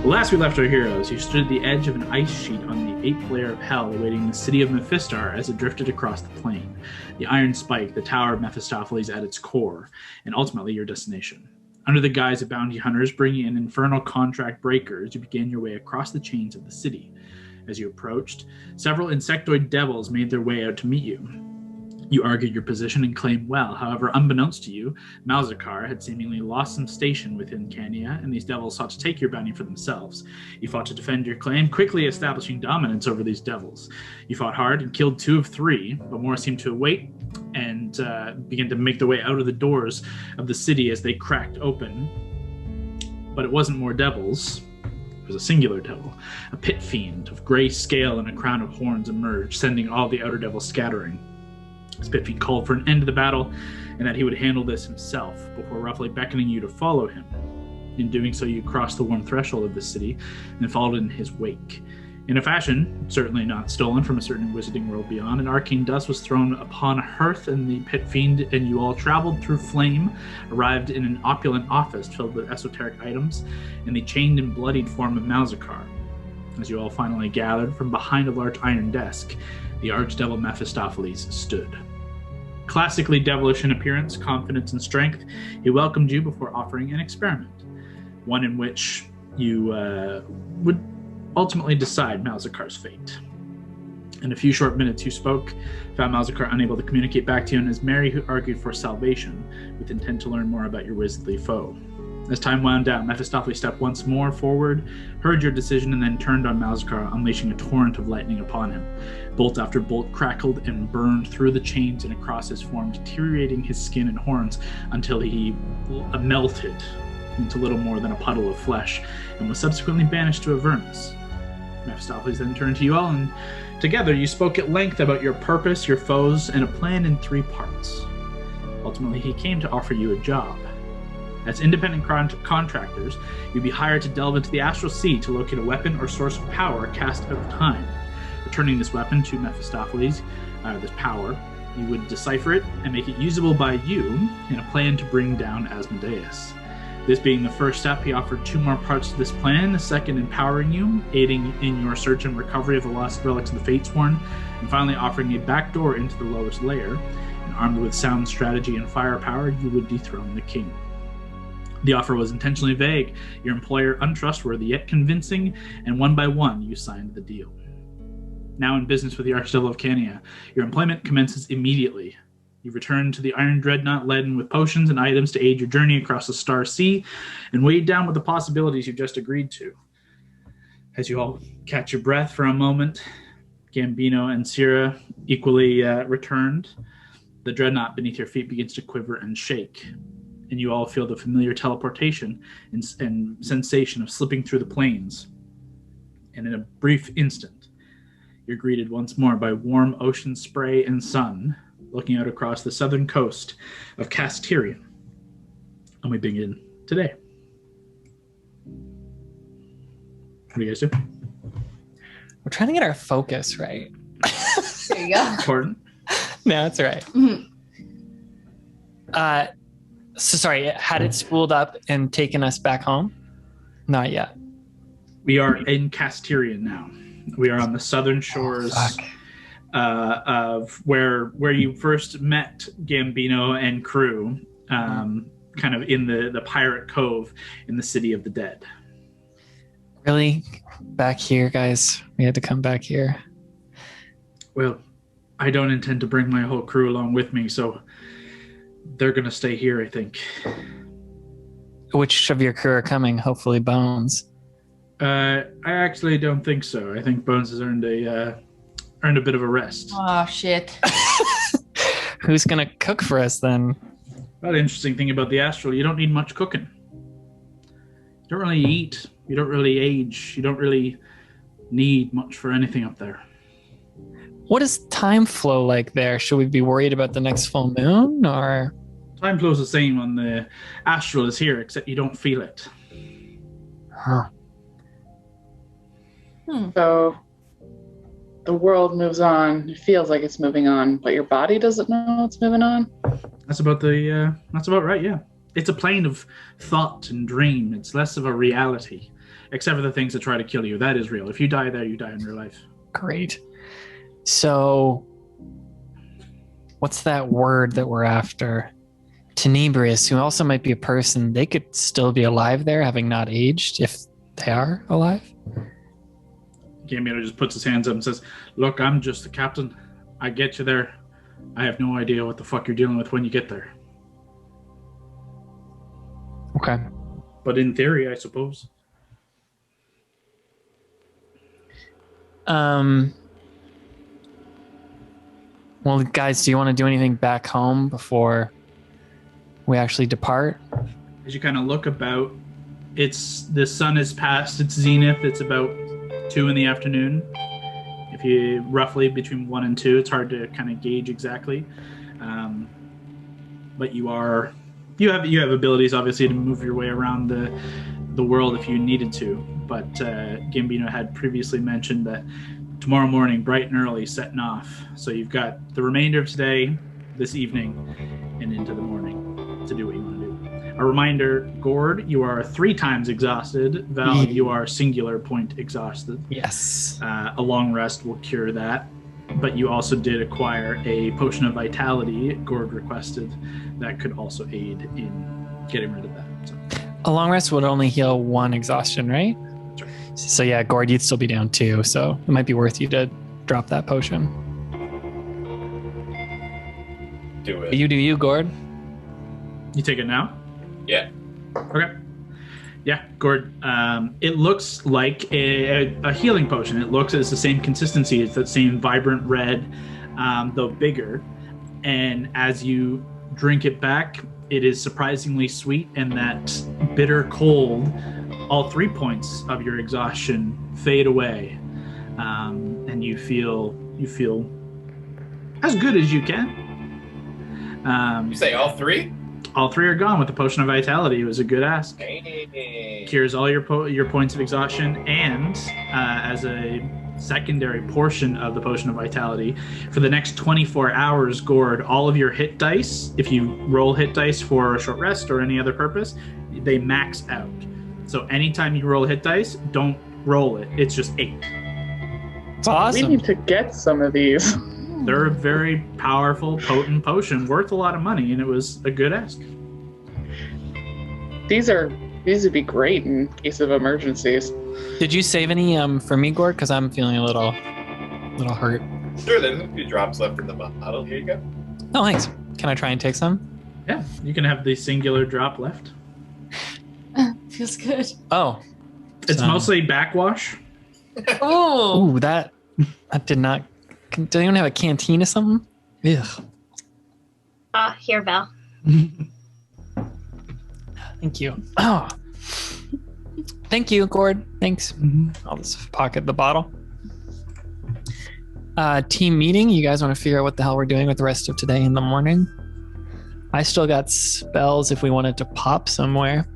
Last we left our heroes, you stood at the edge of an ice sheet on the 8th layer of hell, awaiting the city of Mephistar as it drifted across the plain. The iron spike, the tower of Mephistopheles at its core, and ultimately your destination. Under the guise of bounty hunters bringing in infernal contract breakers, you began your way across the chains of the city. As you approached, several insectoid devils made their way out to meet you. You argued your position and claimed well. However, unbeknownst to you, Malzakar had seemingly lost some station within Cania, and these devils sought to take your bounty for themselves. You fought to defend your claim, quickly establishing dominance over these devils. You fought hard and killed 2 of 3, but more seemed to await and began to make their way out of the doors of the city as they cracked open. But it wasn't more devils. It was a singular devil. A pit fiend of gray scale and a crown of horns emerged, sending all the outer devils scattering. This pit fiend called for an end to the battle and that he would handle this himself before roughly beckoning you to follow him. In doing so, you crossed the warm threshold of the city and followed in his wake. In a fashion, certainly not stolen from a certain wizarding world beyond, an arcane dust was thrown upon a hearth in the pit fiend, and you all traveled through flame, arrived in an opulent office filled with esoteric items, and the chained and bloodied form of Malzakar. As you all finally gathered from behind a large iron desk, the archdevil Mephistopheles stood. Classically devilish in appearance, confidence, and strength, he welcomed you before offering an experiment, one in which you would ultimately decide Malzakar's fate. In a few short minutes you spoke, found Malzakar unable to communicate back to you, and as Mary who argued for salvation, with intent to learn more about your wizardly foe. As time wound down, Mephistopheles stepped once more forward, heard your decision, and then turned on Malzakar, unleashing a torrent of lightning upon him. Bolt after bolt crackled and burned through the chains and across his form, deteriorating his skin and horns until he melted into little more than a puddle of flesh, and was subsequently banished to Avernus. Mephistopheles then turned to you all, and together you spoke at length about your purpose, your foes, and a plan in 3 parts. Ultimately, he came to offer you a job. As independent contractors, you'd be hired to delve into the astral sea to locate a weapon or source of power cast out of time. Returning this weapon to Mephistopheles, this power, you would decipher it and make it usable by you in a plan to bring down Asmodeus. This being the first step, he offered 2 more parts to this plan, the second empowering you, aiding in your search and recovery of the lost relics of the Fatesworn, and finally offering a backdoor into the lowest layer, and armed with sound strategy and firepower, you would dethrone the king. The offer was intentionally vague, your employer untrustworthy yet convincing, and one by one you signed the deal. Now in business with the Archdevil of Cania, your employment commences immediately. You return to the Iron Dreadnought laden with potions and items to aid your journey across the Star Sea, and weighed down with the possibilities you've just agreed to. As you all catch your breath for a moment, Gambino and Syrah equally returned. The Dreadnought beneath your feet begins to quiver and shake, and you all feel the familiar teleportation and sensation of slipping through the plains. And in a brief instant, you're greeted once more by warm ocean spray and sun, looking out across the southern coast of Castirian. And we begin today. What do you guys do? We're trying to get our focus right. There you go. Important. No, that's all right. Mm-hmm. So sorry, had it spooled up and taken us back home? Not yet. We are in Castirian now. We are on the southern shores of where you first met Gambino and crew, kind of in the pirate cove in the City of the Dead. Really? Back here, guys? We had to come back here. Well, I don't intend to bring my whole crew along with me, so they're going to stay here, I think. Which of your crew are coming? Hopefully Bones. I actually don't think so. I think Bones has earned a bit of a rest. Oh, shit. Who's going to cook for us then? Well, the interesting thing about the Astral, you don't need much cooking. You don't really eat. You don't really age. You don't really need much for anything up there. What is time flow like there? Should we be worried about the next full moon, or? Time flow's the same on the Astral as here, except you don't feel it. Huh. So the world moves on. It feels like it's moving on, but your body doesn't know it's moving on. That's about right, yeah. It's a plane of thought and dream. It's less of a reality. except for the things that try to kill you. That is real. If you die there, you die in real life. Great. So, what's that word that we're after? Tenebrious, who also might be a person. They could still be alive there, having not aged, if they are alive. Gambino just puts his hands up and says, "Look, I'm just the captain. I get you there. I have no idea what the fuck you're dealing with when you get there. Okay. But in theory, I suppose." Well, guys, do you want to do anything back home before we actually depart? As you kind of look about, the sun is past its zenith. It's about 2 in the afternoon. If you roughly between 1 and 2, it's hard to kind of gauge exactly. But you have abilities obviously to move your way around the world if you needed to. But Gambino had previously mentioned that tomorrow morning, bright and early, setting off. So you've got the remainder of today, this evening, and into the morning to do what you want to do. A reminder, Gord, you are 3 times exhausted. Val, you are singular point exhausted. Yes. A long rest will cure that. But you also did acquire a potion of vitality, Gord requested, that could also aid in getting rid of that. So. A long rest would only heal 1 exhaustion, right? That's right. So yeah, Gord, you'd still be down 2, so it might be worth you to drop that potion. Do it. But you do you, Gord. You take it now? Yeah. Okay. Yeah, Gord. It looks like a healing potion. It looks it's the same consistency. It's that same vibrant red, though bigger. And as you drink it back, it is surprisingly sweet, and that bitter cold, all 3 points of your exhaustion fade away, and you feel as good as you can. You say all 3? All 3 are gone with the potion of vitality. It was a good ask. Hey. Cures all your points of exhaustion, and as a secondary portion of the potion of vitality, for the next 24 hours, Gord, all of your hit dice, if you roll hit dice for a short rest or any other purpose, they max out. So anytime you roll hit dice, don't roll it. It's just 8. It's awesome. We need to get some of these. They're a very powerful, potent potion, worth a lot of money, and it was a good ask. These would be great in case of emergencies. Did you save any for me, Gord? Because I'm feeling a little hurt. Sure, there's a few drops left in the bottle. Here you go. Oh, thanks. Can I try and take some? Yeah, you can have the singular drop left. Feels good. Oh. It's mostly backwash. Oh. Ooh, that did not... Does anyone have a canteen or something? Ugh. Here, Val. Thank you. Oh. Thank you, Gord. Thanks. I'll just pocket the bottle. Team meeting. You guys want to figure out what the hell we're doing with the rest of today in the morning? I still got spells if we wanted to pop somewhere.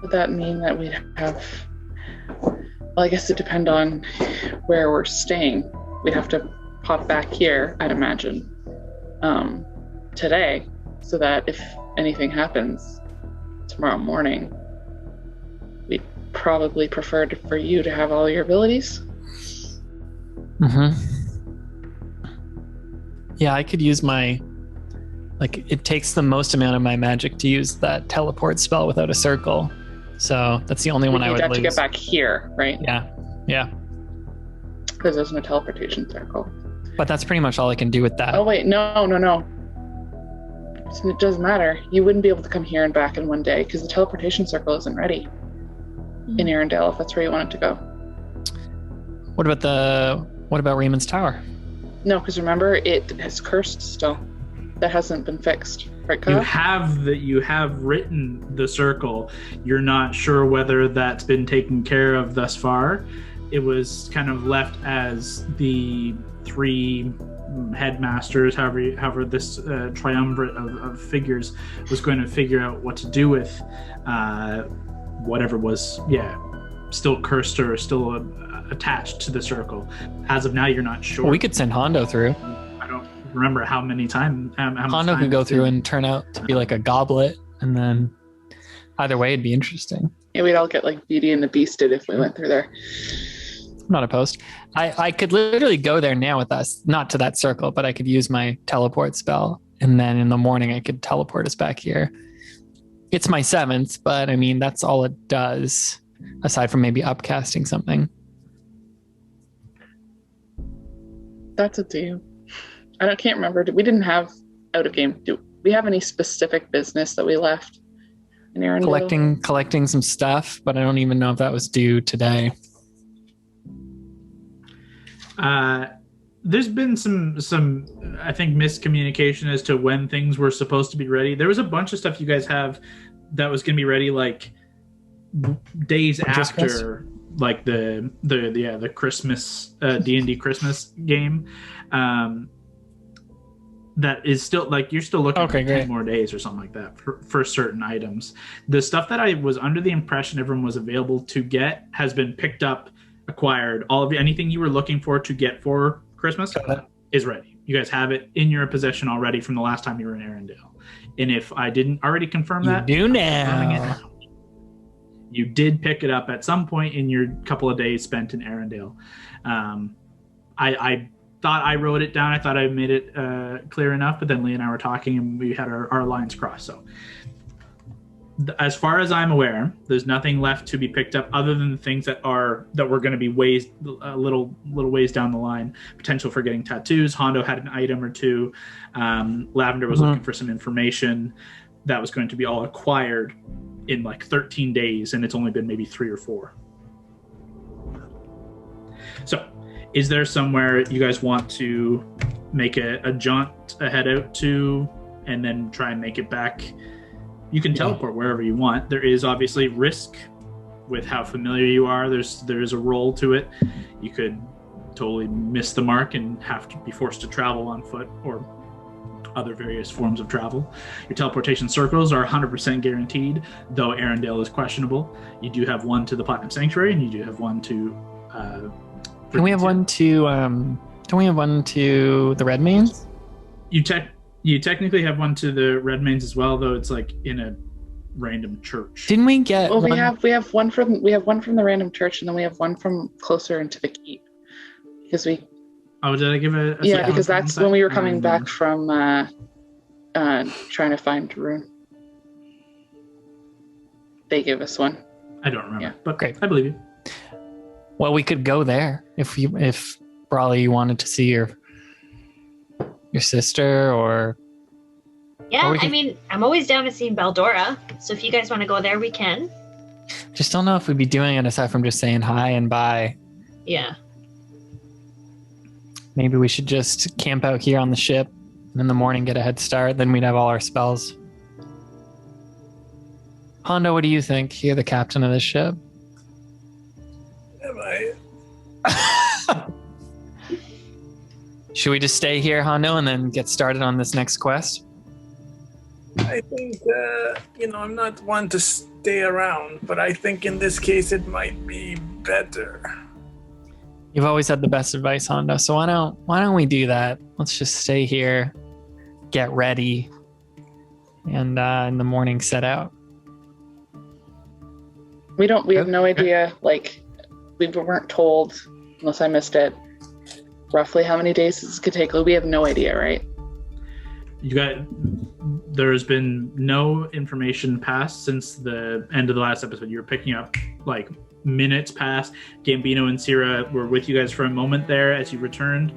Would that mean that we'd have... Well, I guess it depends on where we're staying. We'd have to pop back here, I'd imagine, today, so that if anything happens tomorrow morning, we'd probably prefer for you to have all your abilities. Yeah, I could use my... it takes the most amount of my magic to use that teleport spell without a circle. So that's the only one I would have lose. to get back here, right? Yeah. Because there's no teleportation circle. But that's pretty much all I can do with that. Oh, wait, no. It doesn't matter. You wouldn't be able to come here and back in one day because the teleportation circle isn't ready in Arendelle, if that's where you want it to go. What about Raymond's Tower? No, because remember, it is cursed still. That hasn't been fixed. Right, Kyle? You have written the circle. You're not sure whether that's been taken care of thus far. It was kind of left as the 3 headmasters, however this triumvirate of figures was going to figure out what to do with whatever was, still cursed or still attached to the circle. As of now, you're not sure. Well, we could send Hondo through. I don't remember how many times. Hondo could go through and turn out to be like a goblet, and then either way, it'd be interesting. Yeah, we'd all get like Beauty and the Beasted if we went through there. I'm not opposed. I could literally go there now with us, not to that circle, but I could use my teleport spell. And then in the morning, I could teleport us back here. It's my 7th, but I mean, that's all it does, aside from maybe upcasting something. That's up to you. Can't remember. We didn't have out of game. Do we have any specific business that we left in Arendelle? Collecting some stuff, but I don't even know if that was due today. There's been some I think miscommunication as to when things were supposed to be ready. There was a bunch of stuff you guys have that was going to be ready like days after like the Christmas D&D Christmas game. That is still like you're still looking for 10 more days or something like that for certain items. The stuff that I was under the impression everyone was available to get has been picked up, acquired. All of anything you were looking for to get for Christmas is ready. You guys have it in your possession already from the last time you were in Arendelle. And if I didn't already confirm that, you do now. You did pick it up at some point in your couple of days spent in Arendelle. I thought I wrote it down. I thought I made it clear enough, but then Lee and I were talking and we had our lines crossed. So as far as I'm aware, there's nothing left to be picked up other than the things that were going to be ways a little ways down the line. Potential for getting tattoos. Hondo had an item or two. Lavender was looking for some information that was going to be all acquired in like 13 days, and it's only been maybe 3 or 4. So is there somewhere you guys want to make a jaunt ahead out to and then try and make it back? You can teleport wherever you want. There is obviously risk with how familiar you are. There is a roll to it. You could totally miss the mark and have to be forced to travel on foot or other various forms of travel. Your teleportation circles are 100% guaranteed, though Arendelle is questionable. You do have one to the Platinum Sanctuary, and you do have one to... Can we have one to... Don't we have one to the Redmanes? You technically have one to the Redmanes as well, though it's like in a random church. Didn't we get? Well, we have one from the random church, and then we have one from closer into the keep. Because we. Oh, did I give a yeah, because that's when we were coming back from trying to find Rune. They gave us one. I don't remember, but great. I believe you. Well, we could go there if Brawley you wanted to see your sister or... Yeah, I mean, I'm always down to see Baldora, so if you guys want to go there, we can. Just don't know if we'd be doing it aside from just saying hi and bye. Yeah. Maybe we should just camp out here on the ship and in the morning get a head start, then we'd have all our spells. Hondo, what do you think? You're the captain of this ship. Am I? Should we just stay here, Hondo, and then get started on this next quest? I think, I'm not one to stay around, but I think in this case it might be better. You've always had the best advice, Hondo, so why don't we do that? Let's just stay here, get ready, and in the morning set out. We have no idea, like, we weren't told, unless I missed it, roughly how many days this could take. We have no idea, right? There's been no information passed since the end of the last episode. You were picking up like minutes past. Gambino and Sierra were with you guys for a moment there as you returned.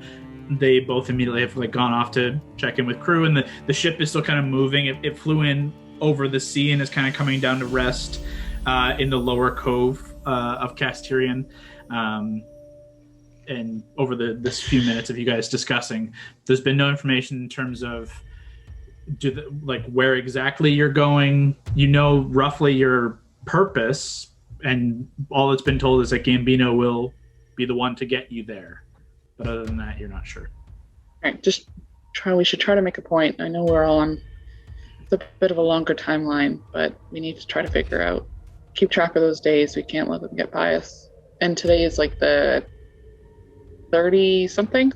They both immediately have like gone off to check in with crew, and the ship is still kind of moving. It flew in over the sea and is kind of coming down to rest in the lower cove of Castirian. And over this few minutes of you guys discussing, there's been no information in terms of where exactly you're going. You know roughly your purpose, and all that's been told is that Gambino will be the one to get you there. But other than that, you're not sure. All right, we should try to make a point. I know we're all on a bit of a longer timeline, but we need to try to keep track of those days. We can't let them get by us. And today is like the 30-something?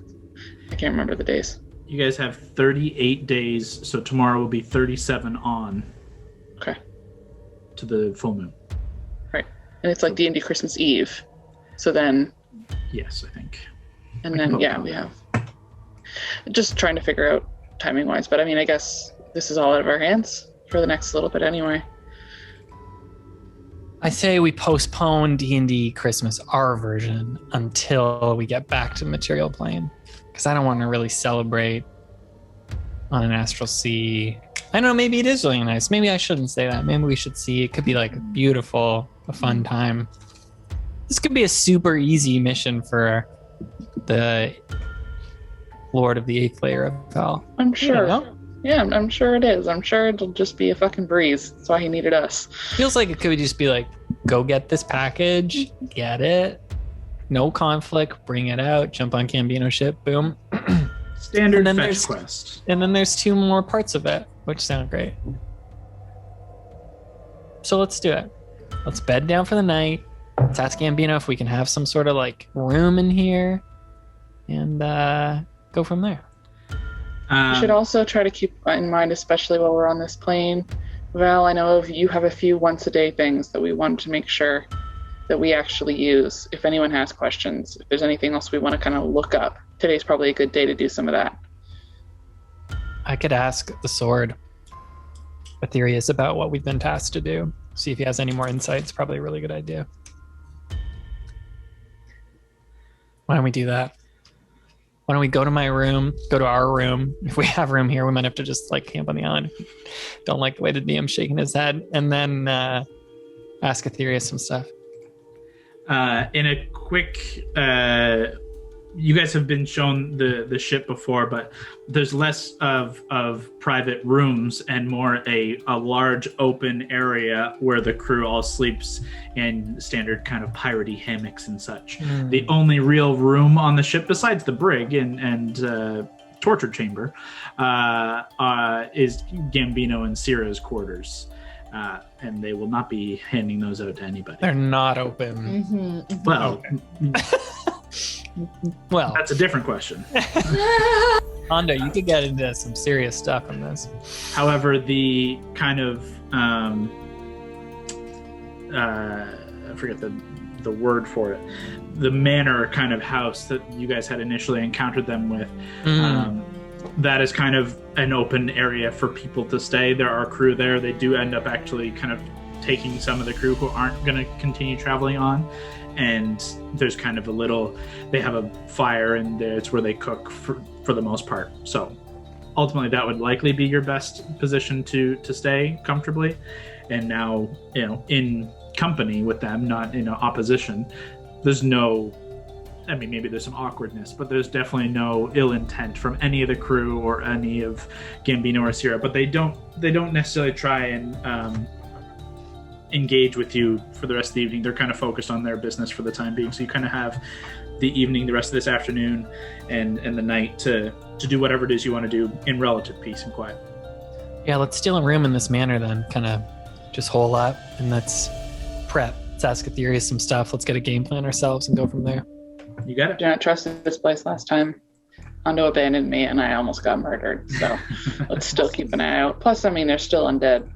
I can't remember the days. You guys have 38 days, so tomorrow will be 37 on. Okay. To the full moon. And it's like D&D Christmas Eve. So then... Yes, I think. And then, yeah, we have... Just trying to figure out timing-wise. But I mean, I guess this is all out of our hands for the next little bit anyway. I say we postpone D&D Christmas, our version, until we get back to Material Plane. Because I don't want to really celebrate on an astral sea. I don't know, maybe it is really nice. Maybe I shouldn't say that. Maybe we should see. It could be like a fun time. This could be a super easy mission for the Lord of the Eighth Layer of Hell. I'm sure. You know? Yeah, I'm sure it is. I'm sure it'll just be a fucking breeze. That's why he needed us. Feels like it could just be like, go get this package, get it, no conflict, bring it out, jump on Gambino ship, boom. Standard fetch quest. And then there's 2 more parts of it, which sound great. So let's do it. Let's bed down for the night. Let's ask Gambino if we can have some sort of like room in here and go from there. We should also try to keep in mind, especially while we're on this plane, Val, I know you have a few once-a-day things that we want to make sure that we actually use. If anyone has questions, if there's anything else we want to kind of look up, today's probably a good day to do some of that. I could ask the sword Aetherius about what we've been tasked to do. See if he has any more insights. Probably a really good idea. Why don't we do that? Why don't we go to my room, go to our room. If we have room here, we might have to just like camp on the island. Don't like the way the DM's shaking his head. And then ask Aetherius some stuff. In a quick... you guys have been shown the ship before, but there's less of private rooms and more a large open area where the crew all sleeps in standard kind of piratey hammocks and such. The only real room on the ship besides the brig and torture chamber is Gambino and Sierra's quarters. And they will not be handing those out to anybody. They're not open. Well, well, that's a different question. Hondo, you could get into some serious stuff on this. However, the kind of I forget the word for it. The manor kind of house that you guys had initially encountered them with. That is kind of an open area for people to stay. There are crew there. They do end up actually kind of taking some of the crew who aren't going to continue traveling on. And there's kind of they have a fire and it's where they cook for the most part. So ultimately that would likely be your best position to stay comfortably. And now, in company with them, not in opposition, there's no, I mean, maybe there's some awkwardness, but there's definitely no ill intent from any of the crew or any of Gambino or Sierra, but they don't necessarily try and engage with you for the rest of the evening. They're kind of focused on their business for the time being. So you kind of have the evening, the rest of this afternoon and the night to do whatever it is you want to do in relative peace and quiet. Yeah, let's steal a room in this manor then. Kind of just hole up and let's prep. Let's ask Aetherius some stuff. Let's get a game plan ourselves and go from there. You got it. Do not trust this place last time. Hondo abandoned me and I almost got murdered. So let's still keep an eye out. Plus, I mean, they're still undead.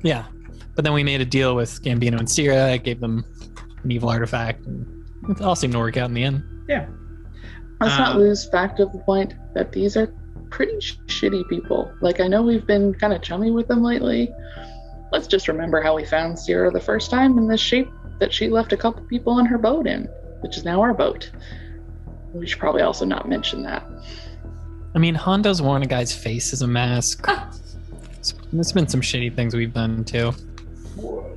Yeah. But then we made a deal with Gambino and Sierra. I gave them an evil artifact. And it all seemed to work out in the end. Yeah. Let's not lose fact of the point that these are pretty shitty people. Like, I know we've been kind of chummy with them lately. Let's just remember how we found Sierra the first time in the shape that she left a couple people on her boat in, which is now our boat. We should probably also not mention that. I mean, Hondo's worn a guy's face as a mask. There's been some shitty things we've done too. Whoa.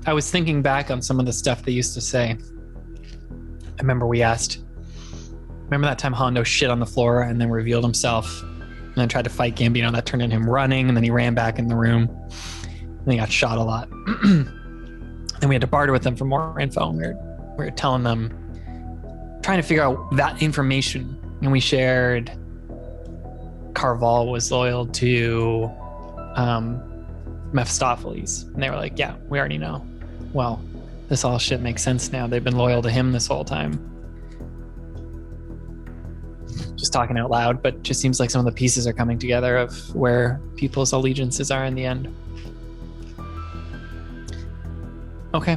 I was thinking back on some of the stuff they used to say. I remember remember that time Hondo shit on the floor and then revealed himself and then tried to fight Gambino. That turned into him running, and then he ran back in the room. And he got shot a lot. Then we had to barter with them for more info. And we were telling them, trying to figure out that information. And we shared Carval was loyal to Mephistopheles. And they were like, yeah, we already know. Well, this all shit makes sense now. They've been loyal to him this whole time. Just talking out loud, but just seems like some of the pieces are coming together of where people's allegiances are in the end. Okay,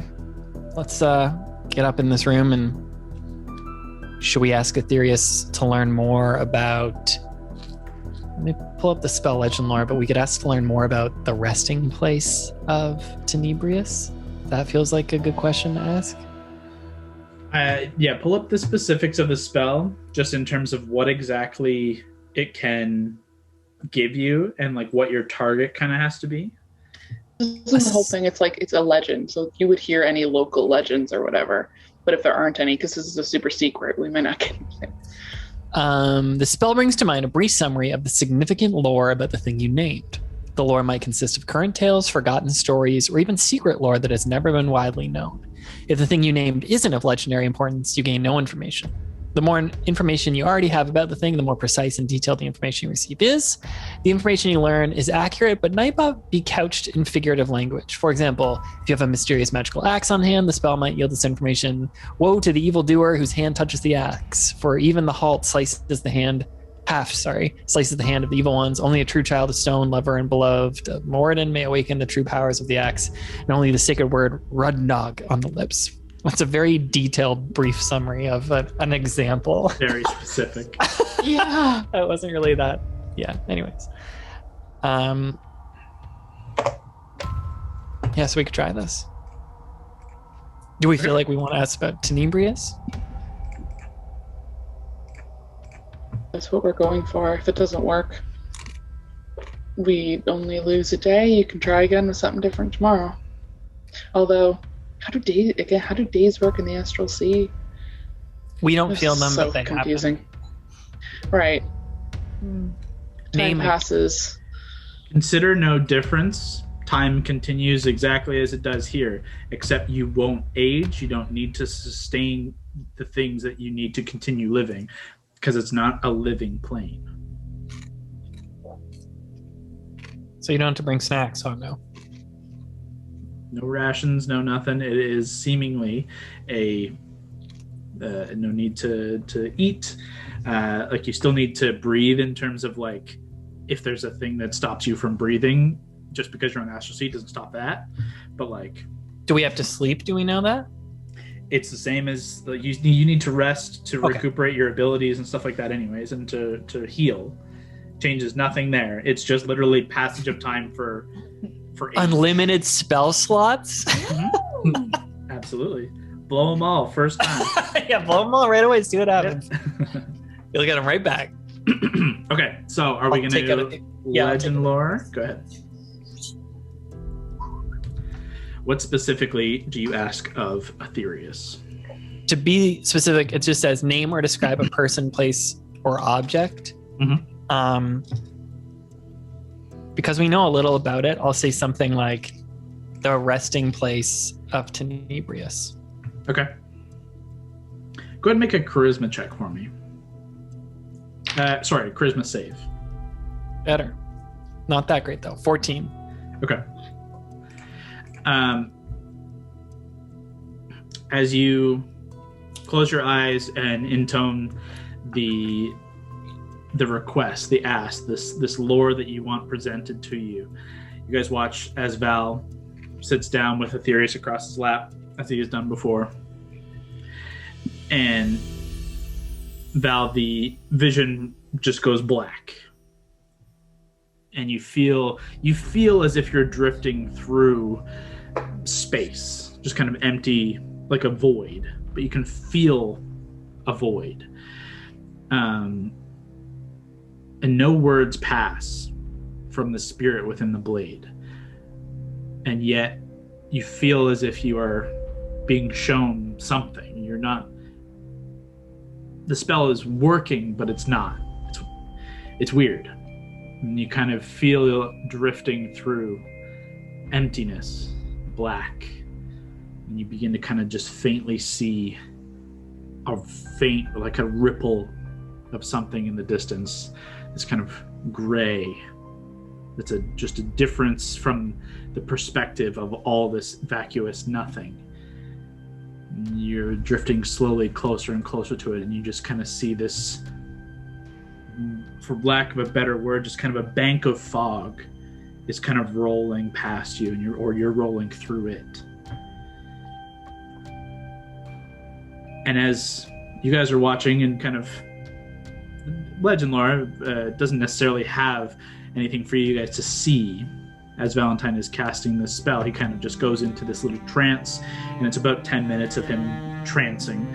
let's get up in this room, and should we ask Aetherius to learn more about... Let me pull up the spell legend lore, but we could ask to learn more about the resting place of Tenebrious. That feels like a good question to ask. Yeah, pull up the specifics of the spell, just in terms of what exactly it can give you and like what your target kind of has to be. This is the whole thing. It's like it's a legend, so you would hear any local legends or whatever. But if there aren't any, because this is a super secret, we might not get anything. The spell brings to mind a brief summary of the significant lore about the thing you named. The lore might consist of current tales, forgotten stories, or even secret lore that has never been widely known. If the thing you named isn't of legendary importance, you gain no information. The more information you already have about the thing, the more precise and detailed the information you receive is. The information you learn is accurate, but might be couched in figurative language. For example, if you have a mysterious magical axe on hand, the spell might yield this information. Woe to the evildoer whose hand touches the axe, for even the halt slices the hand of the evil ones. Only a true child of stone, lover and beloved of Moradin may awaken the true powers of the axe, and only the sacred word Rudnog on the lips. That's a very detailed, brief summary of an example. Very specific. Yeah. That wasn't really that. Yeah, anyways. Yeah, so we could try this. Do we feel like we want to ask about Tenebrious? That's what we're going for. If it doesn't work, we only lose a day. You can try again with something different tomorrow. Although, how do days work in the Astral Sea? We don't feel them, so but they confusing. Happen. Right. Name Time passes. Consider no difference. Time continues exactly as it does here, except you won't age. You don't need to sustain the things that you need to continue living, because it's not a living plane. So you don't have to bring snacks, oh no. No rations, no nothing. It is seemingly a no need to eat. Like you still need to breathe in terms of like if there's a thing that stops you from breathing, just because you're on Astral Sea doesn't stop that. But like, do we have to sleep? Do we know that? It's the same as like, you need to rest to recuperate your abilities and stuff like that, anyways, and to heal. Changes nothing there. It's just literally passage of time for unlimited spell slots. Mm-hmm. Absolutely, blow them all first time. Yeah, blow them all right away. See what happens. You'll get them right back. Okay, so are we going to do legend lore? Go ahead. What specifically do you ask of Aetherius? To be specific, it just says name or describe a person, place, or object. Mm-hmm. Because we know a little about it, I'll say something like the resting place of Tenebrious. Okay. Go ahead and make a charisma check for me. Sorry, charisma save. Better. Not that great, though. 14. Okay. As you close your eyes and intone the request, the ask, this lore that you want presented to you, you guys watch as Val sits down with Aetherius across his lap, as he has done before. And Val, the vision just goes black. And you feel as if you're drifting through space, just kind of empty, like a void, but you can feel a void. And no words pass from the spirit within the blade. And yet you feel as if you are being shown something. You're not... The spell is working, but it's not. It's weird. And you kind of feel drifting through emptiness, black. And you begin to kind of just faintly see a faint, like a ripple of something in the distance. This kind of gray. It's just a difference from the perspective of all this vacuous nothing. And you're drifting slowly closer and closer to it, and you just kind of see this, for lack of a better word, just kind of a bank of fog is kind of rolling past you, and you're rolling through it. And as you guys are watching and kind of legend lore doesn't necessarily have anything for you guys to see. As Valentine is casting this spell, he kind of just goes into this little trance, and it's about 10 minutes of him trancing.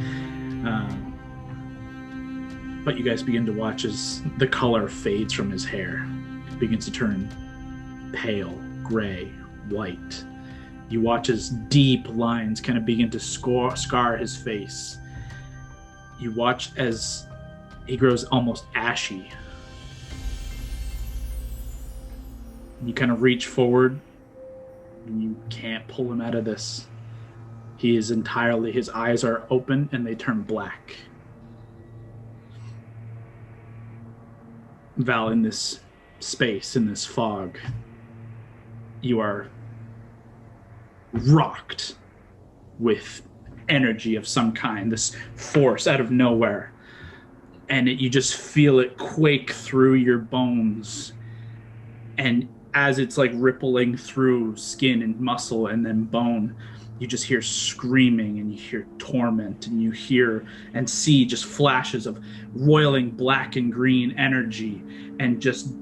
But you guys begin to watch as the color fades from his hair. It begins to turn pale, gray, white. You watch as deep lines kind of begin to scar his face. You watch as he grows almost ashy. You kind of reach forward, and you can't pull him out of this. He is entirely, his eyes are open and they turn black. Val, in this space, in this fog, you are rocked with energy of some kind, this force out of nowhere. And you just feel it quake through your bones. And as it's like rippling through skin and muscle and then bone, you just hear screaming and you hear torment and you hear and see just flashes of roiling black and green energy and just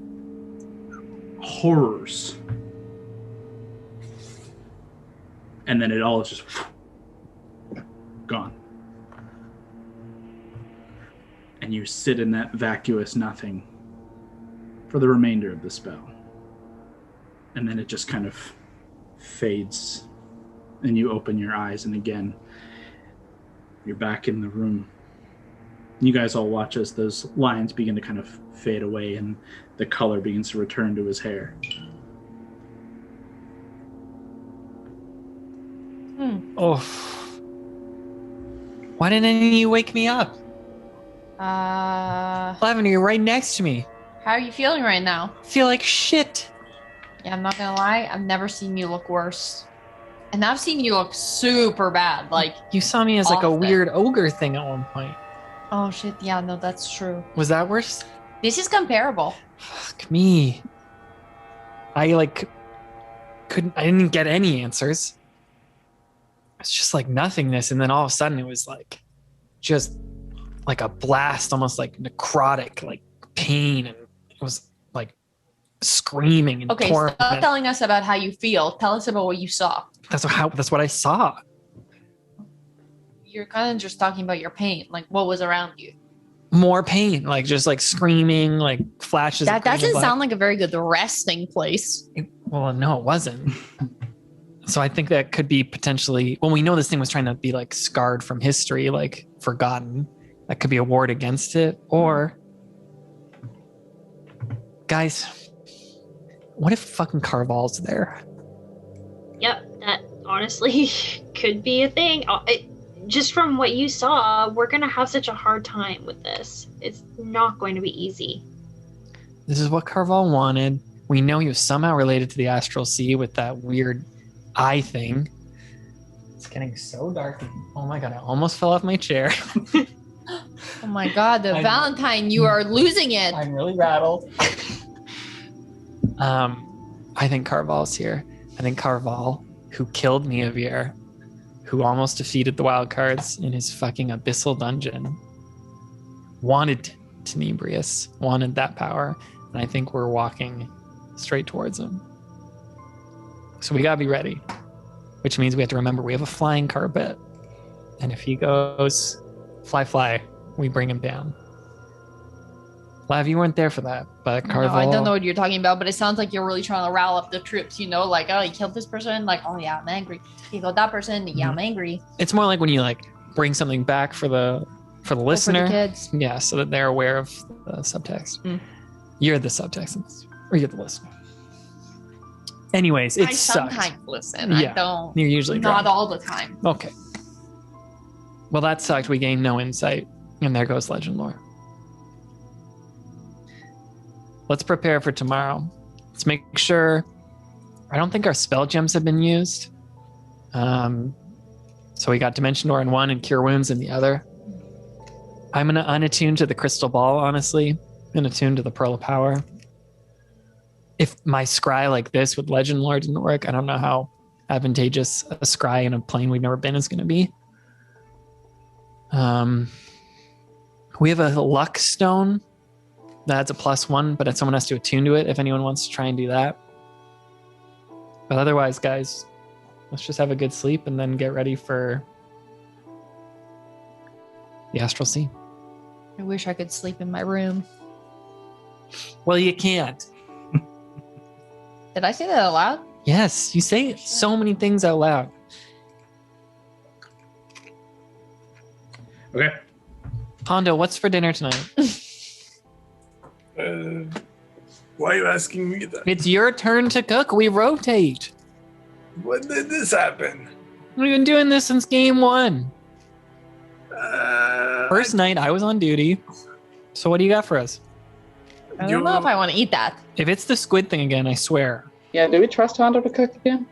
horrors. And then it all is just gone. And you sit in that vacuous nothing for the remainder of the spell. And then it just kind of fades. And you open your eyes, and again, you're back in the room. You guys all watch as those lines begin to kind of fade away and the color begins to return to his hair. Oh. Why didn't any of you wake me up? Lavender, you're right next to me. How are you feeling right now? I feel like shit. Yeah, I'm not gonna lie, I've never seen you look worse. And I've seen you look super bad, like... You saw me as like a weird ogre thing at one point. Oh shit, yeah, no, that's true. Was that worse? This is comparable. Fuck me. I didn't get any answers. It's just like nothingness, and then all of a sudden it was like, just like a blast, almost like necrotic, like pain, and it was like screaming and torment. Stop telling us about how you feel. Tell us about what you saw. That's what I saw. You're kind of just talking about your pain, like what was around you. More pain, like just like screaming, like flashes. That doesn't sound like a very good resting place. Well, no, it wasn't. So I think that could be potentially, when we know this thing was trying to be like scarred from history, like forgotten, that could be a ward against it. Or, guys, what if fucking Carval's there? Yep, that honestly could be a thing. Just from what you saw, we're going to have such a hard time with this. It's not going to be easy. This is what Carval wanted. We know he was somehow related to the Astral Sea with that weird eye thing. It's getting so dark. Oh my god, I almost fell off my chair. Oh my god, Valentine, you are losing it. I'm really rattled. I think Carval's here. I think Carval, who killed Miavir, who almost defeated the Wildcards in his fucking abyssal dungeon, wanted Tenebrious, wanted that power, and I think we're walking straight towards him. So we gotta be ready, which means we have to remember we have a flying carpet, and if he goes fly, we bring him down. Lav, you weren't there for that, but Carval... No, I don't know what you're talking about, but it sounds like you're really trying to rile up the troops, you know? Like, oh, he killed this person, like, oh yeah, I'm angry. He killed that person, yeah, I'm angry. It's more like when you like bring something back for the listener. For the kids. Yeah, so that they're aware of the subtext. You're the subtext, or you're the listener. Anyways, it sucks. I sometimes listen. Yeah, I don't. You're usually not drunk. all the time. Okay. Well, that sucked. We gained no insight, and there goes legend lore. Let's prepare for tomorrow. Let's make sure. I don't think our spell gems have been used. So we got Dimension Door in one and Cure Wounds in the other. I'm gonna unattune to the Crystal Ball, honestly, and attune to the Pearl of Power. If my scry like this with Legend Lore didn't work, I don't know how advantageous a scry in a plane we've never been is going to be. We have a luck stone that's a +1, but someone has to attune to it if anyone wants to try and do that. But otherwise, guys, let's just have a good sleep and then get ready for the Astral Sea. I wish I could sleep in my room. Well, you can't. Did I say that out loud? Yes, you say so many things out loud. Okay. Hondo, what's for dinner tonight? Why are you asking me that? It's your turn to cook. We rotate. When did this happen? We've been doing this since game 1. First I- night, I was on duty. So what do you got for us? I don't know if I want to eat that. If it's the squid thing again, I swear. Yeah, do we trust Hondo to cook again?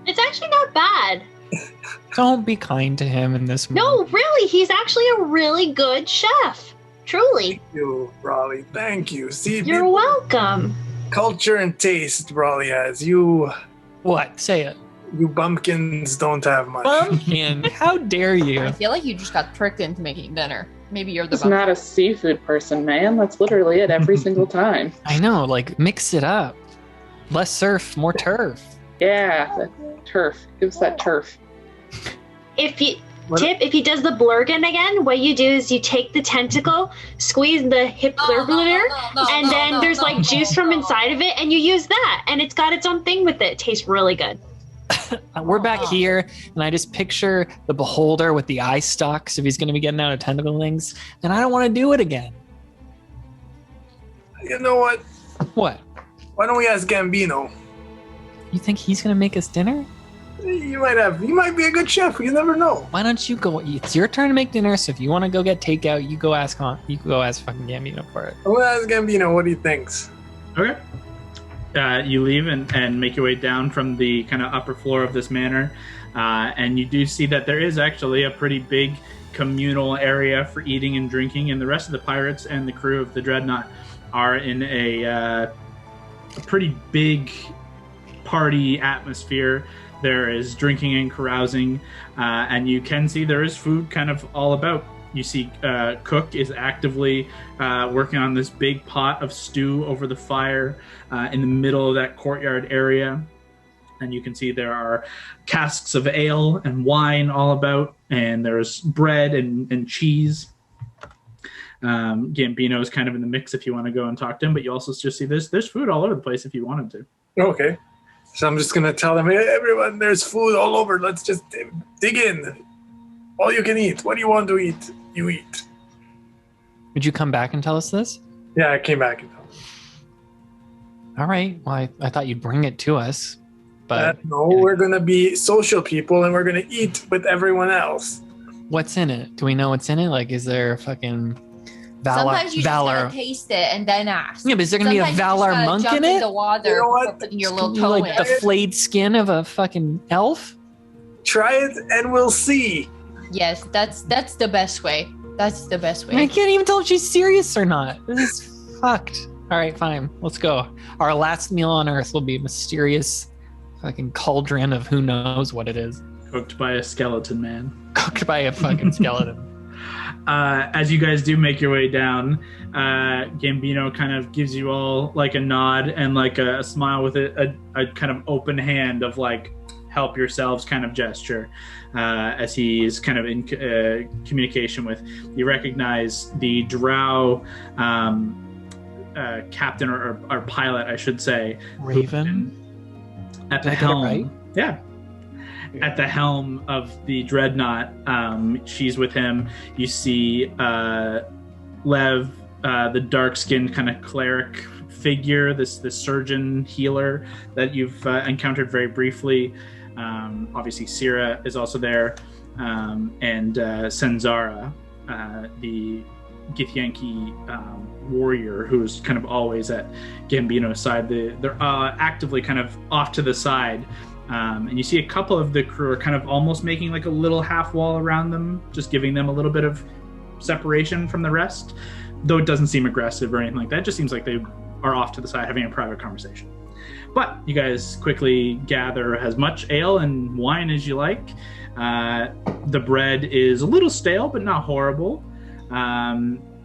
It's actually not bad. Don't be kind to him in this moment. No, really, he's actually a really good chef. Truly. Thank you, Brawley. Thank you. See, You're welcome. culture and taste Brawley has. You What? Say it. bumpkins don't have much. Pumpkin. How dare I you? feel like you just got tricked into making dinner. Maybe you're the He's not a seafood person, man. That's literally it every single time. I know, like, mix it up. Less surf, more turf. Yeah, that turf. Give us that turf. If he does the blurgan again, what you do is you take the tentacle, squeeze the hip blurblur, and then there's like juice from inside of it, and you use that, and it's got its own thing with it. It tastes really good. We're back here, and I just picture the beholder with the eye stalks if he's going to be getting out of tentacle things, and I don't want to do it again. You know what? What? Why don't we ask Gambino? You think he's going to make us dinner? He might be a good chef. You never know. Why don't you go? It's your turn to make dinner, so if you want to go get takeout, you go ask fucking Gambino for it. I'm gonna ask Gambino what he thinks. Okay. You leave and make your way down from the kind of upper floor of this manor, and you do see that there is actually a pretty big communal area for eating and drinking, and the rest of the pirates and the crew of the Dreadnought are in a pretty big party atmosphere. There is drinking and carousing, and you can see there is food kind of all about. You see Cook is actively working on this big pot of stew over the fire in the middle of that courtyard area. And you can see there are casks of ale and wine all about, and there's bread and cheese. Gambino is kind of in the mix if you want to go and talk to him, but you also just see there's food all over the place if you wanted to. Okay. So I'm just gonna tell them, hey, everyone, there's food all over. Let's just dig in. All you can eat. What do you want to eat? You eat. Would you come back and tell us this? Yeah, I came back and told them. All right. Well, I thought you'd bring it to us, but No, we're gonna be social people and we're gonna eat with everyone else. what's in it? Do we know what's in it? Like, is there fucking Sometimes you just valor? gotta taste it and then ask. Yeah, but is there gonna Sometimes be a you just Valar gotta monk jump in it? the water You know what? before putting your Can little you, toe like in. the flayed skin of a fucking elf? Try it and we'll see. Yes, that's the best way. That's the best I way. can't even tell if she's serious or not. This is fucked. All right, fine. Let's go. Our last meal on Earth will be a mysterious fucking cauldron of who knows what it is. Cooked by a skeleton man. Cooked by a fucking skeleton. As you guys do make your way down, Gambino kind of gives you all like a nod and like a smile with a kind of open hand of like help yourselves kind of gesture as he is kind of in communication with. You recognize the drow captain or pilot, I should say. Raven? At the Did I get it helm. right? Yeah. At the helm of the Dreadnought, she's with him. You see Lev, the dark-skinned kind of cleric figure, this surgeon healer that you've encountered very briefly. Obviously, Sira is also there, and Senzara, the Githyanki warrior, who's kind of always at Gambino's side. They're actively kind of off to the side. And you see a couple of the crew are kind of almost making like a little half wall around them, just giving them a little bit of separation from the rest, though it doesn't seem aggressive or anything like that. It just seems like they are off to the side having a private conversation. But you guys quickly gather as much ale and wine as you like. The bread is a little stale, but not horrible.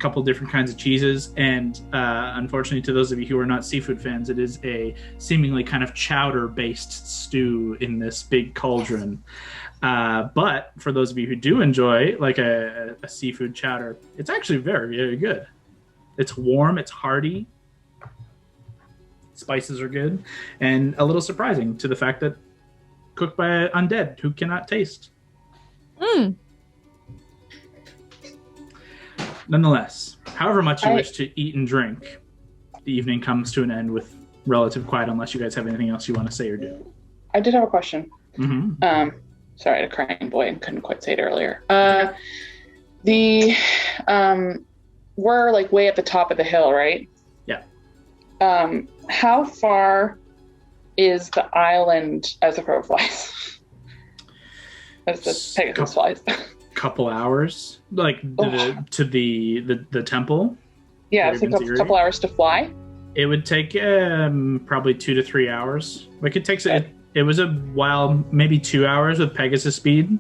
Couple different kinds of cheeses, and unfortunately, to those of you who are not seafood fans, it is a seemingly kind of chowder-based stew in this big cauldron. But for those of you who do enjoy like a seafood chowder, it's actually very, very good. It's warm, it's hearty, spices are good, and a little surprising to the fact that cooked by undead who cannot taste. Nonetheless, however much you wish to eat and drink, the evening comes to an end with relative quiet, unless you guys have anything else you want to say or do. I did have a question. Mm-hmm. Sorry, I had a crying boy and couldn't quite say it earlier. We're like way at the top of the hill, right? Yeah. How far is the island as the crow flies? As the Pegasus flies? Couple hours, like to the temple. Yeah, it's like a couple hours to fly. It would take probably 2 to 3 hours. Like it takes it was a while, maybe 2 hours with Pegasus speed.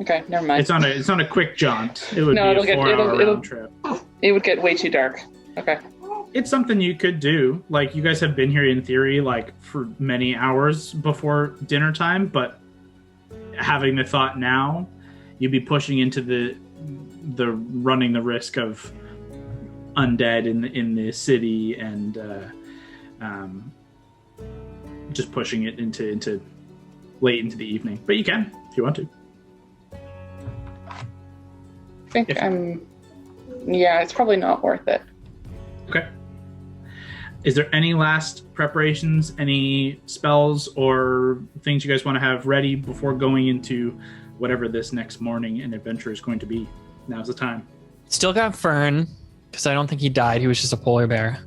Okay, never mind. It's on a quick jaunt. It would be a 4-hour round trip. It would get way too dark. Okay. It's something you could do. Like you guys have been here in theory, like for many hours before dinner time, but having the thought now, you'd be pushing into the running the risk of undead in the city and just pushing it into late into the evening. But you can if you want to. I think it's probably not worth it. Okay. Is there any last preparations, any spells or things you guys want to have ready before going into whatever this next morning and adventure is going to be? Now's the time. Still got Fern, because I don't think he died. He was just a polar bear.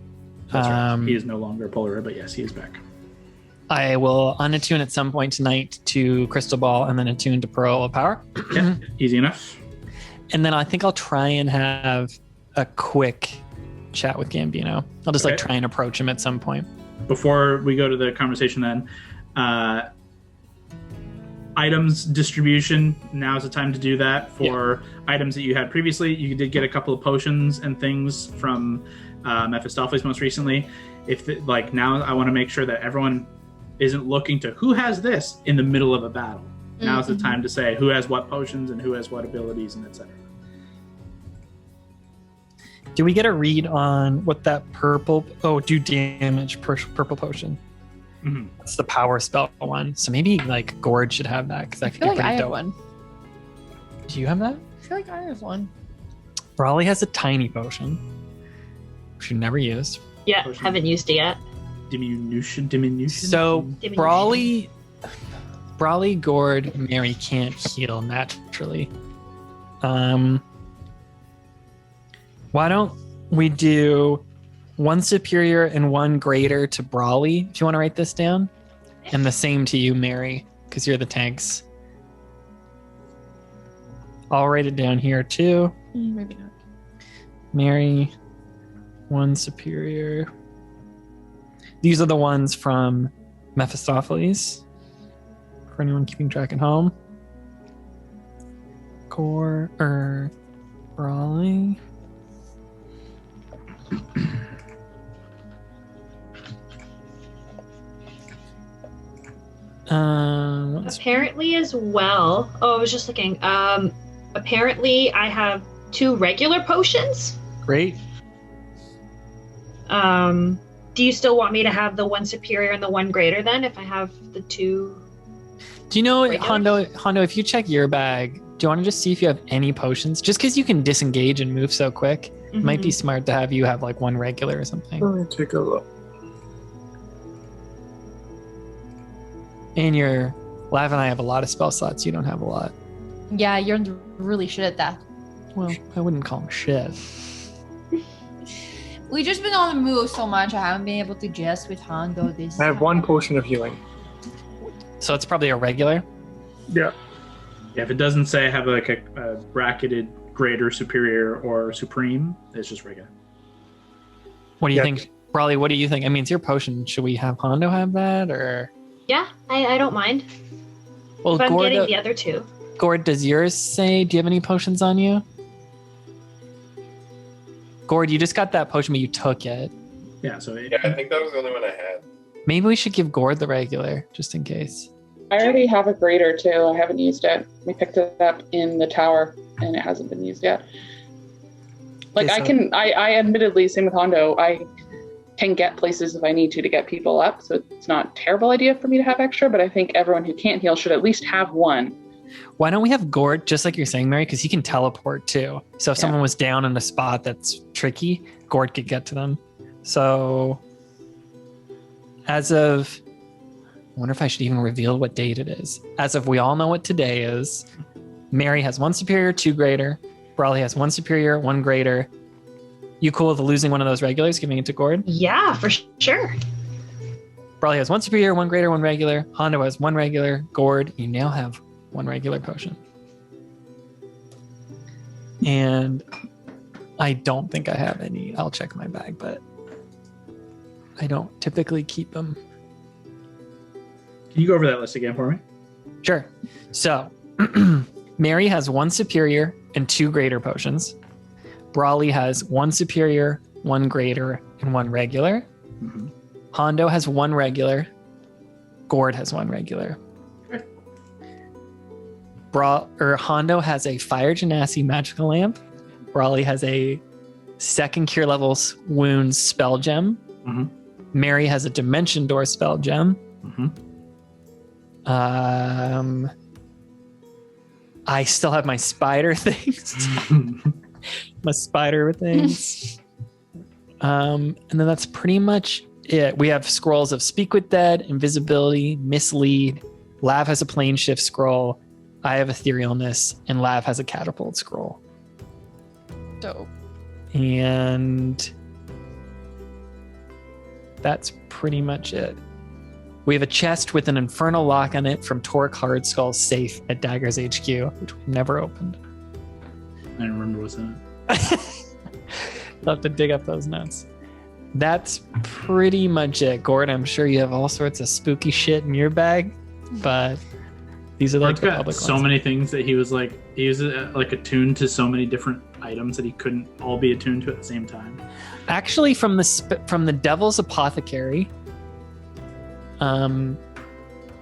That's right. He is no longer a polar bear, but yes, he is back. I will unattune at some point tonight to Crystal Ball and then attune to Pearl of Power. Yeah, easy enough. And then I think I'll try and have a quick chat with Gambino. I'll just try and approach him at some point. Before we go to the conversation then, items distribution, now's the time to do that for items that you had previously. You did get a couple of potions and things from Mephistopheles most recently. Now I want to make sure that everyone isn't looking to who has this in the middle of a battle. Now's the time to say who has what potions and who has what abilities and etc. Do we get a read on what that purple... Oh, do damage purple potion. Mm-hmm. That's the power spell one. So maybe like Gord should have that because that could be pretty dope. One. Do you have that? I feel like I have one. Brawley has a tiny potion, which you never used. Yeah, Potion. haven't used it yet. Diminution. So Brawley, Gord, Mary can't heal naturally. Why don't we do one superior and one greater to Brawley, if you want to write this down, and the same to you, Mary, because you're the tanks. I'll write it down here too. Maybe not. Mary, one superior. These are the ones from Mephistopheles, for anyone keeping track at home. Brawley. Apparently as well. Oh, I was just looking. Apparently I have 2 regular potions. Great. Do you still want me to have the one superior and the one greater then if I have the 2? Do you know, regulars? Hondo, if you check your bag, do you want to just see if you have any potions? Just because you can disengage and move so quick, it might be smart to have you have like one regular or something. Let me take a look. And Lav and I have a lot of spell slots. You don't have a lot. Yeah, you're really shit at that. Well, I wouldn't call him shit. We've just been on the move so much, I haven't been able to jest with Hondo this I have 1 potion of healing. So it's probably a regular? Yeah. Yeah, if it doesn't say have like a bracketed greater, superior, or supreme, it's just regular. What do you think? Brawley, what do you think? I mean, it's your potion. Should we have Hondo have that, or? Yeah, I don't mind. Well, But I'm Gord, getting the other two. Gord, does yours say? Do you have any potions on you? Gord, you just got that potion, but you took it. Yeah, so Yeah, I think that was the only one I had. Maybe we should give Gord the regular, just in case. I already have a greater too. I haven't used it. We picked it up in the tower, and it hasn't been used yet. Like Okay, I admittedly, same with Hondo, I can get places if I need to get people up, so it's not a terrible idea for me to have extra, but I think everyone who can't heal should at least have one. Why don't we have Gord, just like you're saying, Mary, because he can teleport too. So if someone was down in a spot that's tricky, Gord could get to them. So as of, I wonder if I should even reveal what date it is. As of, we all know what today is. Mary has 1 superior, 2 greater. Brawley has 1 superior, 1 greater. You cool with losing one of those regulars, giving it to Gord? Yeah, for sure. Brawley has 1 superior, 1 greater, 1 regular. Hondo has 1 regular. Gord, you now have 1 regular potion. And I don't think I have any. I'll check my bag, but I don't typically keep them. Can you go over that list again for me? Sure. So Mary has 1 superior and 2 greater potions. Brawley has 1 superior, 1 greater, and 1 regular. Mm-hmm. Hondo has 1 regular. Gord has 1 regular. Okay. Hondo has a Fire Genasi magical lamp. Brawley has a 2nd cure level wounds spell gem. Mm-hmm. Mary has a dimension door spell gem. Mm-hmm. I still have my spider things. My spider things. And then that's pretty much it. We have scrolls of Speak with Dead, Invisibility, Mislead. Lav has a Plane Shift scroll. I have Etherealness, and Lav has a Catapult scroll. Dope. And that's pretty much it. We have a chest with an infernal lock on it from Torque Hardskull's safe at Dagger's HQ, which we've never opened. I don't remember what's in it. I'll have to dig up those notes. That's pretty much it. Gord, I'm sure you have all sorts of spooky shit in your bag, but these are like Gord's the got public so ones. many things that he was like attuned to so many different items that he couldn't all be attuned to at the same time. Actually, from the Devil's Apothecary,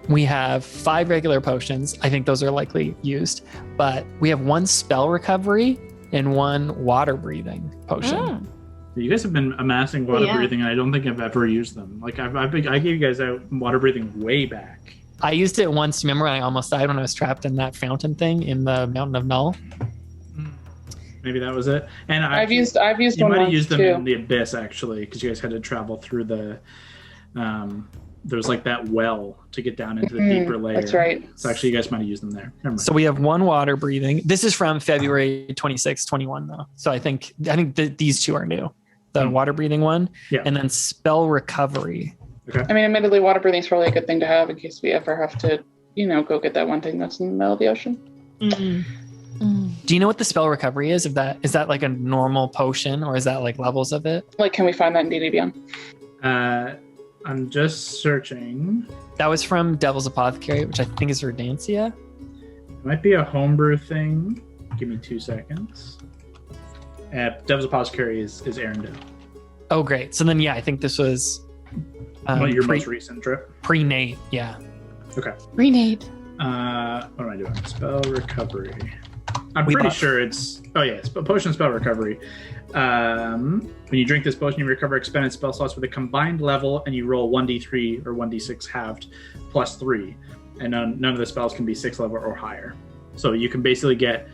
we have 5 regular potions. I think those are likely used, but we have 1 spell recovery and 1 water breathing potion. You guys have been amassing water breathing, and I don't think I've ever used them. Like I gave you guys out water breathing way back. I used it once. Remember when I almost died when I was trapped in that fountain thing in the Mountain of Null? Maybe that was it. And I've used you one might have once used them too. in the abyss actually, because you guys had to travel through the. There was like that well to get down into the deeper layer. That's right. So actually, you guys might have used them there. Never mind. So we have 1 water breathing. This is from February 26, 21 though. So I think these 2 are new. The water breathing one, and then spell recovery. Okay. I mean, admittedly, water breathing is probably a good thing to have in case we ever have to, go get that one thing that's in the middle of the ocean. Do you know what the spell recovery is? Is that like a normal potion, or is that like levels of it? Like, can we find that in D&D Beyond? I'm just searching. That was from Devil's Apothecary, which I think is Verdancia. It might be a homebrew thing. Give me 2 seconds. Devil's Apothecary is Arendelle. Oh, great. So then, I think this was Your most recent trip. Pre-Nate, yeah. Okay. Renate. What am I doing? Spell recovery. I'm pretty sure it's... Oh, yeah. It's potion spell recovery. When you drink this potion, you recover expended spell slots with a combined level, and you roll 1d3 or 1d6 halved plus 3. And none of the spells can be 6 level or higher. So you can basically get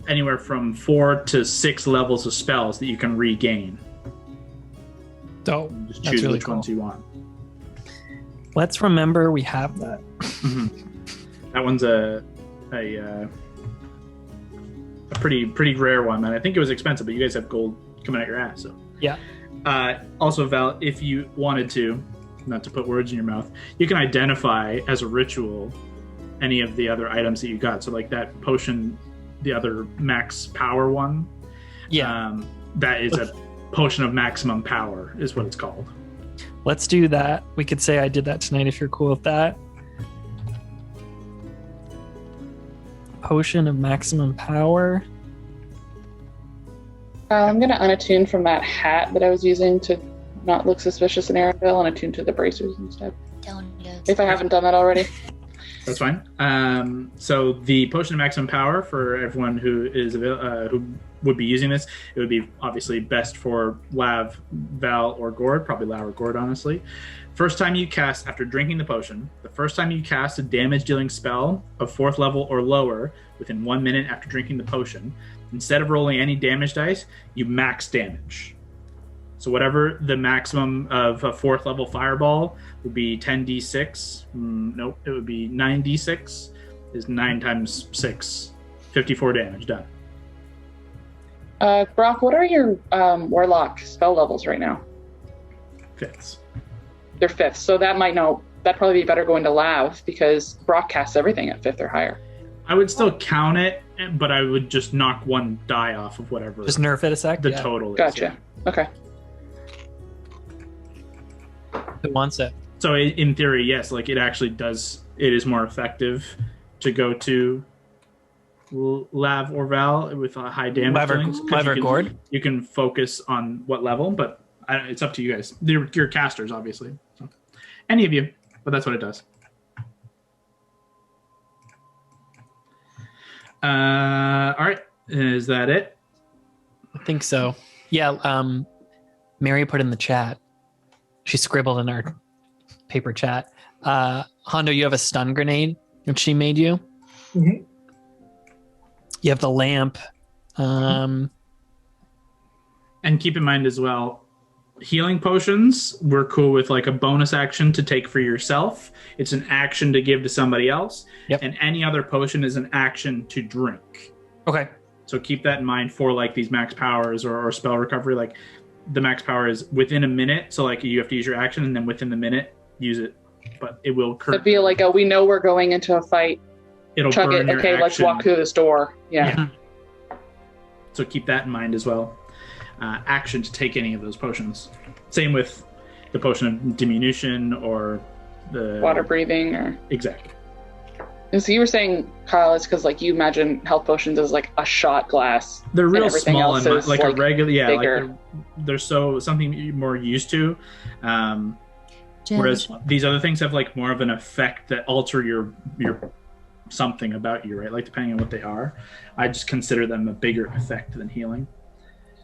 anywhere from 4 to 6 levels of spells that you can regain. Dope. Just That's choose really which cool. ones you want. Let's remember we have that. That one's a pretty rare one, and I think it was expensive, but you guys have gold coming out your ass, so Yeah. Also, Val, if you wanted to, not to put words in your mouth, you can identify as a ritual any of the other items that you got. So like that potion, the other max power one, Yeah. that is Potion of Maximum Power is what it's called. Let's do that. We could say I did that tonight if you're cool with that. Potion of Maximum Power. I'm going to unattune from that hat that I was using to not look suspicious in Arendelle and attune to the bracers instead. If I haven't done that already. That's fine. So the Potion of Maximum Power, for everyone who is who would be using this, it would be obviously best for Lav, Val, or Gord. Probably Lav or Gord, honestly. First time you cast after drinking the potion, the first time you cast a damage-dealing spell of 4th level or lower within 1 minute after drinking the potion, instead of rolling any damage dice, you max damage. So whatever the maximum of a 4th level fireball would be 10d6. Nope, it would be 9d6. Is 9 times 6. 54 damage done. Brock, what are your Warlock spell levels right now? 5th. They're 5th, so that'd probably be better going to Lav because Brock casts everything at 5th or higher. I would still count it, but I would just knock one die off of whatever. Just nerf it a sec? The total is. Gotcha. Okay. Who wants it? So in theory, yes, like it actually does. It is more effective to go to Lav or Val with a high damage. Lav or Gord? You can focus on what level, but it's up to you guys. You're casters, obviously. So, any of you, but that's what it does. All right. Is that it? I think so. Yeah. Mary put in the chat. She scribbled in our paper chat. Hondo, you have a stun grenade that she made you. Mm-hmm. You have the lamp. And keep in mind as well, healing potions, we're cool with like a bonus action to take for yourself. It's an action to give to somebody else. Yep. And any other potion is an action to drink. Okay. So keep that in mind for like these max powers or spell recovery. Like the max power is within a minute. So like you have to use your action and then within the minute, use it. But it will It'd be like we know we're going into a fight. It'll chug burn it. your Okay, action. let's walk through this door. Yeah. So keep that in mind as well. Action to take any of those potions. Same with the potion of diminution or the Water breathing or exactly. And so you were saying, Kyle, it's because like you imagine health potions as like a shot glass. They're real everything small else and is, like a regular, yeah, bigger. like they're so something you're more used to. Whereas these other things have like more of an effect that alter your something about you, right? Like depending on what they are. I just consider them a bigger effect than healing.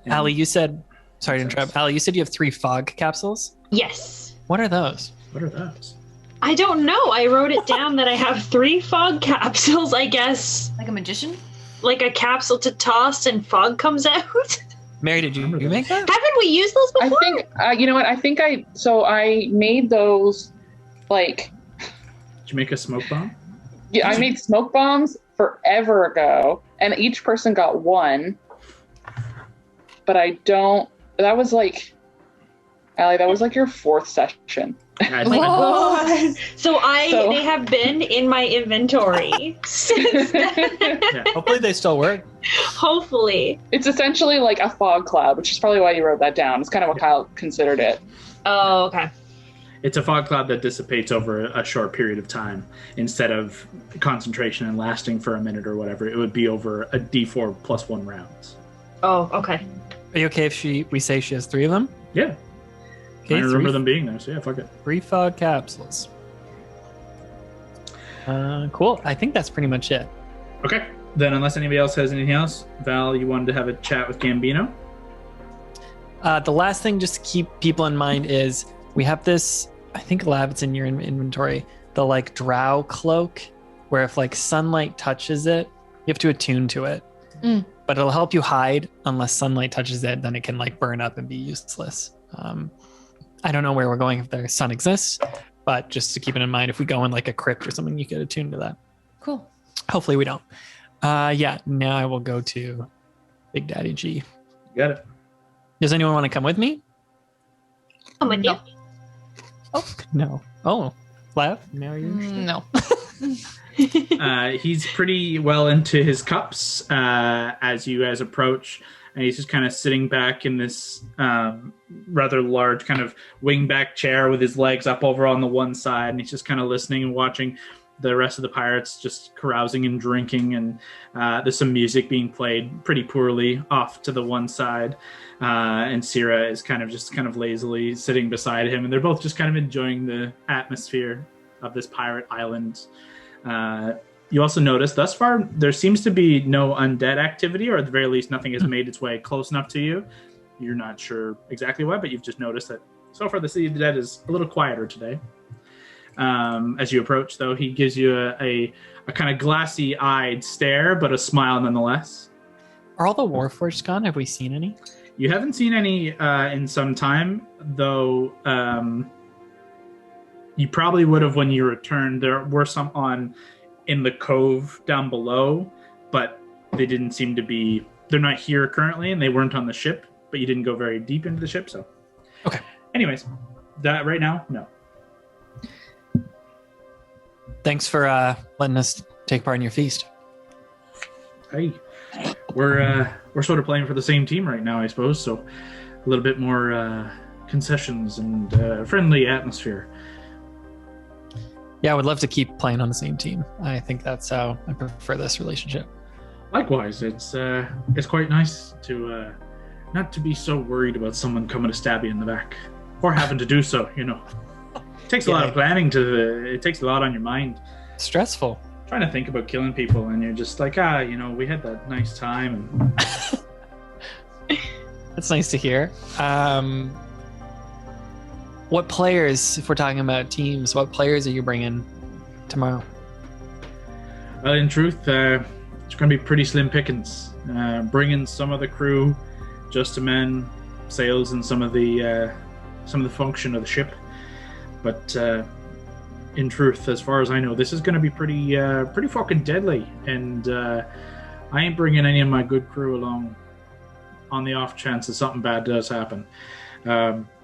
And Allie, you said, sorry to interrupt. Allie, you said you have 3 fog capsules? Yes. What are those? What are those? I don't know. I wrote it down that I have 3 fog capsules, I guess. Like a magician? Like a capsule to toss and fog comes out. Mary, did you make that? Haven't we used those before? I think, you know what? I think I made those like. Did you make a smoke bomb? Yeah, I made smoke bombs forever ago, and each person got 1. But I don't. That was like, Allie, that was like your 4th session. So they have been in my inventory since then. Yeah. Hopefully they still work. Hopefully. It's essentially like a fog cloud, which is probably why you wrote that down. It's kind of what Kyle considered it. Oh, okay. It's a fog cloud that dissipates over a short period of time instead of concentration and lasting for a minute or whatever. It would be over a D4 plus 1 rounds. Oh, okay. Are you okay if we say she has 3 of them? Yeah. Okay, I remember them being there, so yeah, fuck it. 3 fog capsules. Cool. I think that's pretty much it. Okay. Then unless anybody else has anything else, Val, you wanted to have a chat with Gambino? The last thing just to keep people in mind is we have this, I think Lab, it's in your inventory, the like drow cloak, where if like sunlight touches it, you have to attune to it. But it'll help you hide unless sunlight touches it, then it can like burn up and be useless. I don't know where we're going if the sun exists, but just to keep it in mind, if we go in like a crypt or something, you get attuned to that. Cool. Hopefully we don't. Yeah, now I will go to Big Daddy G. Got it. Does anyone want to come with me? I'm with you. Oh, no. Oh, Lav? Now you're No. He's pretty well into his cups as you guys approach, and he's just kind of sitting back in this rather large kind of wingback chair with his legs up over on the one side, and he's just kind of listening and watching the rest of the pirates just carousing and drinking, and there's some music being played pretty poorly off to the one side, and Syrah is kind of lazily sitting beside him, and they're both just kind of enjoying the atmosphere of this pirate island. You also notice thus far there seems to be no undead activity, or at the very least nothing has made its way close enough to you. You're not sure exactly why, but you've just noticed that so far the City of the Dead is a little quieter today. As you approach, though, he gives you a kind of glassy-eyed stare, but a smile nonetheless. Are all the Warforged gone? Have we seen any? You haven't seen any in some time, though you probably would have when you returned. There were some in the cove down below, but they didn't seem to be... They're not here currently, and they weren't on the ship, but you didn't go very deep into the ship, so... Okay. Anyways, that right now, no. Thanks for letting us take part in your feast. Hey, we're sort of playing for the same team right now, I suppose, so a little bit more concessions and friendly atmosphere. Yeah, I would love to keep playing on the same team. I think that's how I prefer this relationship. Likewise, it's quite nice to not to be so worried about someone coming to stab you in the back, or having to do so. You know, it takes a lot of planning it takes a lot on your mind. Stressful. Trying to think about killing people, and you're just like, we had that nice time. And That's nice to hear. What players, if we're talking about teams, what players are you bringing tomorrow? Well, in truth, it's going to be pretty slim pickings. Bringing some of the crew, just to man sails and some of the function of the ship. But in truth, as far as I know, this is going to be pretty fucking deadly. And I ain't bringing any of my good crew along on the off chance that something bad does happen.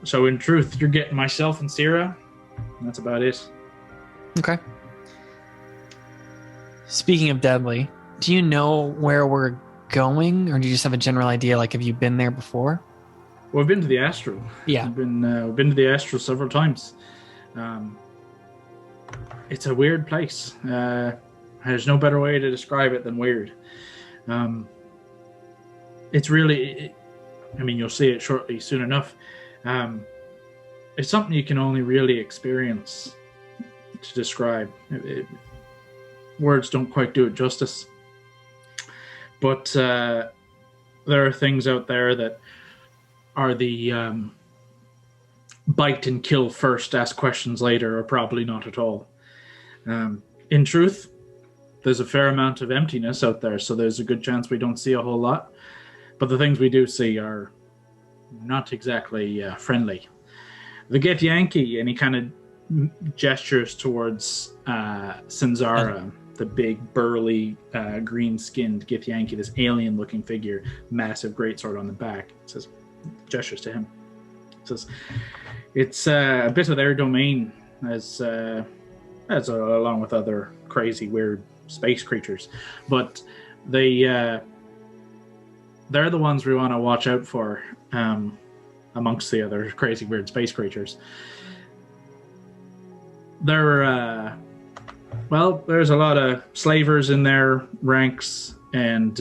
So in truth, you're getting myself and Syrah, and that's about it. Okay. Speaking of deadly, do you know where we're going, or do you just have a general idea? Like, have you been there before? Well, we've been to the Astral. Yeah. We've been to the Astral several times. It's a weird place. There's no better way to describe it than weird. It's really... you'll see it shortly, soon enough. It's something you can only really experience to describe. Words don't quite do it justice. But there are things out there that are the bite and kill first, ask questions later, or probably not at all. In truth, there's a fair amount of emptiness out there, so there's a good chance we don't see a whole lot. But the things we do see are not exactly friendly. The Githyanki, and he kind of gestures towards Sinzara, the big, burly, green-skinned Githyanki, this alien-looking figure, massive greatsword on the back. Gestures to him. Says, it's a bit of their domain, as along with other crazy, weird space creatures. But they're the ones we want to watch out for amongst the other crazy, weird space creatures. There's a lot of slavers in their ranks, and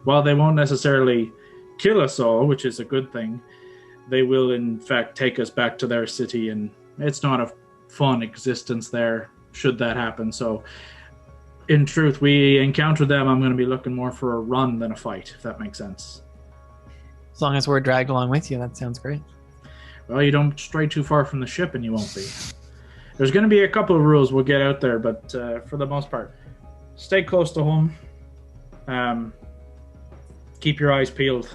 while they won't necessarily kill us all, which is a good thing, they will in fact take us back to their city, and it's not a fun existence there should that happen. So in truth, we encounter them, I'm going to be looking more for a run than a fight, if that makes sense. As long as we're dragged along with you, that sounds great. Well, you don't stray too far from the ship and you won't be. There's going to be a couple of rules we'll get out there, but for the most part, stay close to home. Keep your eyes peeled.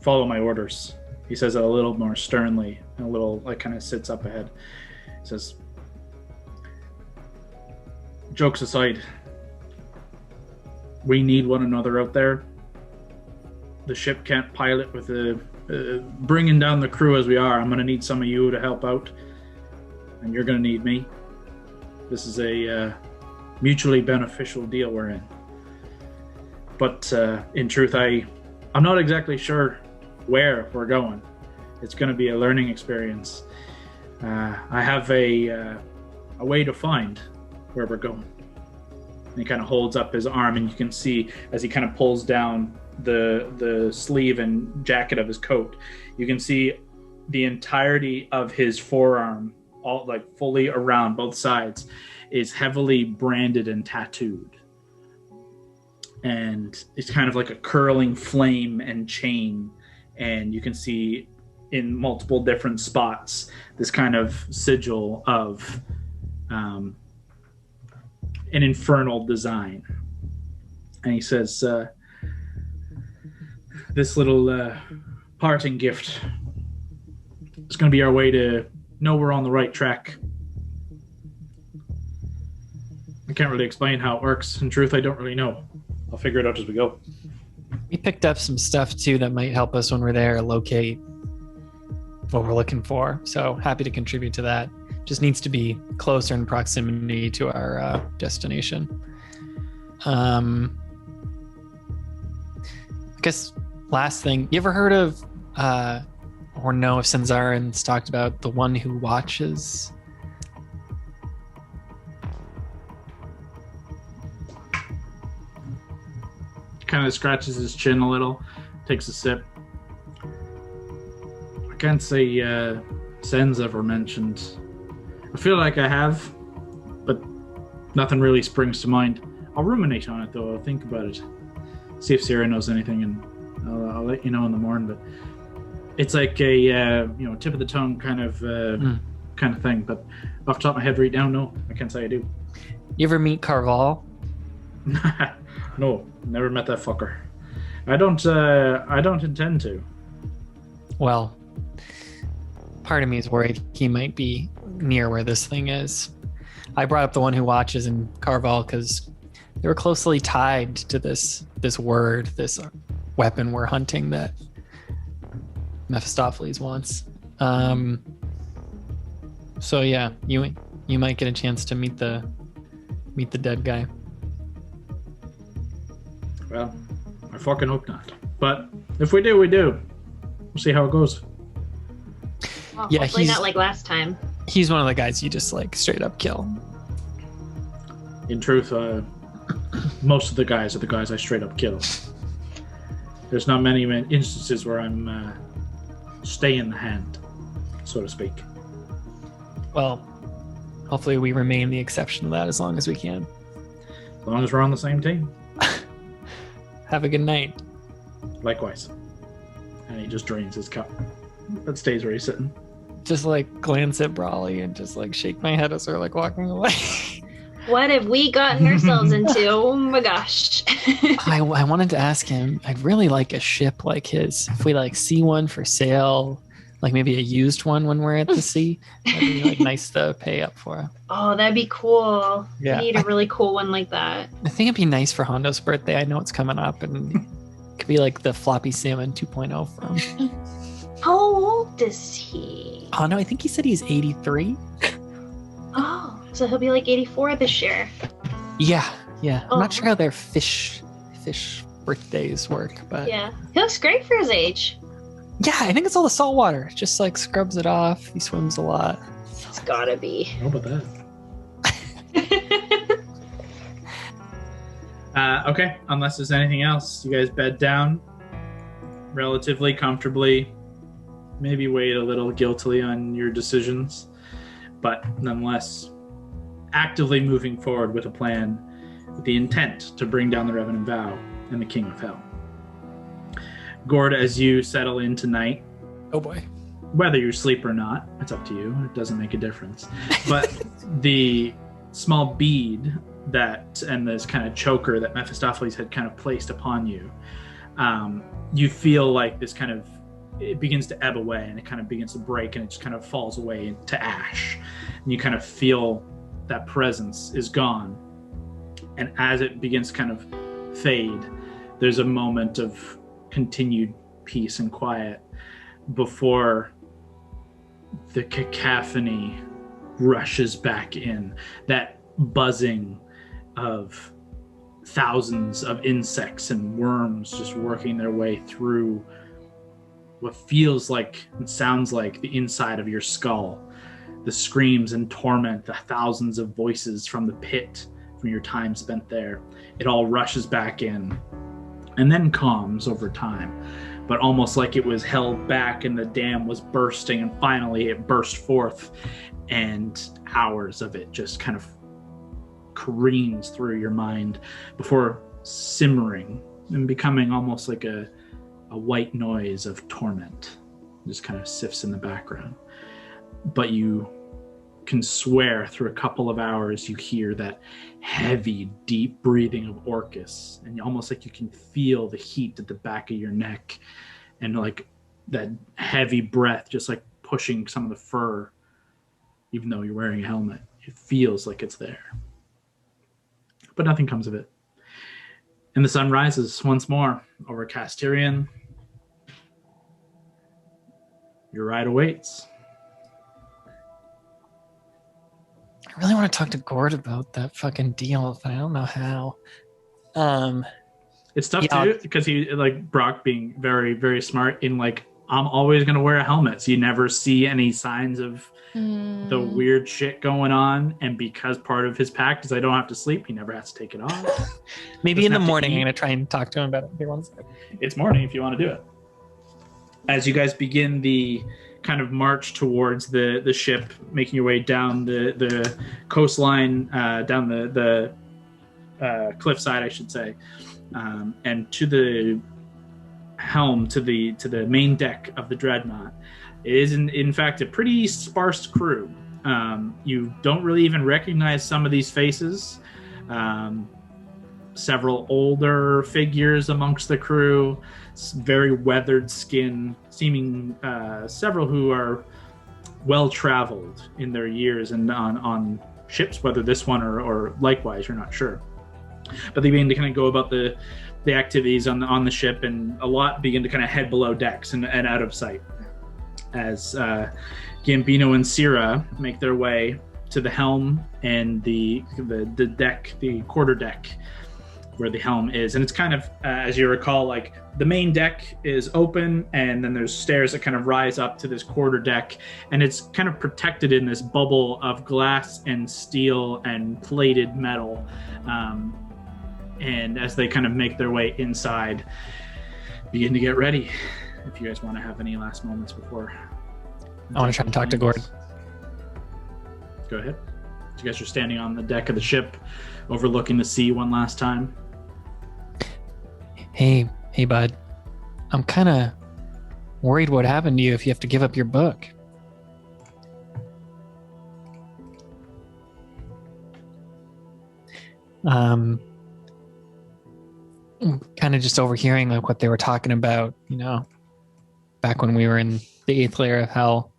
Follow my orders. He says it a little more sternly, and a little, kind of sits up ahead. He says, jokes aside, we need one another out there. The ship can't pilot with bringing down the crew as we are. I'm going to need some of you to help out, and you're going to need me. This is a mutually beneficial deal we're in. But in truth, I I'm not exactly sure where we're going. It's going to be a learning experience. I have a way to find where we're going. And he kind of holds up his arm, and you can see as he kind of pulls down the sleeve and jacket of his coat, you can see the entirety of his forearm, all like fully around both sides, is heavily branded and tattooed. And it's kind of like a curling flame and chain, and you can see in multiple different spots this kind of sigil of an infernal design. And he says, this little parting gift is going to be our way to know we're on the right track. I can't really explain how it works. In truth, I don't really know. I'll figure it out as we go. We picked up some stuff too that might help us when we're there locate what we're looking for. So happy to contribute to that. Just needs to be closer in proximity to our destination. I guess last thing, you ever heard of or know if Sanzarin's talked about the one who watches? Kind of scratches his chin a little, takes a sip. I can't say Sen's ever mentioned. I feel like I have, but nothing really springs to mind. I'll ruminate on it though. I'll think about it. See if Sarah knows anything, and I'll let you know in the morning. But it's like a tip of the tongue kind of thing. But off the top of my head right now, no, I can't say I do. You ever meet Carval? No, never met that fucker. I don't intend to. Well, part of me is worried he might be near where this thing is. I brought up the one who watches and Carval because they were closely tied to this word, this weapon we're hunting that Mephistopheles wants. So yeah, you might get a chance to meet the dead guy. Well, I fucking hope not. But if we do, we do. We'll see how it goes. Well, Yeah, hopefully not like last time. He's one of the guys you just like straight up kill. In truth, most of the guys are the guys I straight up kill. There's not many instances where I'm stay in the hand, so to speak. Well, hopefully we remain the exception to that as long as we can. As long as we're on the same team. Have a good night. Likewise. And he just drains his cup, but stays where he's sitting. Just like glance at Brawley and just like shake my head as we're like walking away. What have we gotten ourselves into? Oh my gosh. I wanted to ask him, I'd really like a ship like his. If we like see one for sale, like maybe a used one when we're at the sea, that'd be like nice to pay up for. Oh, that'd be cool. Yeah. We need a really cool one like that. I think it'd be nice for Hondo's birthday. I know it's coming up, and it could be like the Floppy Salmon 2.0 from. How old is he? Oh no, I think he said he's 83. Oh, so he'll be like 84 this year. Yeah. Oh. I'm not sure how their fish birthdays work, but Yeah, he looks great for his age. yeah, I think it's all the salt water. Just like scrubs it off. He swims a lot. It's gotta be. How about that? Okay, unless there's anything else, you guys bed down relatively comfortably. Maybe wait a little guiltily on your decisions, but nonetheless, actively moving forward with a plan with the intent to bring down the Revenant Vow and the King of Hell. Gord, as you settle in tonight, Oh boy. whether you sleep or not, it's up to you. It doesn't make a difference. But the small bead and this kind of choker that Mephistopheles had kind of placed upon you, you feel like this kind of, it begins to ebb away and it kind of begins to break and it just kind of falls away into ash. And you kind of feel that presence is gone. And as it begins to kind of fade, there's a moment of continued peace and quiet before the cacophony rushes back in. That buzzing of thousands of insects and worms just working their way through what feels like and sounds like the inside of your skull. The screams and torment, the thousands of voices from the pit from your time spent there. It all rushes back in and then calms over time, but almost like it was held back and the dam was bursting, and finally it burst forth, and hours of it just kind of careens through your mind before simmering and becoming almost like a white noise of torment. It just kind of sifts in the background. But you can swear through a couple of hours you hear that heavy, deep breathing of Orcus, and almost like you can feel the heat at the back of your neck, and like that heavy breath just like pushing some of the fur, even though you're wearing a helmet. It feels like it's there. But nothing comes of it. And the sun rises once more over Castirian. Your ride awaits. I really want to talk to Gord about that fucking deal, but I don't know how. It's tough too, because he, like, Brock being very, very smart in, like, I'm always going to wear a helmet, so you never see any signs of the weird shit going on. And because part of his pact is I don't have to sleep, he never has to take it off. Maybe in the morning I'm going to try and talk to him about it. Here, one second. It's morning if you want to do it. As you guys begin the kind of march towards the ship, making your way down the coastline, down the cliffside, I should say, and to the helm, to the main deck of the dreadnought. It is in fact a pretty sparse crew. You don't really even recognize some of these faces. Several older figures amongst the crew, very weathered skin, seeming several who are well traveled in their years and on ships, whether this one or likewise, you're not sure. But they begin to kind of go about the activities on the ship, and a lot begin to kind of head below decks and out of sight as Gambino and Syrah make their way to the helm and the deck, the quarter deck, where the helm is. And it's kind of, as you recall, like the main deck is open, and then there's stairs that kind of rise up to this quarter deck, and it's kind of protected in this bubble of glass and steel and plated metal. And as they kind of make their way inside, begin to get ready. If you guys want to have any last moments before. I want to try and talk to Gord. Go ahead. You guys are standing on the deck of the ship, overlooking the sea one last time. Hey, bud. I'm kind of worried what happened to you if you have to give up your book. Kind of just overhearing like what they were talking about, you know, back when we were in the 8th layer of hell.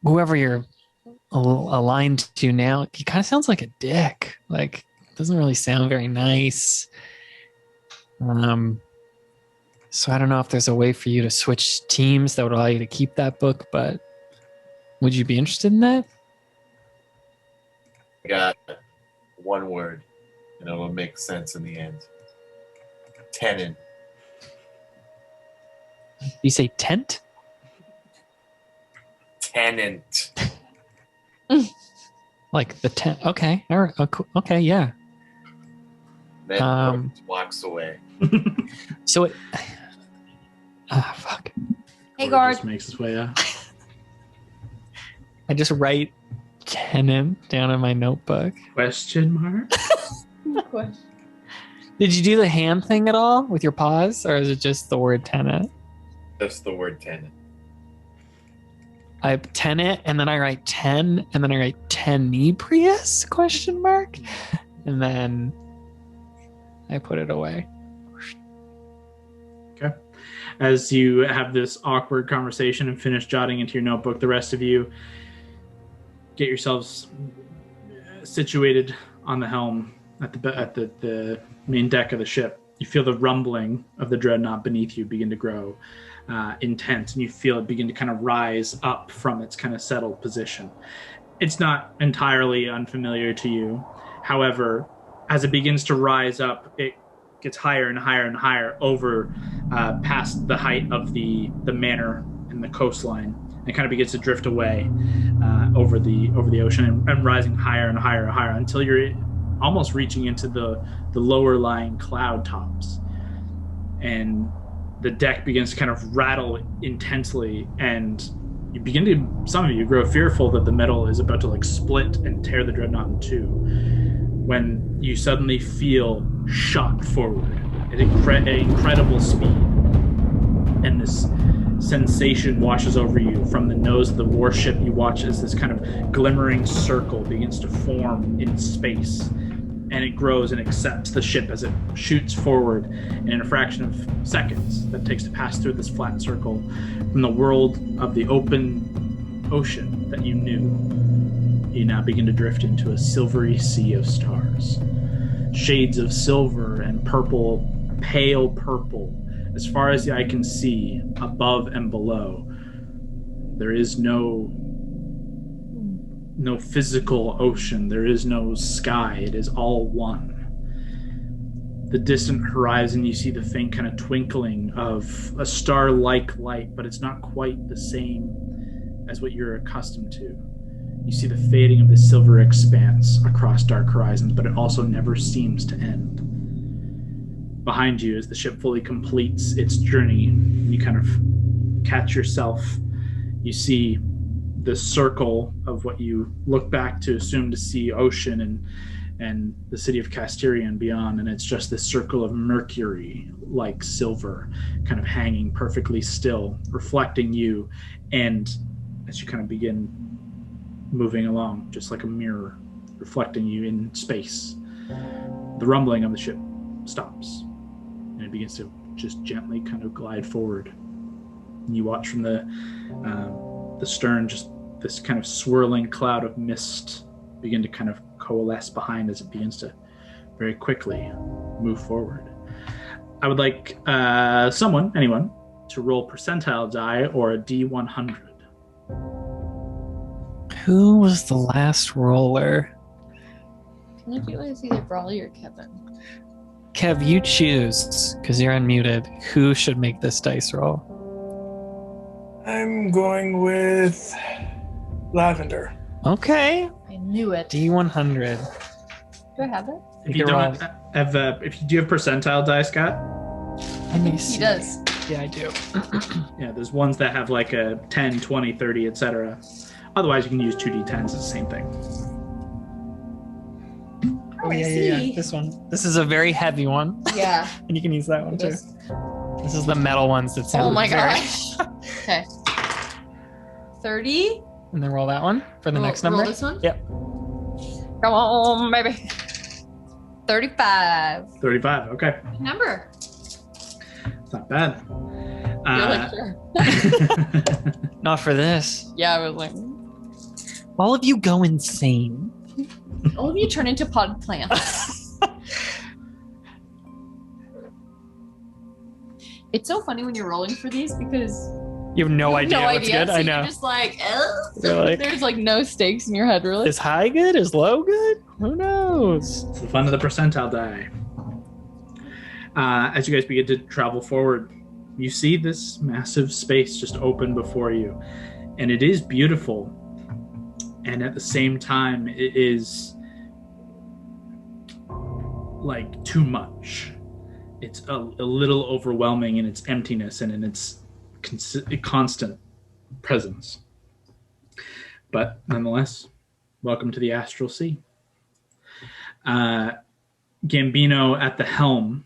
Whoever you're aligned to now, he kind of sounds like a dick. Like, doesn't really sound very nice. So I don't know if there's a way for you to switch teams that would allow you to keep that book, but would you be interested in that? I got one word, and it'll make sense in the end. Tenant. You say tent? Tenant. Like the tent. Okay. All right. Okay. Yeah. Then walks away. So it. Fuck. Hey, Or Gord. just makes his way out. I just write tenant down in my notebook. Question mark? Did you do the hand thing at all with your paws, or is it just the word tenant? Just the word tenant. I have tenant, and then I write 10, and then I write Tenebrious, question mark, and then I put it away. Okay. As you have this awkward conversation and finish jotting into your notebook, the rest of you get yourselves situated on the helm at the main deck of the ship. You feel the rumbling of the dreadnought beneath you begin to grow intense, and you feel it begin to kind of rise up from its kind of settled position. It's not entirely unfamiliar to you. However, as it begins to rise up, it gets higher and higher and higher over past the height of the manor and the coastline, and kind of begins to drift away over the ocean and rising higher and higher and higher until you're almost reaching into the lower lying cloud tops. And the deck begins to kind of rattle intensely, and some of you grow fearful that the metal is about to like split and tear the dreadnought in two, when you suddenly feel shot forward at incredible speed, and this sensation washes over you. From the nose of the warship, you watch as this kind of glimmering circle begins to form in space, and it grows and accepts the ship as it shoots forward. And in a fraction of seconds that takes to pass through this flat circle, from the world of the open ocean that you knew, you now begin to drift into a silvery sea of stars. Shades of silver and purple, pale purple, as far as the eye can see, above and below. There is no physical ocean. There is no sky. It is all one. The distant horizon, you see the faint kind of twinkling of a star-like light, but it's not quite the same as what you're accustomed to. You see the fading of the silver expanse across dark horizons, but it also never seems to end. Behind you, as the ship fully completes its journey, you kind of catch yourself. You see the circle of what you look back to assume to see ocean and the city of Casteria and beyond, and it's just this circle of mercury like silver kind of hanging perfectly still, reflecting you. And as you kind of begin moving along, just like a mirror reflecting you in space, the rumbling of the ship stops, and it begins to just gently kind of glide forward. And you watch from the stern, just this kind of swirling cloud of mist begin to kind of coalesce behind as it begins to very quickly move forward. I would like anyone, to roll percentile die or a D100. Who was the last roller? Can you do it either Brawley or Kevin? Kev, you choose, because you're unmuted. Who should make this dice roll? I'm going with Lavender. Okay. I knew it. D100. Do I have it? If you don't have, if you do have percentile die, Scott? Let me see. He does. Yeah, I do. Yeah, there's ones that have like a 10, 20, 30, etc. Otherwise, you can use 2d10s. It's the same thing. Oh, yeah. This one. This is a very heavy one. Yeah. And you can use that one, too. Is. This is the metal ones that sound Oh my very... gosh. Okay. 30. And then roll that one for the next number. Roll this one? Yep. Come on, baby. 35. 35, okay. Good number. It's not bad. You're like, sure. Not for this. Yeah, I was like, All of you go insane. all of you turn into pod plants. It's so funny when you're rolling for these because You have no idea what's good. So I know. You're just like, You're like, there's like no stakes in your head, really. is high good? Is low good? Who knows? It's the fun of the percentile die. As you guys begin to travel forward, you see this massive space just open before you. And it is beautiful. And at the same time, it is like too much. It's a little overwhelming in its emptiness and in its constant presence. But nonetheless, welcome to the Astral Sea. Gambino at the helm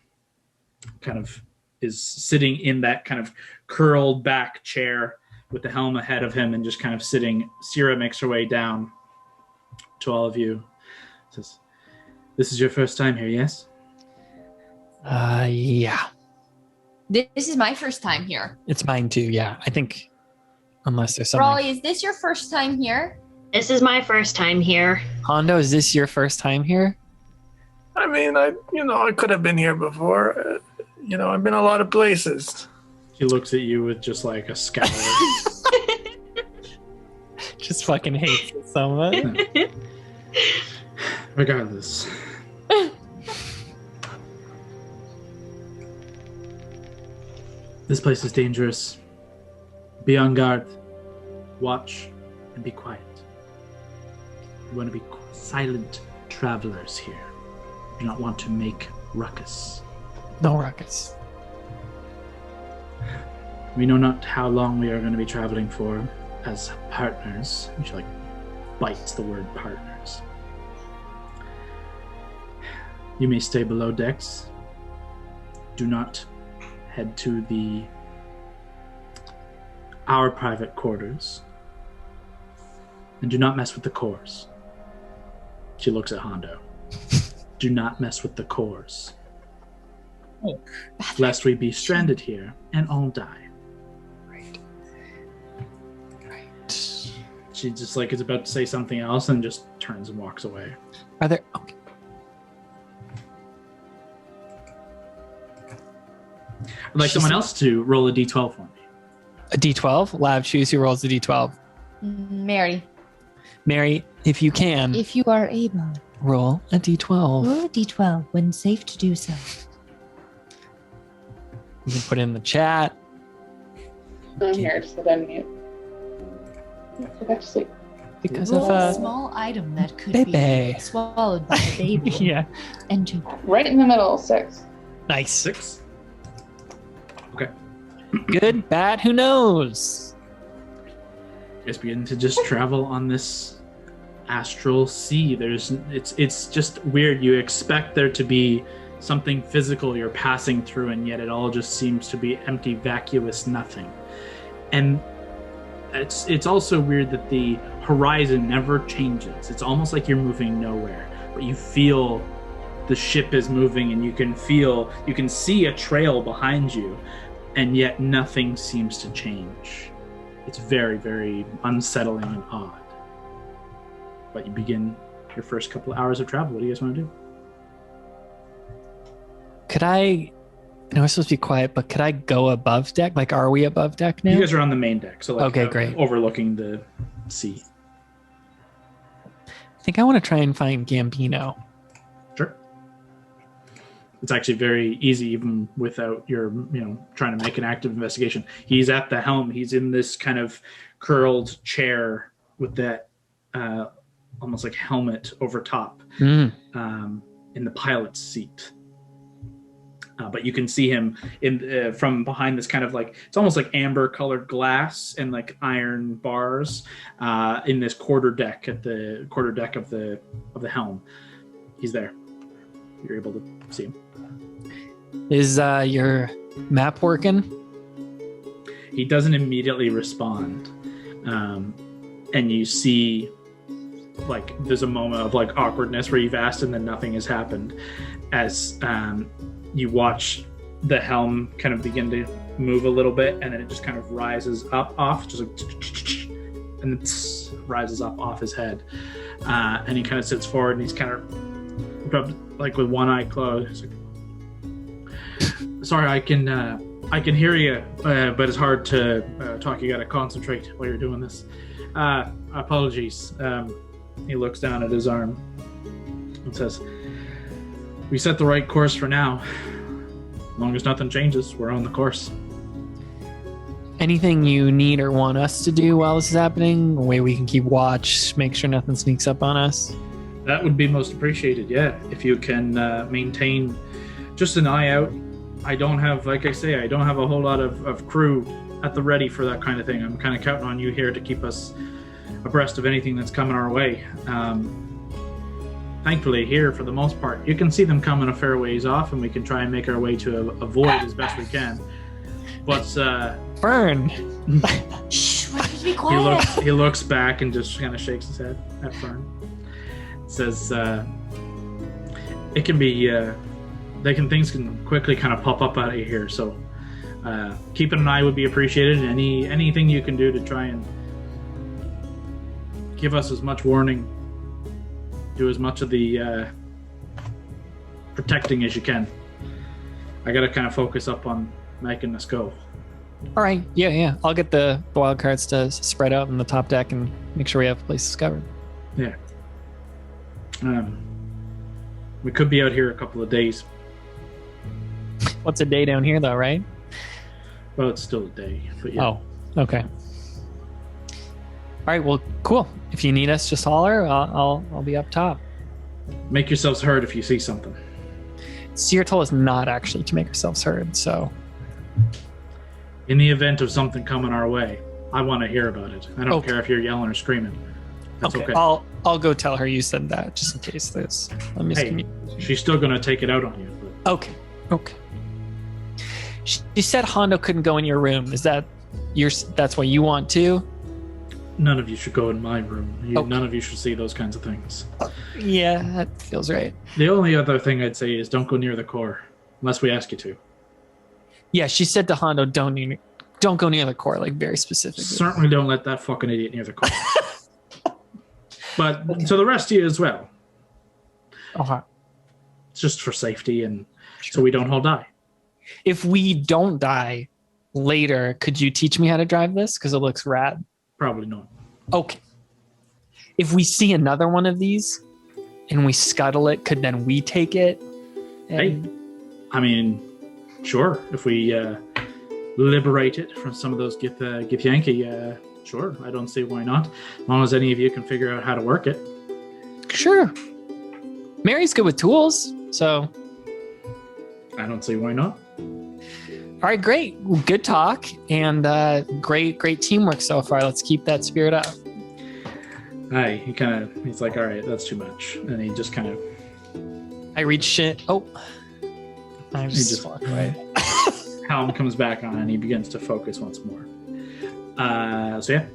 kind of is sitting in that kind of curled back chair with the helm ahead of him and just kind of sitting. Sierra makes her way down to all of you. Says, "This is your first time here, yes?" Yeah. This is my first time here. It's mine too, yeah. I think, unless there's something. Raleigh, is this your first time here? This is my first time here. Hondo, is this your first time here? I mean, I could have been here before. I've been a lot of places. He looks at you with just like a scowl. Just fucking hates it so much. Regardless, This place is dangerous. Be on guard. Watch and be quiet. You want to be silent travelers here. You do not want to make ruckus. No ruckus. We know not how long we are going to be traveling for as partners. She bites the word partners. You may stay below decks. Do not head to our private quarters. And do not mess with the cores. She looks at Hondo. Do not mess with the cores. Oh. Lest we be stranded here and all die. Right. She just is about to say something else and just turns and walks away. Are there... Okay. I'd like someone else to roll a d12 for me. A d12? Lab, choose who rolls the d12. Mary. Mary, if you can, If you are able, roll a d12. roll a d12 when safe to do so. You can put it in the chat. I'm here, just let unmute. Go back to sleep. Because Roll a of small item that could baby. be swallowed by the baby. Yeah. Enter. Right in the middle, 6. Nice. 6. Okay. Good, bad, who knows? You guys begin to just travel on this astral sea. It's just weird. You expect there to be something physical you're passing through, and yet it all just seems to be empty, vacuous nothing. And it's also weird that the horizon never changes. It's almost like you're moving nowhere, but you feel the ship is moving, and you can see a trail behind you, and yet nothing seems to change. It's very, very unsettling and odd. But you begin your first couple of hours of travel. What do you guys want to do? Could I know we're supposed to be quiet, but could I go above deck? Are we above deck now? You guys are on the main deck, so Okay, great. Overlooking the sea. I think I want to try and find Gambino. Sure. It's actually very easy, even without your, trying to make an active investigation. He's at the helm. He's in this kind of curled chair with that almost like helmet over top in the pilot's seat. But you can see him from behind this kind of it's almost like amber colored glass and iron bars in this quarter deck of the helm. He's there. You're able to see him. Is your map working? He doesn't immediately respond, and you see there's a moment of awkwardness where you've asked and then nothing has happened as you watch the helm kind of begin to move a little bit, and then it just kind of rises up off, just and it rises up off his head, and he kind of sits forward, and he's kind of with one eye closed. Sorry, I can hear you, but it's hard to talk. You got to concentrate while you're doing this. Apologies. He looks down at his arm and says, "We set the right course for now. As long as nothing changes, we're on the course." Anything you need or want us to do while this is happening? A way we can keep watch, make sure nothing sneaks up on us? That would be most appreciated, yeah. If you can maintain just an eye out. I don't have a whole lot of crew at the ready for that kind of thing. I'm kind of counting on you here to keep us abreast of anything that's coming our way. Thankfully, here, for the most part, you can see them coming a fair ways off, and we can try and make our way to avoid as best we can. But Fern! Shh, we need to be quiet. he looks back and just kind of shakes his head at Fern. Says, it can be... things can quickly kind of pop up out of here, so keeping an eye would be appreciated. Anything you can do to try and give us as much warning, do as much of the protecting as you can. I gotta kind of focus up on making this go. All right, yeah. I'll get the wild cards to spread out in the top deck and make sure we have places covered. Yeah. We could be out here a couple of days. What's a day down here, though, right? Well, it's still a day, but yeah. Oh, okay. All right, well, cool. If you need us, just holler. I'll be up top. Make yourselves heard if you see something. Seer told us not actually to make ourselves heard, so... In the event of something coming our way, I want to hear about it. I don't Okay. care if you're yelling or screaming. That's okay. I'll go tell her you said that, just in case there's a miscommunication. She's still going to take it out on you. But Okay. She said Hondo couldn't go in your room. Is that that's what you want to? none of you should go in my room. Okay. None of you should see those kinds of things. Yeah, that feels right. The only other thing I'd say is don't go near the core, unless we ask you to. Yeah, she said to Hondo, don't go near the core, like very specifically. Certainly don't let that fucking idiot near the core. But to the rest of you as well. Okay. It's just for safety and so we don't all die. If we don't die later, could you teach me how to drive this? Because it looks rad. Probably not. Okay. If we see another one of these and we scuttle it, could then we take it? Hey, I mean, sure. If we liberate it from some of those Githyanki, sure. I don't see why not. As long as any of you can figure out how to work it. Sure. Mary's good with tools, so... I don't see why not. All right, great. Well, good talk and great teamwork so far. Let's keep that spirit up. He's like, all right, that's too much. And he just kind of... I reach it. Oh. I just walk away. Helm comes back on and he begins to focus once more. So yeah.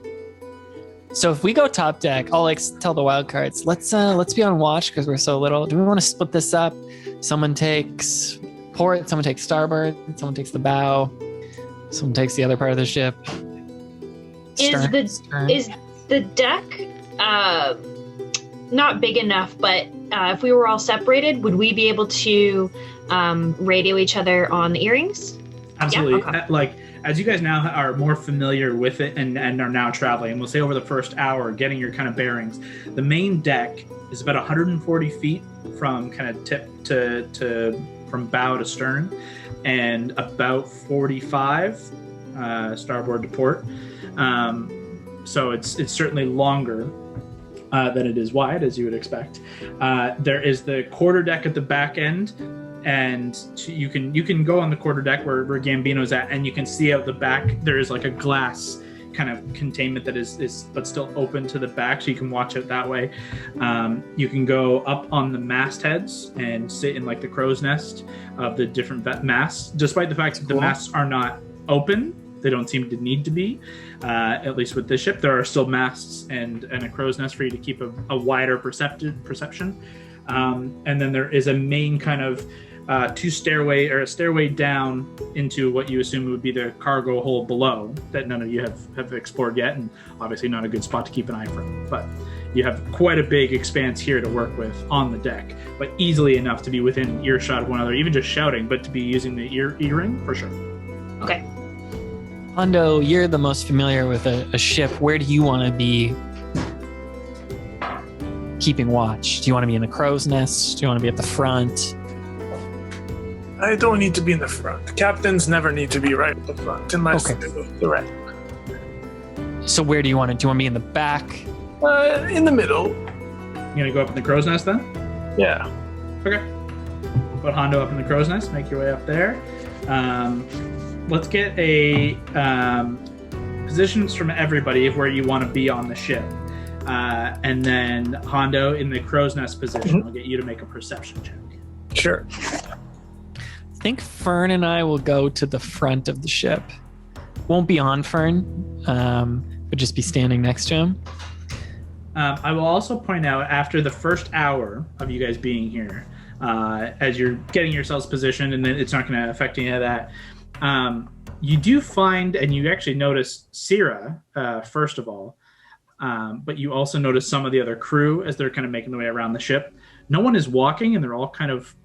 So if we go top deck, I'll tell the wildcards, let's be on watch because we're so little. Do we want to split this up? Someone takes port, someone takes starboard, someone takes the bow, someone takes the other part of the ship. Stern. Is the deck not big enough, but if we were all separated, would we be able to radio each other on the earrings? Absolutely. Yeah? Okay. Like, as you guys now are more familiar with it and are now traveling, and we'll say over the first hour, getting your kind of bearings, the main deck is about 140 feet from kind of tip to from bow to stern, and about 45 starboard to port. So it's certainly longer than it is wide, as you would expect. There is the quarter deck at the back end, and you can go on the quarter deck where Gambino's at, and you can see out the back there is like a glass kind of containment that is but still open to the back, so you can watch it that way. You can go up on the mastheads and sit in like the crow's nest of the different masts, despite the fact that the masts are not open. They don't seem to need to be, at least with this ship. There are still masts and a crow's nest for you to keep a wider perception. And then there is a main kind of a stairway down into what you assume would be the cargo hold below that none of you have explored yet, and obviously not a good spot to keep an eye from. But you have quite a big expanse here to work with on the deck, but easily enough to be within earshot of one another, even just shouting, but to be using the earring for sure. Okay. Hondo, you're the most familiar with a ship. Where do you want to be keeping watch? Do you want to be in the crow's nest? Do you want to be at the front? I don't need to be in the front. Captains never need to be right at the front unless Okay. they're the right. So where do you want to? Do you want to be in the back? In the middle. You gonna go up in the crow's nest then? Yeah. Okay. Put Hondo up in the crow's nest. Make your way up there. Let's get a positions from everybody of where you want to be on the ship. And then Hondo in the crow's nest position. I'll get you to make a perception check. Sure. I think Fern and I will go to the front of the ship. Won't be on Fern, but just be standing next to him. I will also point out, after the first hour of you guys being here, as you're getting yourselves positioned, and then it's not going to affect any of that, you do find, and you actually notice Syrah, first of all, but you also notice some of the other crew as they're kind of making their way around the ship. No one is walking, and they're all kind of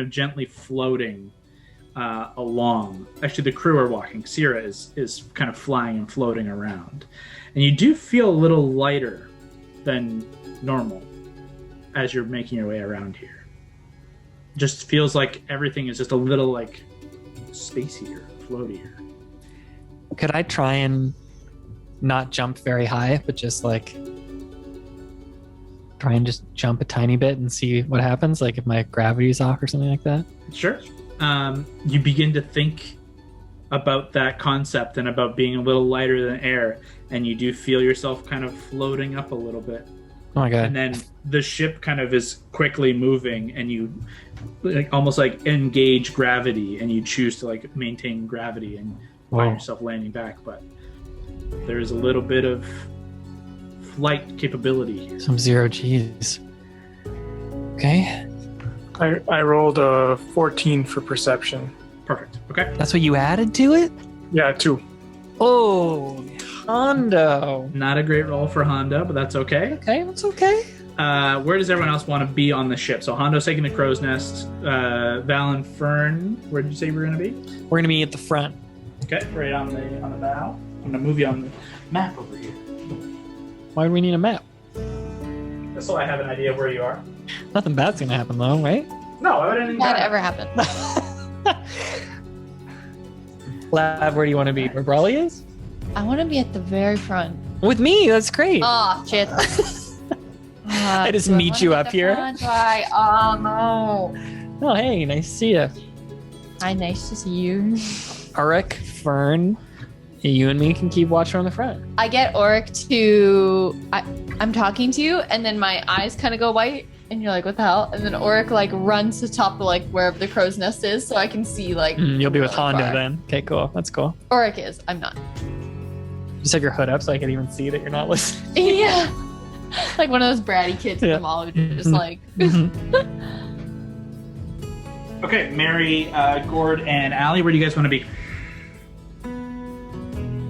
gently floating along. Actually, the crew are walking. Syrah is kind of flying and floating around. And you do feel a little lighter than normal as you're making your way around here. Just feels like everything is just a little like spacier, floatier. Could I try and not jump very high, but just like try and just jump a tiny bit and see what happens? Like if my gravity's off or something like that? Sure. You begin to think about that concept and about being a little lighter than air, and you do feel yourself kind of floating up a little bit. Oh my god. And then the ship kind of is quickly moving, and you like almost like engage gravity, and you choose to like maintain gravity and find Wow. yourself landing back. But there's a little bit of flight capability. Some 0 G's. Okay. I rolled a 14 for perception. Perfect. Okay. That's what you added to it? Yeah, 2. Oh, Hondo. Not a great roll for Honda, but that's okay. Okay, that's okay. Where does everyone else want to be on the ship? So Hondo's taking the crow's nest. Val and Fern, where did you say we were going to be? We're going to be at the front. Okay, right on the bow. I'm going to move you on the map over here, Why do we need a map? just so I have an idea of where you are. Nothing bad's going to happen though, right? No, I wouldn't. That ever happened. Lav, where do you want to be? Where Brawley is? I want to be at the very front. With me, that's great. Oh, shit. I just Do meet wanna you be up at the here. front? Why? Oh, no. Oh, hey, nice to see you. Hi, nice to see you. Auric, Fern, you and me can keep watch on the front. I get Auric to... I'm talking to you, and then my eyes kind of go white, and you're like, what the hell? And then Auric, like, runs to top of, like, wherever the crow's nest is, so I can see, like... You'll be with really Honda far. then. Okay, cool. That's cool. Auric is. I'm not. Just have your hood up so I can even see that you're not listening. Yeah. Like one of those bratty kids Yeah. from all just like... Okay, Mary, Gord, and Allie, where do you guys want to be?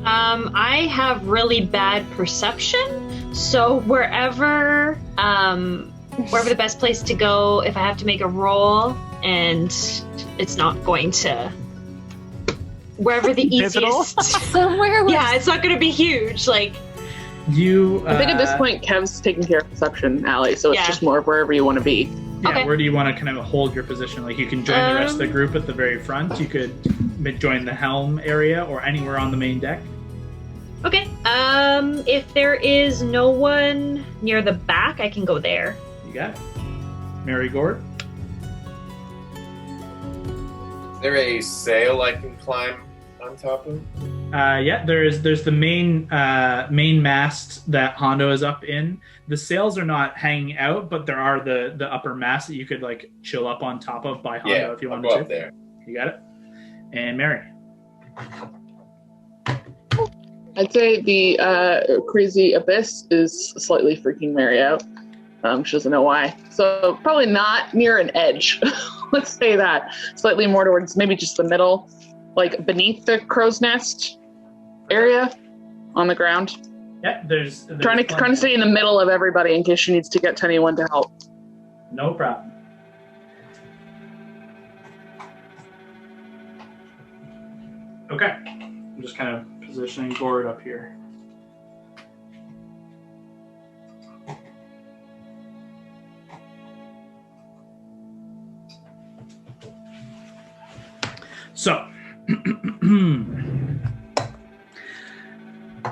I have really bad perception, so wherever the best place to go if I have to make a roll, and it's not going to wherever the Pivotal? easiest. Somewhere where... Yeah, it's not going to be huge. Like, You. I think at this point, Kev's taking care of perception, Allie, so it's Yeah. just more of wherever you want to be. Yeah, Okay. where do you want to kind of hold your position? Like you can join the rest of the group at the very front. You could join the helm area or anywhere on the main deck. okay, if there is no one near the back, I can go there. You got it. Mary Gord. Is there a sail I can climb on top of? Yeah, there's the main mast that Hondo is up in. The sails are not hanging out, but there are the upper mast that you could like chill up on top of by Hondo Yeah, if you I'll wanted go to. up there. You got it. And Mary. I'd say the crazy abyss is slightly freaking Mary out. She doesn't know why. So probably not near an edge. Let's say that. Slightly more towards maybe just the middle, like beneath the crow's nest area on the ground. Yeah, there's Trying to stay in the middle of everybody in case she needs to get to anyone to help. No problem. Okay. I'm just kind of positioning Gord up here. So,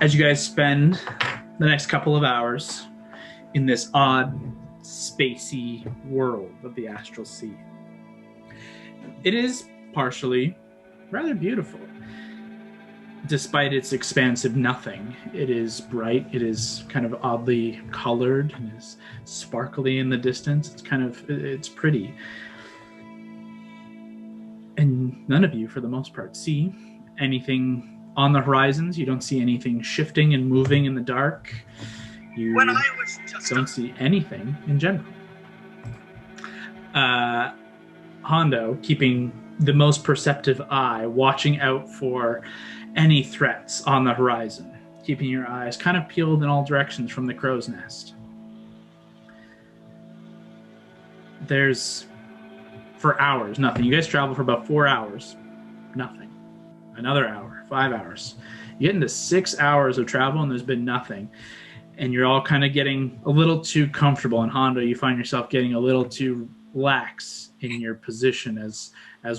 as you guys spend the next couple of hours in this odd, spacey world of the Astral Sea, it is partially rather beautiful. Despite its expansive nothing, it is bright, it is kind of oddly colored, and is sparkly in the distance. It's pretty. And none of you, for the most part, see anything on the horizons. You don't see anything shifting and moving in the dark. You don't see anything in general. Hondo, keeping the most perceptive eye, watching out for any threats on the horizon, keeping your eyes kind of peeled in all directions from the crow's nest. There's, for hours, nothing. You guys travel for about 4 hours, nothing. Another hour, 5 hours. You get into 6 hours of travel and there's been nothing. And you're all kind of getting a little too comfortable. And Hondo, you find yourself getting a little too lax in your position as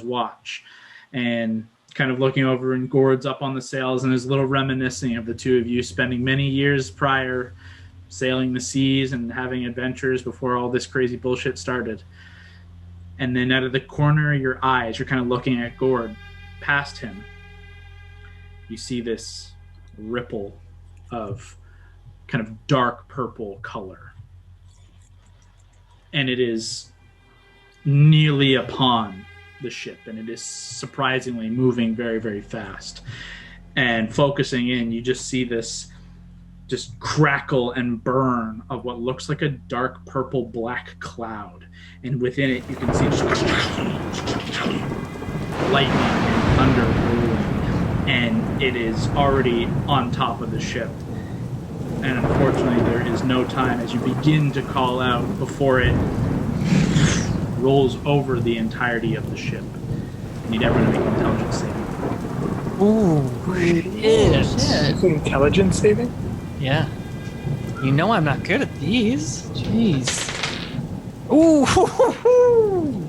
watch. And kind of looking over, and Gord's up on the sails and is a little reminiscing of the two of you spending many years prior sailing the seas and having adventures before all this crazy bullshit started. And then out of the corner of your eyes, you're kind of looking at Gord. Past him, you see this ripple of kind of dark purple color. And it is nearly upon the ship, and it is surprisingly moving very, very fast. And focusing in, you just see this just crackle and burn of what looks like a dark purple black cloud. And within it, you can see just lightning and thunder rolling. And it is already on top of the ship. And unfortunately, there is no time as you begin to call out before it rolls over the entirety of the ship. You need everyone to make an intelligence saving. Ooh, shit. It's an intelligence saving? Yeah. You know I'm not good at these. Jeez. Ooh. Hoo, hoo, hoo.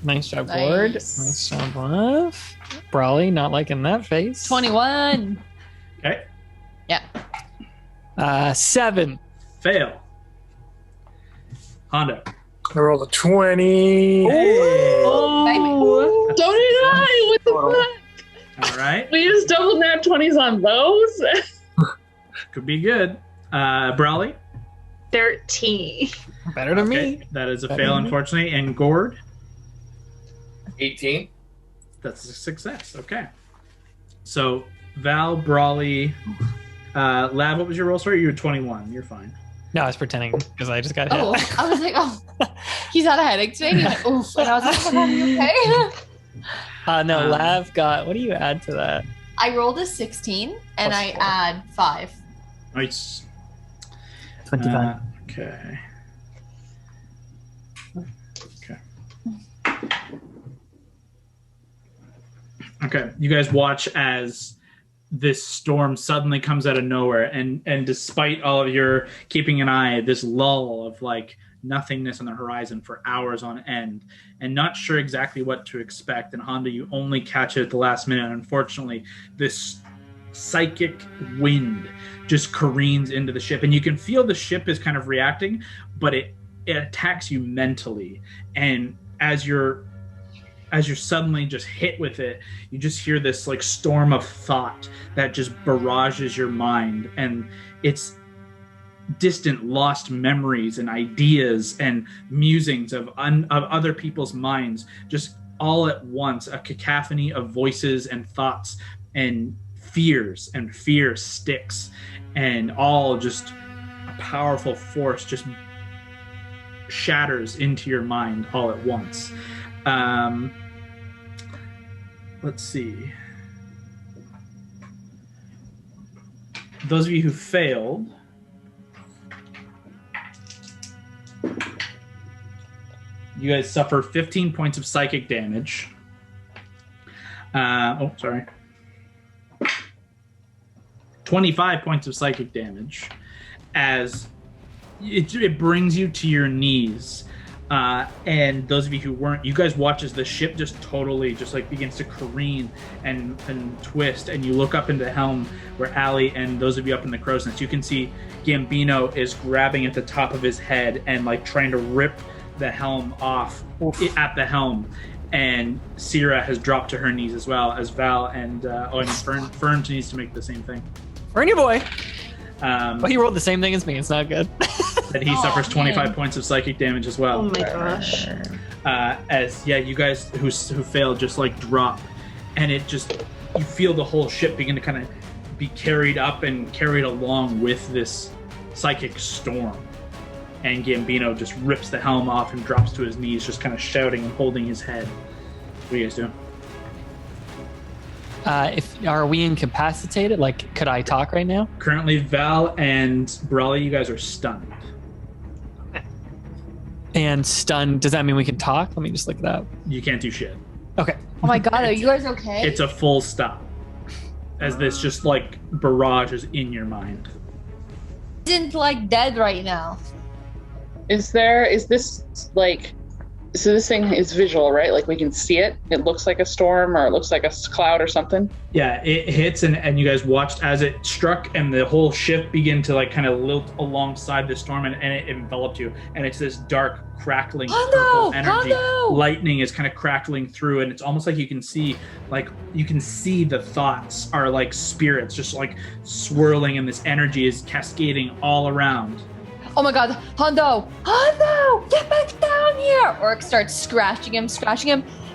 Nice job, Gord. Nice job, Love. Brawley, not liking that face. 21. Okay. Yeah. 7. Fail. Hondo. I rolled a 20. Hey. Oh, Don't deny! What the fuck? All right. We just doubled nat 20s on those? Could be good. Brawley. 13. Better than Okay. me. That is a Better fail, than me. unfortunately. And Gord. 18. That's a success. Okay. So, Val, Brawley, Lab, what was your roll? Sorry, you were 21. You're fine. No, I was pretending because I just got hit. Oh, I was like, oh, he's had a headache today. He's like, oof. And I was like, are you okay? No, Lav got. What do you add to that? I rolled a 16 and Plus I 4. add 5. Nice. 25. Okay. Okay. You guys watch as this storm suddenly comes out of nowhere, and despite all of your keeping an eye, this lull of like nothingness on the horizon for hours on end, and not sure exactly what to expect. And Honda, you only catch it at the last minute. Unfortunately, this psychic wind just careens into the ship, and you can feel the ship is kind of reacting, but it attacks you mentally. And as you're suddenly just hit with it, you just hear this like storm of thought that just barrages your mind, and it's distant lost memories and ideas and musings of other people's minds, just all at once, a cacophony of voices and thoughts and fears, and fear sticks, and all just a powerful force just shatters into your mind all at once. Let's see. Those of you who failed, you guys suffer 15 points of psychic damage. 25 points of psychic damage as it brings you to your knees. And those of you who weren't, you guys watch as the ship just totally just like begins to careen and twist, and you look up into the helm where Allie and those of you up in the crow's nest, you can see Gambino is grabbing at the top of his head and like trying to rip the helm off at the helm. And Sierra has dropped to her knees as well as Val and Fern needs to make the same thing. Fernie boy. He rolled the same thing as me. It's not good. That he suffers 25 points of psychic damage as well. Oh my gosh. You guys who failed just like drop, and it just, you feel the whole ship begin to kind of be carried up and carried along with this psychic storm. And Gambino just rips the helm off and drops to his knees, just kind of shouting and holding his head. What are you guys doing? Are we incapacitated? Like, could I talk right now? Currently, Val and Brawley, you guys are stunned. And stunned, does that mean we can talk? Let me just look it up. You can't do shit. Okay. Oh my god, are you guys okay? It's a full stop. As this just like barrage is in your mind. Isn't like dead right now. Is this like So this thing is visual, right? Like we can see it. It looks like a storm, or it looks like a cloud or something. Yeah, it hits, and you guys watched as it struck, and the whole ship began to like kind of lilt alongside the storm, and it enveloped you. And it's this dark, crackling purple energy. Lightning is kind of crackling through, and it's almost like you can see the thoughts are like spirits, just like swirling, and this energy is cascading all around. Oh my god, Hondo, get back down here! Orc starts scratching him.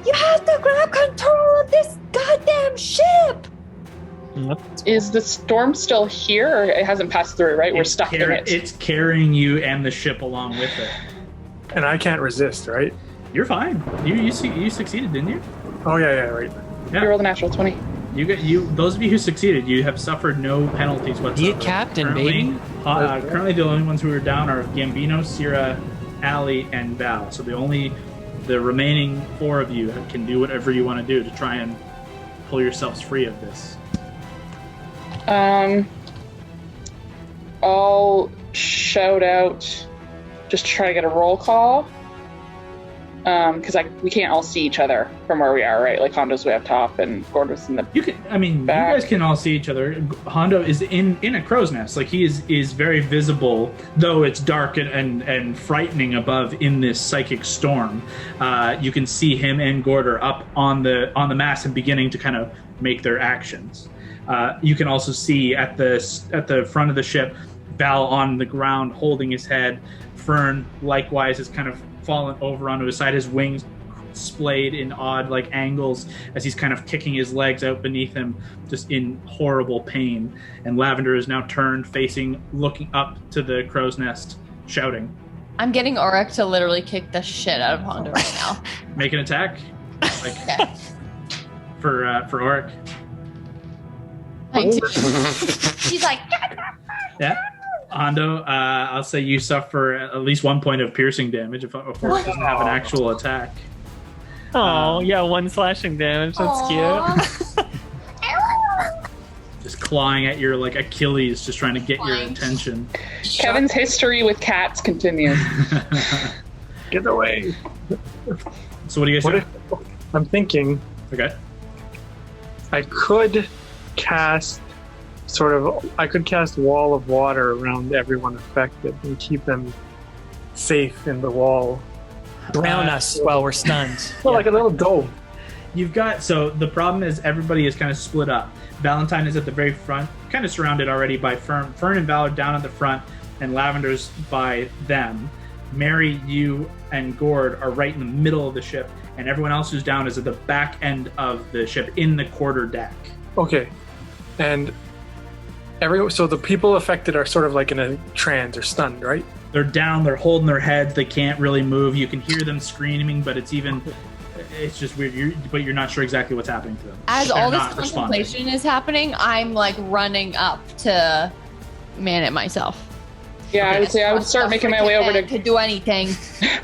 You have to grab control of this goddamn ship! Is the storm still here, or it hasn't passed through, right? We're stuck in it. It's carrying you and the ship along with it. And I can't resist, right? You're fine. You succeeded, didn't you? Oh, yeah, right. Yeah. You rolled a natural 20. Those of you who succeeded, you have suffered no penalties whatsoever. Be a captain, baby. Currently, the only ones who are down are Gambino, Sierra, Allie, and Val. So the remaining 4 of you can do whatever you want to do to try and pull yourselves free of this. I'll shout out just to try to get a roll call. Because we can't all see each other from where we are, right? Like Hondo's way up top and Gordon's in the back. You guys can all see each other. Hondo is in a crow's nest. Like he is very visible, though it's dark and frightening above in this psychic storm. You can see him and Gordor up on the mast and beginning to kind of make their actions. You can also see at the front of the ship, Val on the ground holding his head. Fern likewise is kind of fallen over onto his side, his wings splayed in odd like angles as he's kind of kicking his legs out beneath him, just in horrible pain. And Lavender is now turned, looking up to the crow's nest, shouting. I'm getting Auric to literally kick the shit out of Hondo right now. Make an attack, Okay. for Auric. She's like, Yeah. Hondo, I'll say you suffer at least 1 point of piercing damage if Auric doesn't have an actual attack. Oh, yeah, 1 slashing damage. That's cute. Just clawing at your like Achilles, just trying to get your attention. Kevin's history with cats continues. Get away. So what do you guys do? I'm thinking Okay. I could cast Wall of Water around everyone affected and keep them safe in the wall. Drown us while we're stunned. Well, like a little dome. So the problem is everybody is kind of split up. Valentine is at the very front, kind of surrounded already by Fern. Fern and Val are down at the front, and Lavender's by them. Mary, you, and Gord are right in the middle of the ship, and everyone else who's down is at the back end of the ship in the quarter deck. Okay. And so the people affected are sort of like in a trance or stunned, right? They're down, they're holding their heads, they can't really move. You can hear them screaming, but it's just weird. But you're not sure exactly what's happening to them. as They're all this not responding. contemplation is happening, I'm like running up to man it myself. Yeah, I would say I would start making my way over to do anything.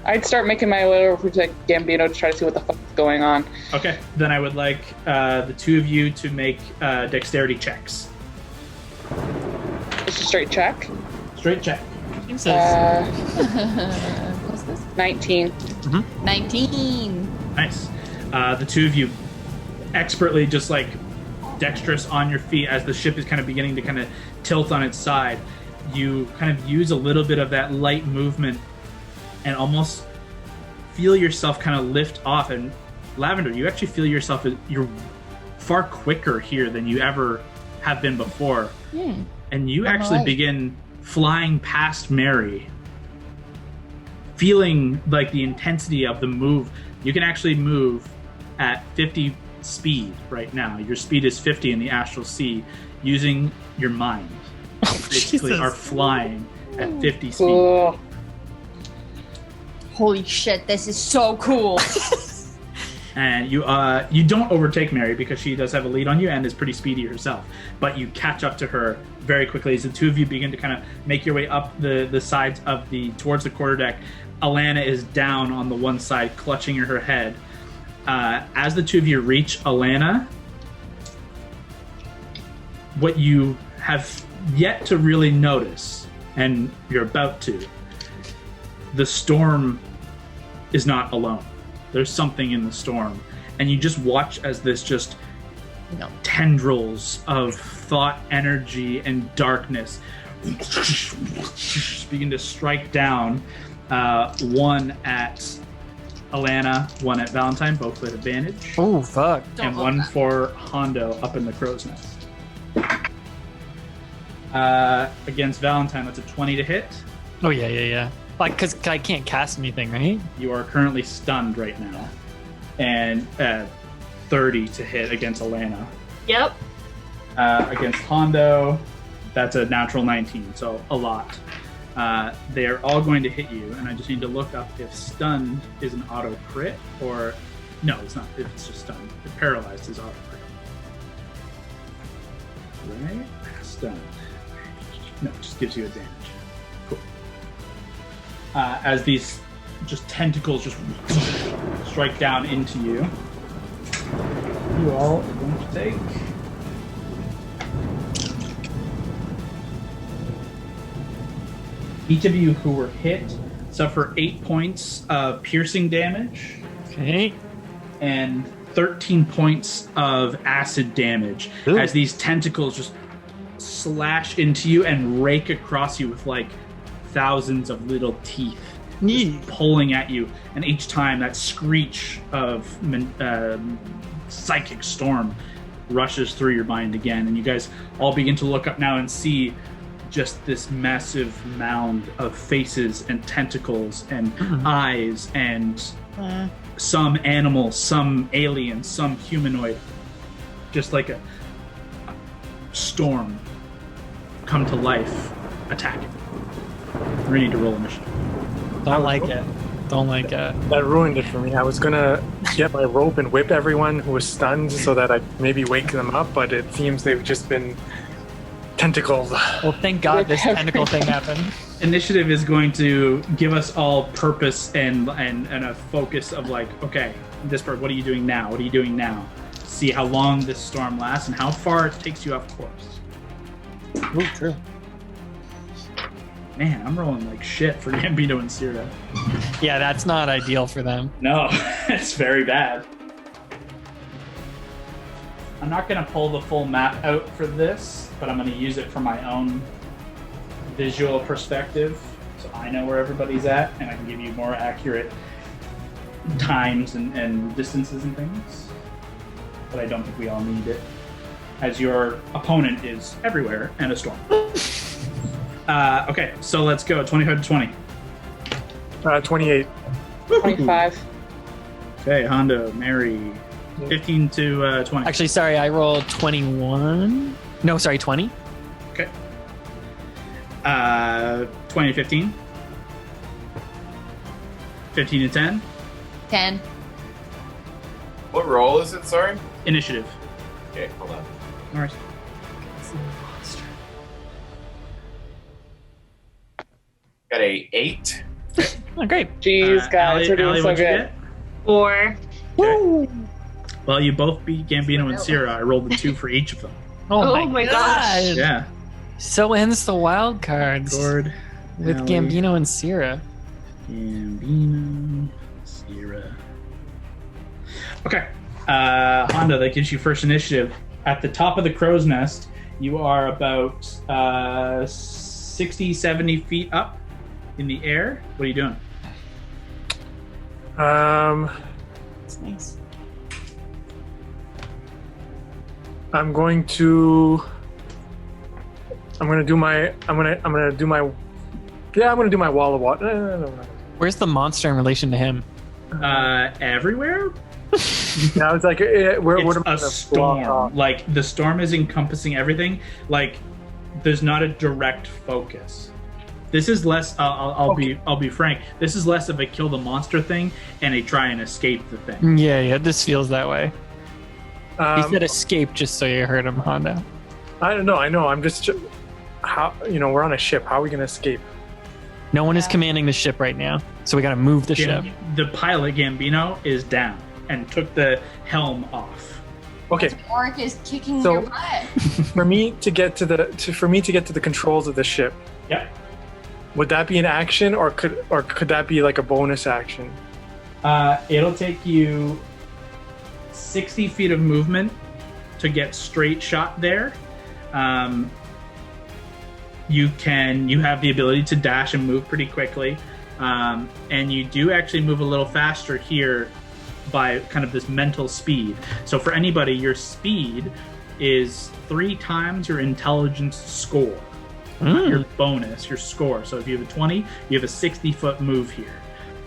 I'd start making my way over to Gambino to try to see what the fuck is going on. Okay, then I would like the 2 of you to make dexterity checks. Just a straight check. Straight check. What's this? 19. 19. Nice. The 2 of you expertly just like dexterous on your feet as the ship is kind of beginning to kind of tilt on its side. You kind of use a little bit of that light movement and almost feel yourself kind of lift off. And Lavender, you actually feel yourself, you're far quicker here than you ever have been before. And you actually begin flying past Mary, feeling like the intensity of the move. You can actually move at 50 speed right now. Your speed is 50 in the astral sea using your mind. Basically are flying at 50 speed. Cool. Holy shit, this is so cool. And you don't overtake Mary because she does have a lead on you and is pretty speedy herself. But you catch up to her very quickly as the 2 of you begin to kind of make your way up the sides of towards the quarterdeck. Alana is down on the one side, clutching her head. As the 2 of you reach Alana, what you have yet to really notice, and you're about to, the storm is not alone. There's something in the storm. And you just watch as this just tendrils of thought, energy, and darkness begin to strike down. One at Alana, one at Valentine, both with advantage. Oh, fuck. And one for Hondo up in the crow's nest. Against Valentine, that's a 20 to hit. Oh, yeah. Like, because I can't cast anything, right? You are currently stunned right now. And 30 to hit against Alana. Yep. Against Hondo, that's a natural 19, so a lot. They are all going to hit you, and I just need to look up if stunned is an auto crit, or no, it's not. It's just stunned. If paralyzed is auto crit. Right? Stunned. No, it just gives you advantage. Cool. As these just tentacles just strike down into you, you all are going to take. Each of you who were hit suffer 8 points of piercing damage. Okay. And 13 points of acid damage. Ooh. As these tentacles just slash into you and rake across you with like thousands of little teeth pulling at you. And each time that screech of psychic storm rushes through your mind again. And you guys all begin to look up now and see just this massive mound of faces and tentacles and eyes and some animal, some alien, some humanoid. Just like a storm come to life, attacking. We need to roll initiative. Don't like it. That ruined it for me. I was gonna get my rope and whip everyone who was stunned so that I maybe wake them up, but it seems they've just been tentacled. Well, thank God this tentacle thing happened. Initiative is going to give us all purpose and a focus of like, okay, this part, what are you doing now? What are you doing now? See how long this storm lasts and how far it takes you off course. Oh, true. Man, I'm rolling like shit for Gambino and Sira. Yeah, that's not ideal for them. No, it's very bad. I'm not going to pull the full map out for this, but I'm going to use it for my own visual perspective, so I know where everybody's at, and I can give you more accurate times and distances and things. But I don't think we all need it, as your opponent is everywhere and a storm. Okay, so let's go. 25 to 20. 28. 25. Okay, Hondo, Mary. 15 to 20. Actually, sorry, I rolled 21. No, sorry, 20. Okay. 20 to 15. 15 to 10. 10. What roll is it, sorry? Initiative. Okay, hold on. All right. Got a 8. Oh, great. Jeez, guys, we're doing Allie, so what'd you good. get? 4. Okay. Well, you both beat Gambino and Sierra. I rolled the 2 for each of them. Oh my gosh. Yeah. So ends the wild cards Gord, with Allie, Gambino and Sierra. Gambino, Sierra. Okay. Honda, that gives you first initiative. At the top of the crow's nest, you are about 60, 70 feet up in the air. What are you doing? It's nice. I'm gonna do my wall of water. No. Where's the monster in relation to him? Everywhere? Yeah, it's like what It's am I a gonna block storm. off? Like, the storm is encompassing everything. Like, there's not a direct focus. This is less. I'll be frank. This is less of a kill the monster thing and a try and escape the thing. Yeah, this feels that way. He said escape just so you heard him, Honda. I don't know. I know. I'm just how we're on a ship. How are we gonna escape? No one is commanding the ship right now, so we gotta move the ship. The pilot Gambino is down and took the helm off. Okay. Orc is kicking So- your butt. For me to get to the controls of the ship, Yep. would that be an action or could that be like a bonus action? It'll take you 60 feet of movement to get straight shot there. You have the ability to dash and move pretty quickly. And you do actually move a little faster here by kind of this mental speed. So for anybody, your speed is 3 times your intelligence score. Not your bonus, your score. So if you have a 20, you have a 60-foot move here.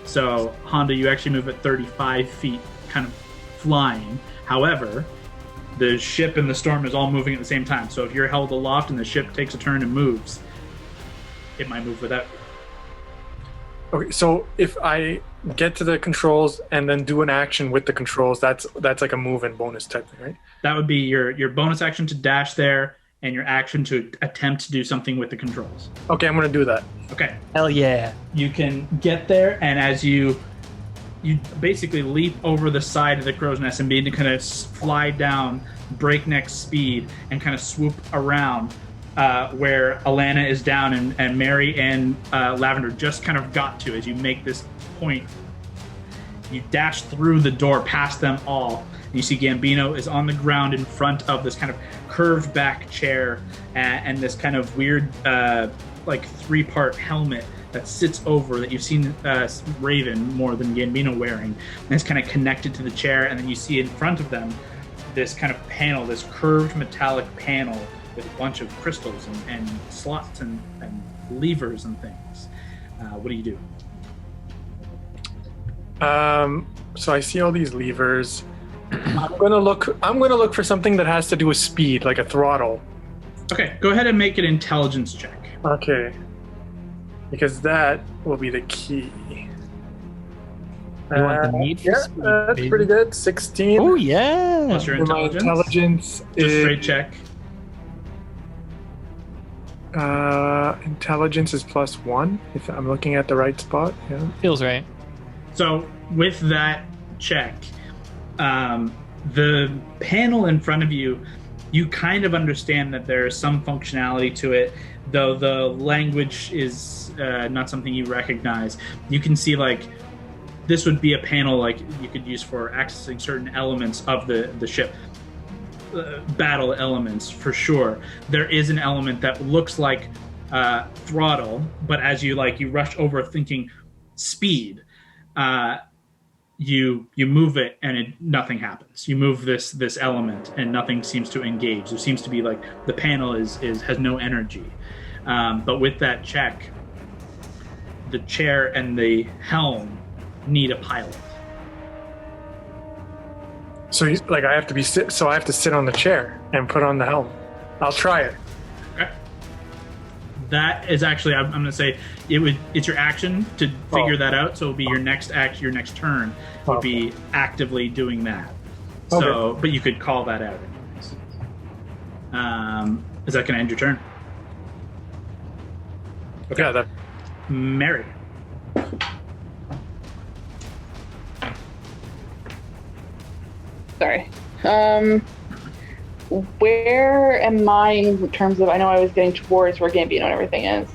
So Honda, you actually move at 35 feet, kind of flying. However, the ship and the storm is all moving at the same time. So if you're held aloft and the ship takes a turn and moves, it might move without you. Okay, so if I get to the controls and then do an action with the controls, that's like a move and bonus type thing, right? That would be your bonus action to dash there and your action to attempt to do something with the controls. Okay, I'm going to do that. Okay. Hell yeah. You can get there, and as you basically leap over the side of the crow's nest and begin to kind of fly down breakneck speed and kind of swoop around where Alana is down and Mary and Lavender just kind of got to as you make this point. You dash through the door past them all. And you see Gambino is on the ground in front of this kind of curved back chair and this kind of weird like 3-part helmet that sits over that you've seen Raven more than Gambino wearing. And it's kind of connected to the chair, and then you see in front of them this kind of panel, this curved metallic panel with a bunch of crystals and slots and levers and things. What do you do? So I see all these levers. I'm gonna look for something that has to do with speed, like a throttle. Okay, go ahead and make an intelligence check. Okay. Because that will be the key. You want the need for speed, that's baby. pretty good. 16. Oh yeah. Plus your My intelligence. intelligence Just is straight check. intelligence is +1. If I'm looking at the right spot, yeah. Feels right. So with that check, the panel in front of you, you kind of understand that there is some functionality to it, though the language is not something you recognize. You can see like this would be a panel like you could use for accessing certain elements of the ship. Battle elements for sure. There is an element that looks like throttle, but as you rush over thinking speed, you move it and nothing happens. You move this element and nothing seems to engage. There seems to be like the panel has no energy. But with that check, the chair and the helm need a pilot. So I have to sit on the chair and put on the helm. I'll try it. Okay. That is actually, I'm going to say, it's your action to figure that out. So it'll be your next turn would be actively doing that. So, Okay. but you could call that out. Is that going to end your turn? Okay. Yeah, Mary. Sorry. Where am I in terms of? I know I was getting towards where Gambino and everything is.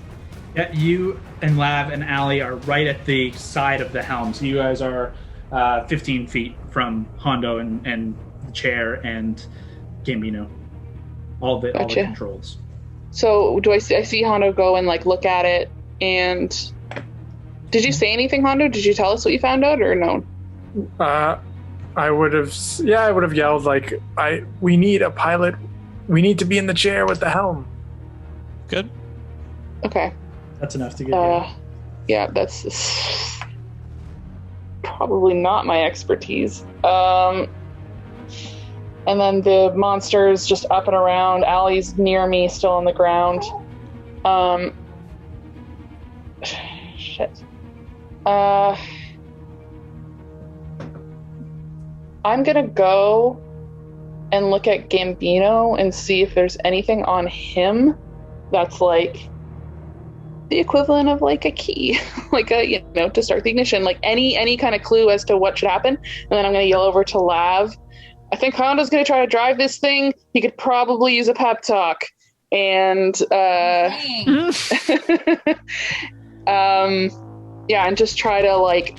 Yeah, you and Lav and Allie are right at the side of the helm. So you guys are 15 feet from Hondo and the chair and Gambino. All the controls. So do I see Hondo go and look at it? And did you say anything, Hondo? Did you tell us what you found out, or no? I would have yelled we need a pilot. We need to be in the chair with the helm. Good. Okay. That's enough to get yeah, that's probably not my expertise. And then the monster's just up and around. Allie's near me, still on the ground. Shit. I'm gonna go and look at Gambino and see if there's anything on him that's like the equivalent of like a key, like a, to start the ignition, like any kind of clue as to what should happen. And then I'm gonna yell over to Lav. I think Hondo's gonna try to drive this thing. He could probably use a pep talk. And yeah, and just try to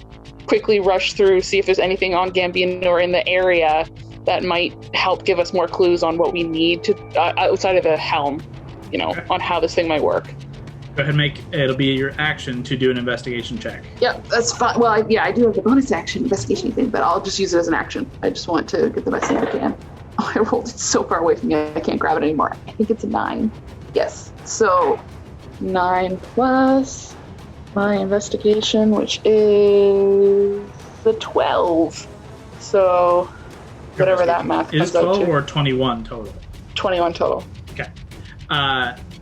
quickly rush through, see if there's anything on Gambino or in the area that might help give us more clues on what we need to outside of the helm, on how this thing might work. Go ahead and it'll be your action to do an investigation check. Yep, that's fine. Well, I do have the bonus action investigation thing, but I'll just use it as an action. I just want to get the best thing I can. Oh, I rolled it so far away from me, I can't grab it anymore. I think it's a 9. Yes. So 9 plus my investigation, which is the 12. So whatever that math Is comes out 12 to. or 21 total? 21 total. Okay.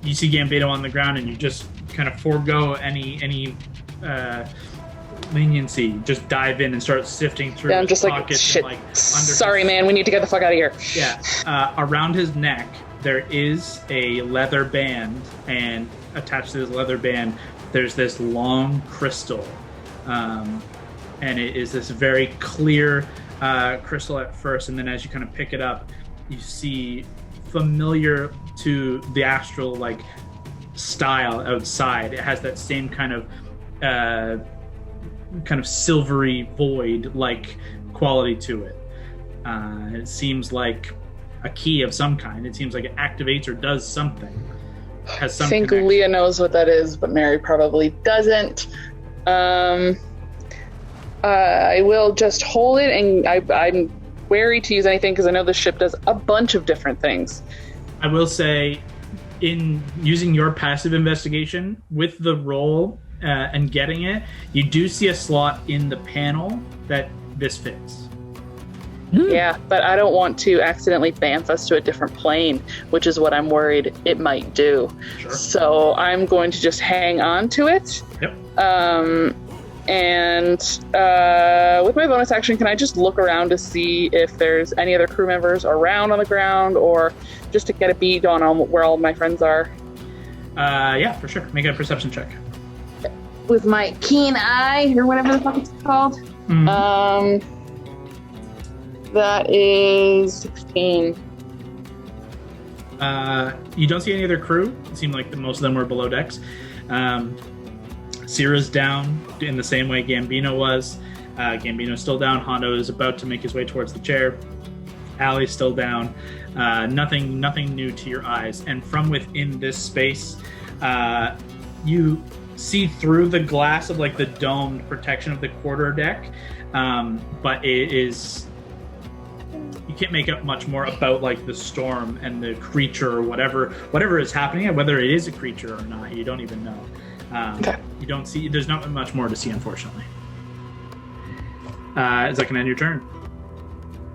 You see Gambino on the ground, and you just kind of forego any leniency. Just dive in and start sifting through his just pockets. shit. And, Sorry, man. We need to get the fuck out of here. Yeah. Around his neck, there is a leather band, and attached to this leather band, there's this long crystal. And it is this very clear crystal at first, and then as you kind of pick it up, you see familiar to the astral style outside. It has that same kind of silvery void quality to it. It seems like a key of some kind. It seems like it activates or does something. Has some I think connection. Leah knows what that is, but Mary probably doesn't. I will just hold it, and I'm wary to use anything because I know the ship does a bunch of different things. I will say, in using your passive investigation with the roll and getting it, you do see a slot in the panel that this fits. Yeah, but I don't want to accidentally bamf us to a different plane, which is what I'm worried it might do. Sure. So I'm going to just hang on to it. Yep. And with my bonus action, can I just look around to see if there's any other crew members around on the ground, or just to get a beat on where all my friends are? Yeah, for sure. Make a perception check. With my keen eye, or whatever the fuck it's called. Mm-hmm. That is 16. You don't see any other crew. It seemed like most of them were below decks. Sierra's down in the same way Gambino was. Gambino's still down. Hondo is about to make his way towards the chair. Allie's still down. Nothing new to your eyes. And from within this space, you see through the glass of the domed protection of the quarter deck, but it is... You can't make out much more about the storm and the creature or whatever is happening, whether it is a creature or not. You don't even know. Okay. You don't see. There's not much more to see, unfortunately. Is that going to end your turn?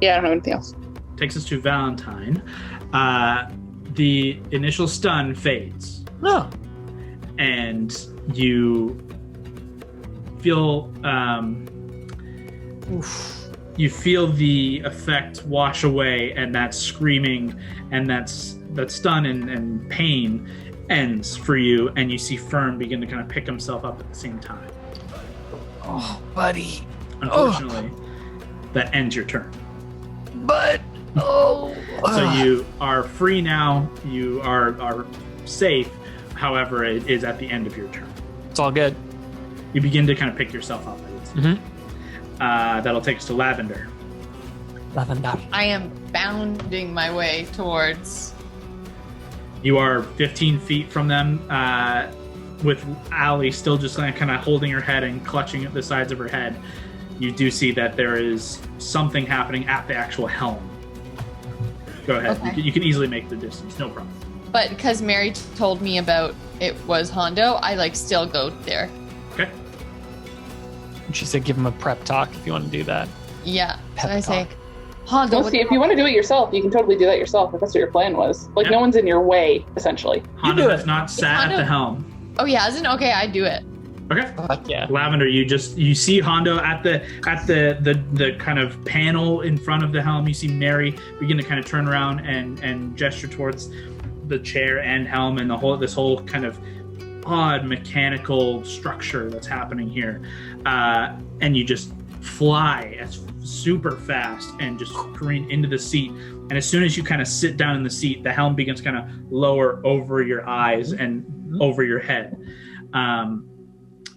Yeah, I don't have anything else. Takes us to Valentine. The initial stun fades. No. And you feel you feel the effect wash away, and that screaming and that stun and pain ends for you, and you see Fern begin to kind of pick himself up at the same time. Oh, buddy. Unfortunately, that ends your turn. But So you are free now. You are safe. However, it is at the end of your turn. It's all good. You begin to kind of pick yourself up. That'll take us to Lavender. Lavender. I am bounding my way towards. You are 15 feet from them, with Allie still just kind of holding her head and clutching at the sides of her head. You do see that there is something happening at the actual helm. Go ahead. Okay. You can easily make the distance, no problem. But because Mary told me about it was Hondo, I still go there. Okay. She said give him a prep talk if you want to do that. Yeah. Pep so I say, talk. Hondo. Well, see, if you want to do it yourself, you can totally do that yourself, if that's what your plan was. Yeah. No one's in your way, essentially. Hondo do has it. not sat at the helm. Oh, he hasn't? Okay, I do it. Okay. Fuck yeah. Lavender, you see Hondo at the kind of panel in front of the helm. You see Mary begin to kind of turn around and gesture towards the chair and helm and this whole kind of odd mechanical structure that's happening here. And you just fly as super fast and just careen into the seat. And as soon as you kind of sit down in the seat, the helm begins kind of lower over your eyes and over your head. I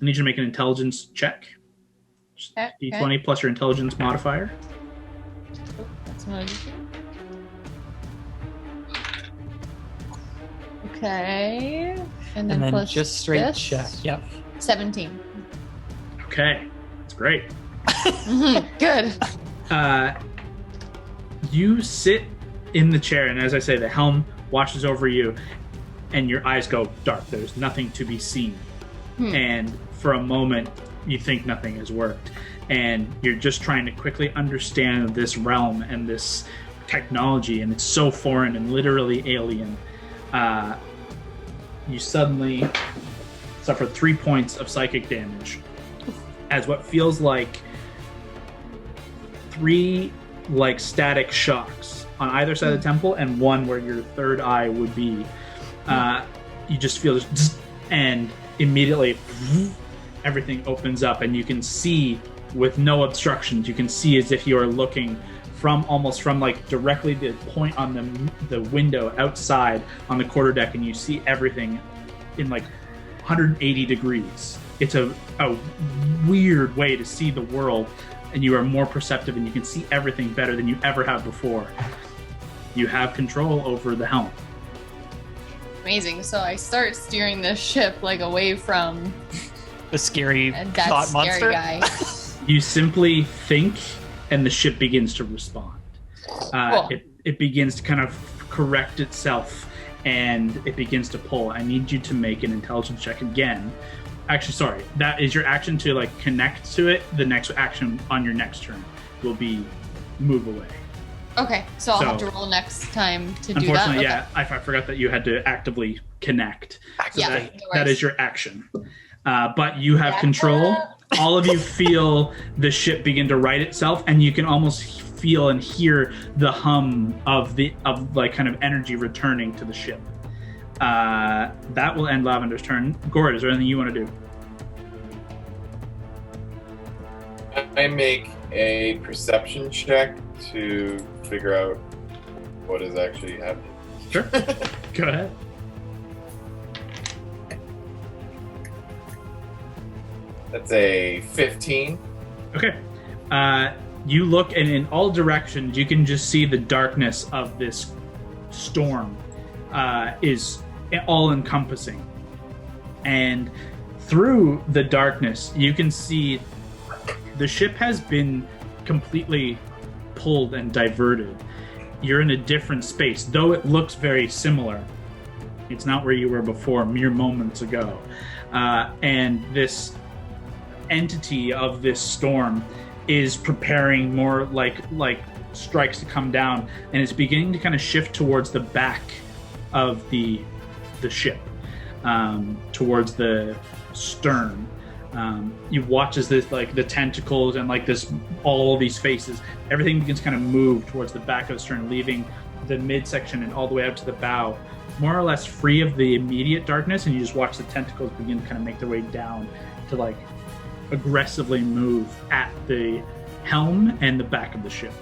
need you to make an intelligence check. D20 plus your intelligence modifier. That's what I do. Okay. And then plus just straight this. check. Yep. 17. Okay, that's great. Good. You sit in the chair, and as I say, the helm washes over you, and your eyes go dark. There's nothing to be seen. And for a moment, you think nothing has worked. And you're just trying to quickly understand this realm and this technology, and it's so foreign and literally alien. You suddenly suffer 3 points of psychic damage as what feels like 3 static shocks on either side of the temple, and one where your third eye would be. You just feel this, and immediately everything opens up, and you can see with no obstructions. You can see as if you are looking almost from directly the point on the window outside on the quarterdeck, and you see everything in 180 degrees. It's a weird way to see the world, and you are more perceptive, and you can see everything better than you ever have before. You have control over the helm. Amazing. So I start steering this ship away from the scary that thought scary monster guy. You simply think, and the ship begins to respond. Cool. It begins to kind of correct itself, and it begins to pull. I need you to make an intelligence check again. Actually, sorry, that is your action to connect to it. The next action on your next turn will be move away. Okay, so I'll have to roll next time to do that. Unfortunately, Okay. yeah, I forgot that you had to actively connect. So Yeah, that, no that worries. is your action. But you have control. All of you feel the ship begin to right itself, and you can almost feel and hear the hum of kind of energy returning to the ship. That will end Lavender's turn. Gord, is there anything you want to do? I make a perception check to figure out what is actually happening. Sure. Go ahead. That's a 15. Okay. You look, and in all directions, you can just see the darkness of this storm is all-encompassing. And through the darkness, you can see the ship has been completely pulled and diverted. You're in a different space, though it looks very similar. It's not where you were before, mere moments ago. And this entity of this storm is preparing more like strikes to come down, and it's beginning to kind of shift towards the back of the ship, towards the stern. You watch as this the tentacles and this all these faces, everything begins to kind of move towards the back of the stern, leaving the midsection and all the way up to the bow more or less free of the immediate darkness, and you just watch the tentacles begin to kind of make their way down to aggressively move at the helm and the back of the ship.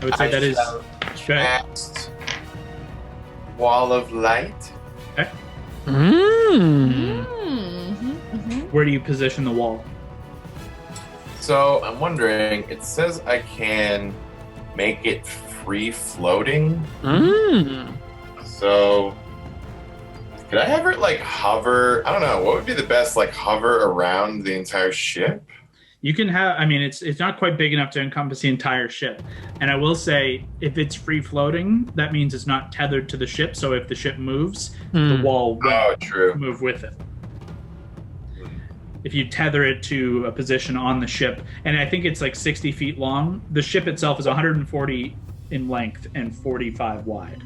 I would say that is cast Wall of Light. Okay. Where do you position the wall? So I'm wondering, it says I can make it free floating. So could I have it hover? I don't know. What would be the best hover around the entire ship? You can have, it's not quite big enough to encompass the entire ship. And I will say, if it's free floating, that means it's not tethered to the ship. So if the ship moves, the wall will move with it. If you tether it to a position on the ship, and I think it's 60 feet long, the ship itself is 140 in length and 45 wide.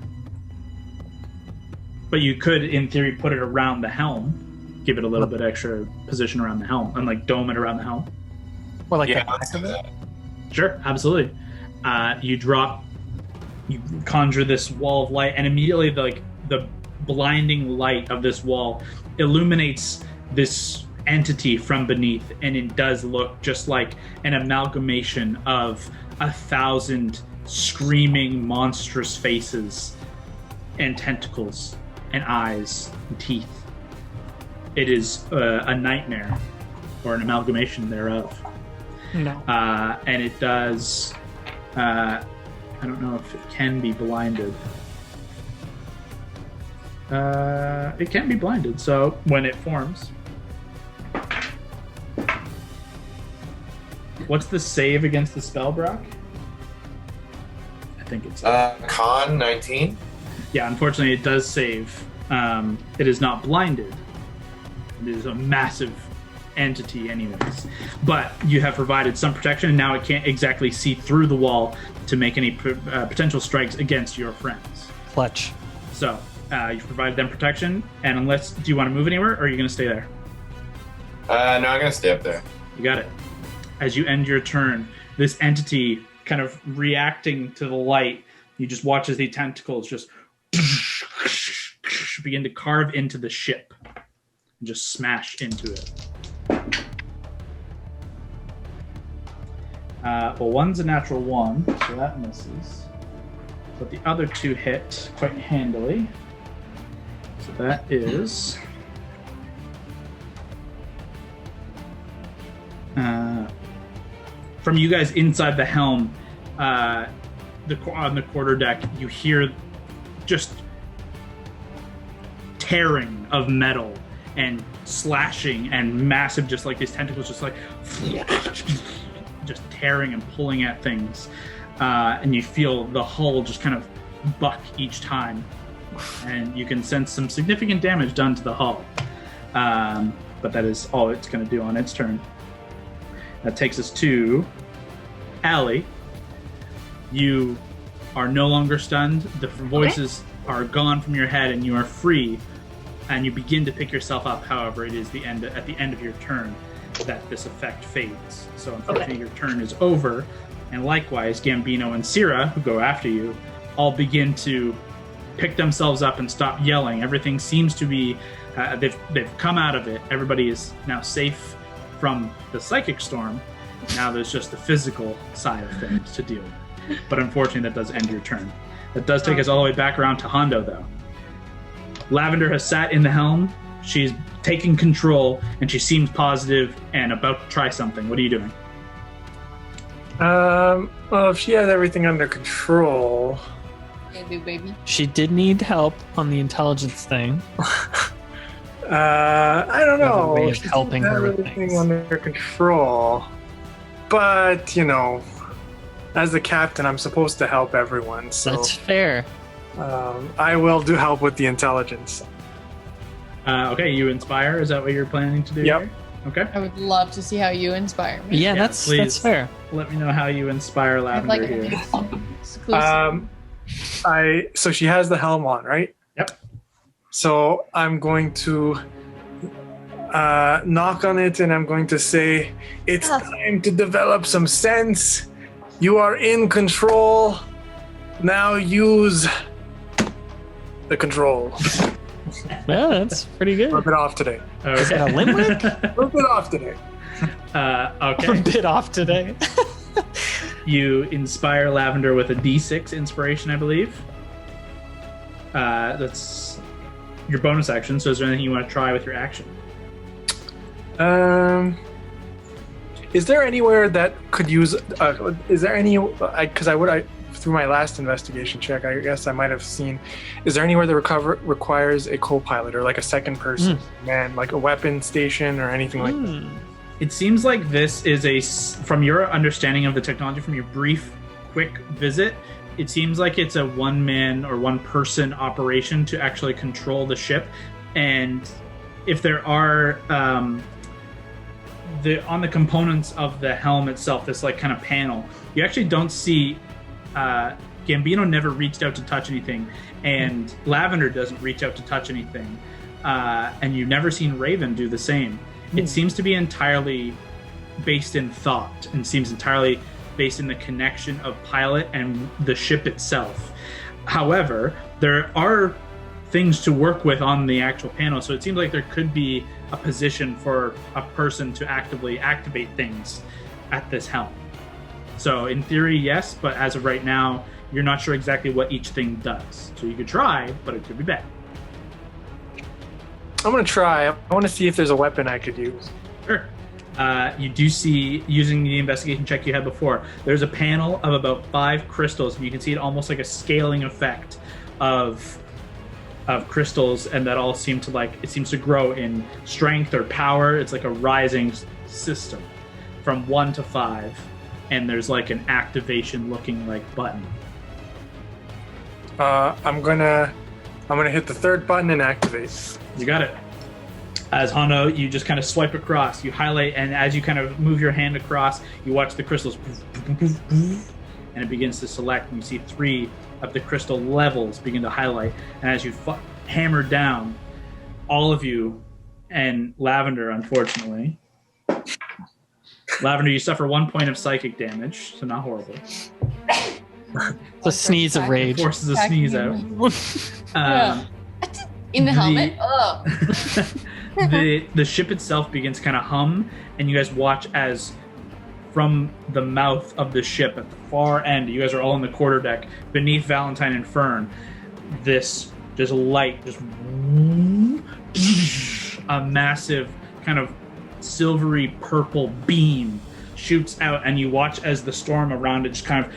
But you could, in theory, put it around the helm, give it a little bit extra position around the helm, and dome it around the helm. Or the Yeah, back of it? Sure, absolutely. You conjure this wall of light, and immediately the blinding light of this wall illuminates this entity from beneath, and it does look just like an amalgamation of 1,000 screaming monstrous faces and tentacles and eyes and teeth. It is a nightmare, or an amalgamation thereof. No. And it does... I don't know if it can be blinded. It can be blinded, so when it forms... What's the save against the spell, Brock? I think it's... Con 19. Yeah, unfortunately it does save. It is not blinded. It is a massive entity anyways. But you have provided some protection, and now it can't exactly see through the wall to make any potential strikes against your friends. Clutch. So, you've provided them protection, and unless... Do you want to move anywhere, or are you going to stay there? No, I'm going to stay up there. You got it. As you end your turn, this entity kind of reacting to the light, you just watch as the tentacles just begin to carve into the ship and just smash into it. Well, one's a natural 1, so that misses. But the other 2 hit quite handily. So that is... from you guys inside the helm, on the quarterdeck, you hear just tearing of metal and slashing and massive, just like these tentacles, just like just tearing and pulling at things, and you feel the hull just kind of buck each time, and you can sense some significant damage done to the hull. But that is all it's going to do on its turn. That takes us to Allie. You are no longer stunned. The voices are gone from your head, and you are free. And you begin to pick yourself up. However, it is at the end of your turn that this effect fades. So unfortunately, your turn is over. And likewise, Gambino and Syrah, who go after you, all begin to pick themselves up and stop yelling. Everything seems to be they've come out of it. Everybody is now safe from the psychic storm. Now there's just the physical side of things to deal with. But unfortunately, that does end your turn. That does take us all the way back around to Hondo, though. Lavender has sat in the helm. She's taking control, and she seems positive and about to try something. What are you doing? Well, if she has everything under control... Baby. She did need help on the intelligence thing. I don't know. Way of She helping doesn't her have with everything things. under control. But, as the captain, I'm supposed to help everyone. So That's fair. I will do help with the intelligence. Okay, you inspire. Is that what you're planning to do? Yep. Here? Okay. I would love to see how you inspire me. Yeah, Yeah, that's please. fair. Let me know how you inspire I'd Lavender like here. exclusive. So she has the helm on, right? Yep. So I'm going to knock on it, and I'm going to say, "It's time to develop some sense. You are in control. Now use the control." Yeah, that's pretty good. A bit off today. Is that a limerick? A little bit off today. A Okay. bit off today. You inspire Lavender with a D6 inspiration, I believe. That's your bonus action. So is there anything you want to try with your action? Is there anywhere that could use? Is there any? Because I through my last investigation check, I guess I might have seen. Is there anywhere that requires a co-pilot or like a second person, man, like a weapon station or anything like that? It seems like this is from your understanding of the technology, from your brief, quick visit, it seems like it's a one-man or one-person operation to actually control the ship. And if there are on the components of the helm itself, this like kind of panel, you actually don't see. Gambino never reached out to touch anything, and Lavender doesn't reach out to touch anything, and you've never seen Raven do the same. It seems to be entirely based in thought, and seems entirely based in the connection of pilot and the ship itself. However, there are things to work with on the actual panel, so it seems like there could be a position for a person to actively activate things at this helm. So in theory, yes, but as of right now, you're not sure exactly what each thing does. So you could try, but it could be bad. I'm gonna try. I want to see if there's a weapon I could use. Sure. You do see, using the investigation check you had before, there's a panel of about 5 crystals. You can see it almost like a scaling effect of crystals, and that all seem to it seems to grow in strength or power. It's like a rising system from 1 to 5, and there's like an activation looking like button. I'm gonna hit the 3rd button and activate. You got it. As Hondo, you just kind of swipe across, you highlight, and as you kind of move your hand across, you watch the crystals, and it begins to select, and you see 3 of the crystal levels begin to highlight. And as you hammer down, all of you, and Lavender, unfortunately, Lavender, you suffer 1 point of psychic damage, so not horrible. The sneeze of rage. Forces a sneeze out. In the helmet? The ship itself begins to kind of hum, and you guys watch as from the mouth of the ship at the far end, you guys are all on the quarterdeck, beneath Valentine and Fern, this just light, just a massive kind of silvery purple beam shoots out, and you watch as the storm around it just kind of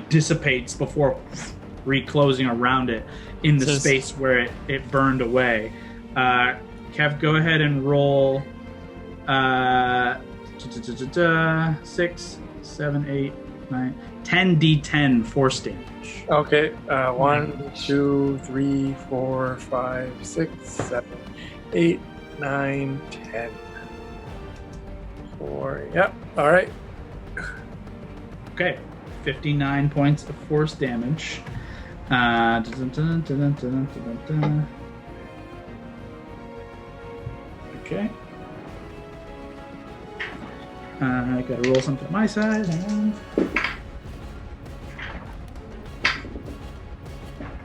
dissipates before reclosing around it in the space where it burned away. Kev, go ahead and roll 6, 7, 8, 9, 10 d10 force damage. Okay. 1, 2, 3, 4, 5, 6, 7, 8, 9, 10. 4. Yep. All right. Okay. 59 points of force damage. Okay. I gotta roll something on my side.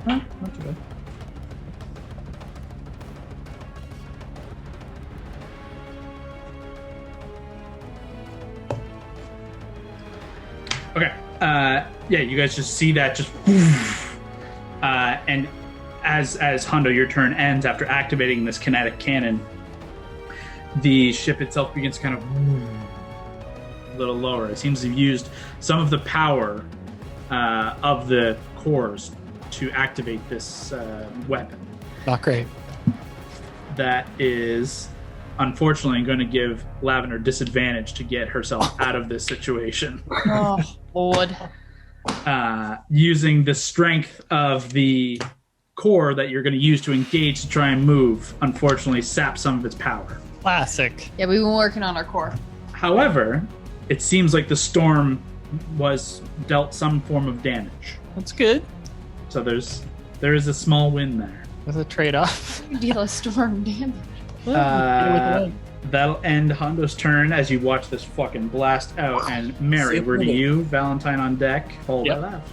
Not too bad. Okay. Yeah, you guys just see that just and as Hondo, your turn ends after activating this kinetic cannon, the ship itself begins to kind of a little lower. It seems to have used some of the power of the cores to activate this weapon. Not great. That is unfortunately going to give Lavender disadvantage to get herself out of this situation. Oh, Lord. Using the strength of the core that you're going to use to engage to try and move, unfortunately saps some of its power. Classic. Yeah, we've been working on our core. However, it seems like the storm was dealt some form of damage. That's good. So there is a small win there. With a trade-off. Deal a storm damage. That'll end Hondo's turn as you watch this fucking blast out. And Mary, where do you, Valentine on deck, hold that left?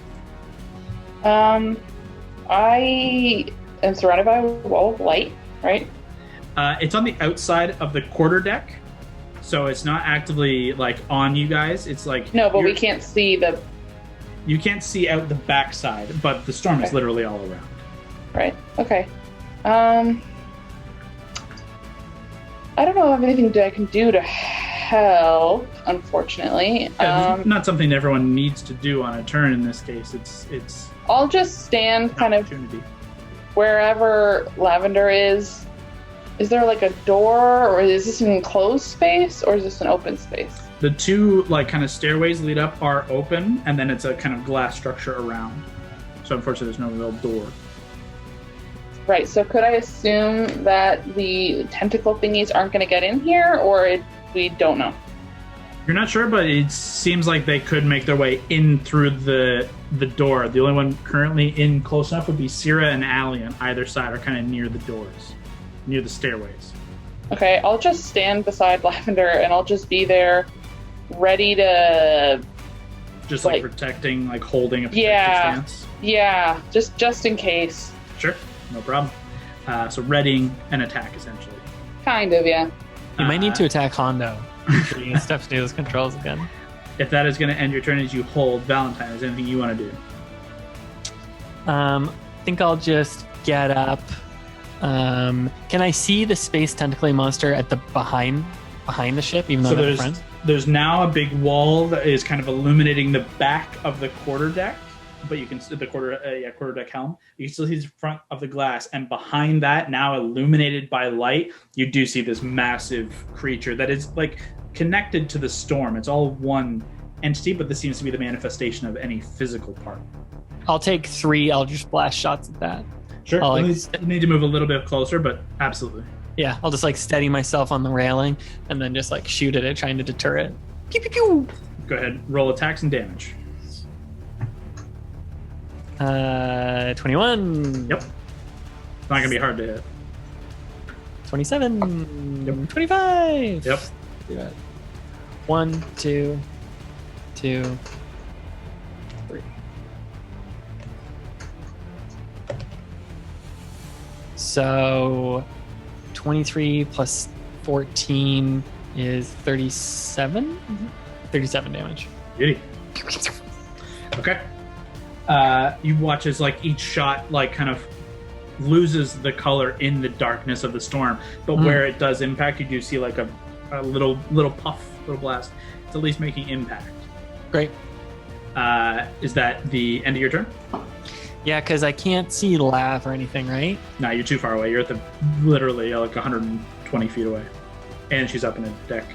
I am surrounded by a wall of light, right? It's on the outside of the quarterdeck, so it's not actively on you guys. It's no, but we can't see the. You can't see out the backside, but the storm is literally all around. Right. Okay. I don't know of anything that I can do to help. Unfortunately, not something everyone needs to do on a turn. In this case, it's. I'll just stand kind of wherever Lavender is. Is there a door, or is this an enclosed space, or is this an open space? The two kind of stairways lead up are open, and then it's a kind of glass structure around. So unfortunately, there's no real door. Right. So could I assume that the tentacle thingies aren't going to get in here, or we don't know? You're not sure, but it seems like they could make their way in through the door. The only one currently in close enough would be Syrah and Allie on either side, are kind of near the doors, near the stairways. Okay, I'll just stand beside Lavender, and I'll just be there, ready to... Just protecting, holding a protective stance? Yeah, just in case. Sure, no problem. So readying an attack, essentially. Kind of, yeah. You might need to attack Hondo. You step to those controls again. If that is going to end your turn as you hold, Valentine, is there anything you want to do? I think I'll just get up Can I see the space tentacly monster at the behind the ship, even though So I'm at the front? there's now a big wall that is kind of illuminating the back of the quarterdeck, but you can see the quarterdeck helm. You can still see the front of the glass, and behind that, now illuminated by light, you do see this massive creature that is like connected to the storm. It's all one entity, but this seems to be the manifestation of any physical part. I'll take 3 Eldritch Blast shots at that. Sure. I'll, You need to move a little bit closer, but absolutely. Yeah, I'll just like steady myself on the railing and then just like shoot at it, trying to deter it. Pew, pew, pew. Go ahead, roll attacks and damage. 21. Yep. It's not going to be hard to hit. 27. Yep. 25. Yep. Do that. 1, 2, 2, 3. So 23 plus 14 is 37? 37 damage. Beauty. Okay. You watch as like each shot like kind of loses the color in the darkness of the storm, but where it does impact, you do see like a little puff, little blast. It's at least making impact. Great. Is that the end of your turn? Yeah, because I can't see Lav or anything, right? No, you're too far away. You're at the literally like 120 feet away, and she's up in a deck.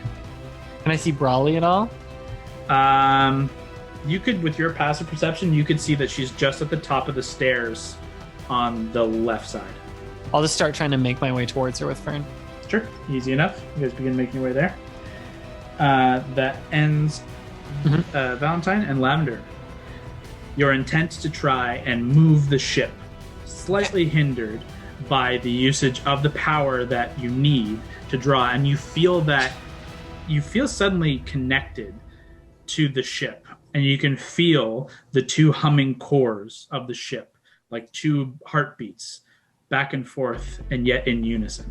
Can I see Brawley at all? You could, with your passive perception, you could see that she's just at the top of the stairs on the left side. I'll just start trying to make my way towards her with Fern. Sure, easy enough. You guys begin making your way there. That ends Valentine and Lavender. Your intent to try and move the ship, slightly hindered by the usage of the power that you need to draw, and you feel suddenly connected to the ship, and you can feel the 2 humming cores of the ship, like 2 heartbeats, back and forth, and yet in unison.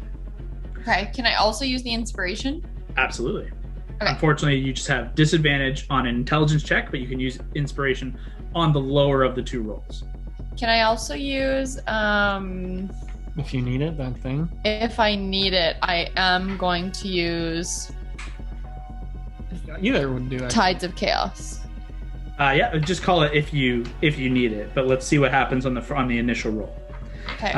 Okay, can I also use the inspiration? Absolutely. Okay. Unfortunately, you just have disadvantage on an intelligence check, but you can use inspiration on the lower of the 2 rolls. Can I also use, If you need it, that thing. if I need it, I am going to use Either would do it. Tides of Chaos. Yeah, just call it if you need it, but let's see what happens on the initial roll. Okay.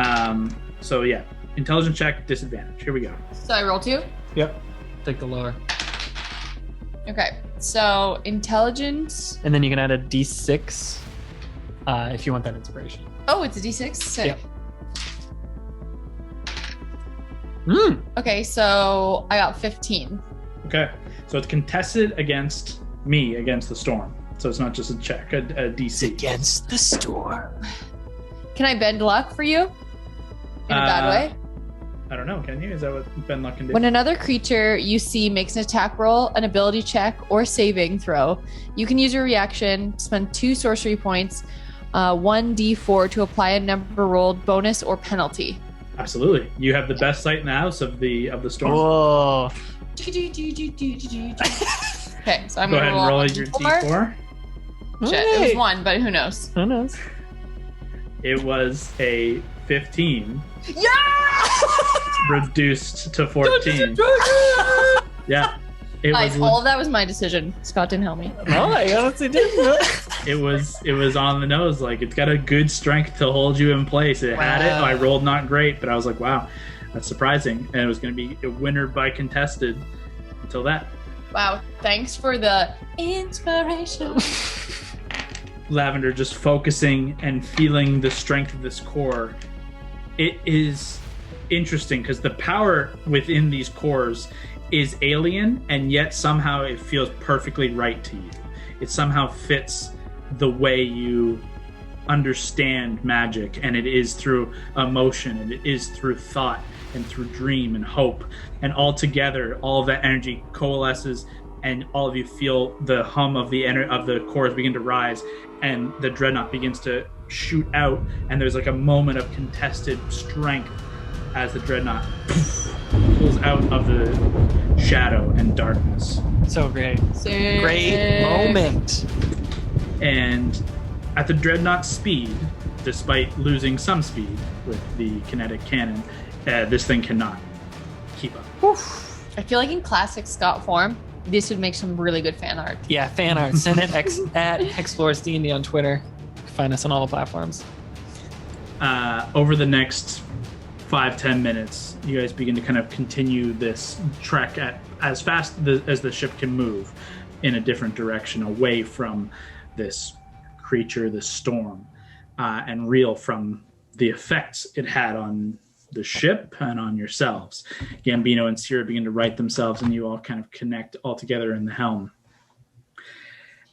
So yeah, intelligence check, disadvantage. Here we go. So I roll 2? Yep. Take the lower. Okay. So intelligence. And then you can add a d6 if you want that inspiration. Oh, it's a d6? Sick. Yep. Okay, so I got 15. Okay, so it's contested against the storm. So it's not just a check, a DC. Against the storm. Can I bend luck for you? In a bad way? I don't know, can you? Is that what Ben Luck can do? When another creature you see makes an attack roll, an ability check, or saving throw, you can use your reaction, spend 2 sorcery points, 1d4 to apply a number rolled bonus or penalty. Absolutely. You have the best sight in the house of the storm. Whoa. Okay, so I'm Go going ahead to and roll a your d4. D4. Shit, it was 1, but who knows? Who knows? It was a 15. Yeah! Reduced to 14. Yeah. Guys, all of that was my decision. Scott didn't help me. No, I honestly didn't. It was on the nose. Like, it's got a good strength to hold you in place. It had it. I rolled not great, but I was like, wow, that's surprising. And it was going to be a winner by contested until that. Wow, thanks for the inspiration. Lavender just focusing and feeling the strength of this core. It is interesting because the power within these cores is alien, and yet somehow it feels perfectly right to you. It somehow fits the way you understand magic, and it is through emotion, and it is through thought, and through dream and hope, and all together, all of that energy coalesces, and all of you feel the hum of the cores begin to rise, and the dreadnought begins to shoot out, and there's like a moment of contested strength as the dreadnought pulls out of the shadow and darkness. So great. Sick. Great moment. And at the dreadnought speed, despite losing some speed with the kinetic cannon, this thing cannot keep up. I feel like in classic Scott form, this would make some really good fan art. Yeah, fan art. Send it at Hexplorers DnD on Twitter. Find us on all the platforms. Over the next 5-10 minutes, you guys begin to kind of continue this trek at as fast as the ship can move in a different direction away from this creature, this storm, and reel from the effects it had on the ship and on yourselves. Gambino and Sierra begin to right themselves, and you all kind of connect all together in the helm.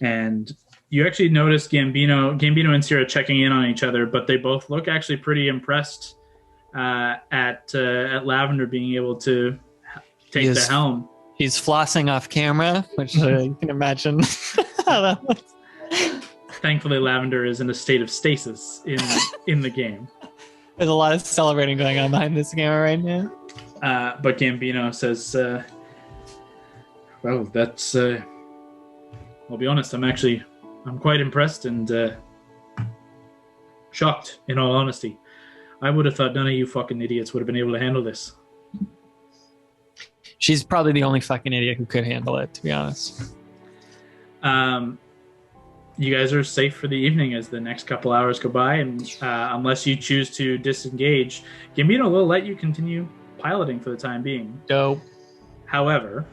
And you actually notice Gambino and Sierra checking in on each other, but they both look actually pretty impressed at Lavender being able to take the helm. He's flossing off camera, which you can imagine. Thankfully, Lavender is in a state of stasis in the game. There's a lot of celebrating going on behind this camera right now. But Gambino says, well, that's... I'll be honest, I'm quite impressed and shocked, in all honesty. I would have thought none of you fucking idiots would have been able to handle this. She's probably the only fucking idiot who could handle it, to be honest. You guys are safe for the evening as the next couple hours go by, and unless you choose to disengage, Gambino will let you continue piloting for the time being. Dope. However,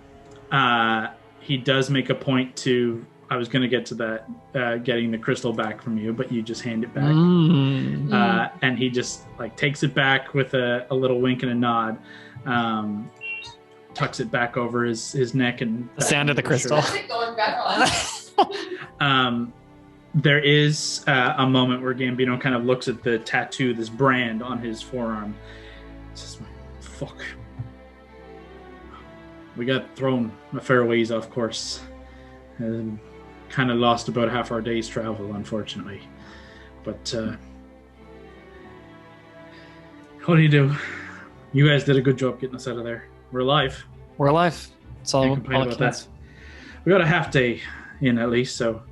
he does make a point to... I was going to get to that, getting the crystal back from you, but you just hand it back. And he just takes it back with a little wink and a nod, tucks it back over his neck, and the sound of the crystal. There is a moment where Gambino kind of looks at the tattoo, this brand on his forearm. Says, fuck. We got thrown a fair ways off course. And kind of lost about half our day's travel, unfortunately. But what do you do? You guys did a good job getting us out of there. We're alive. We're alive. It's all, Can't complain about that. We got a half day in at least, so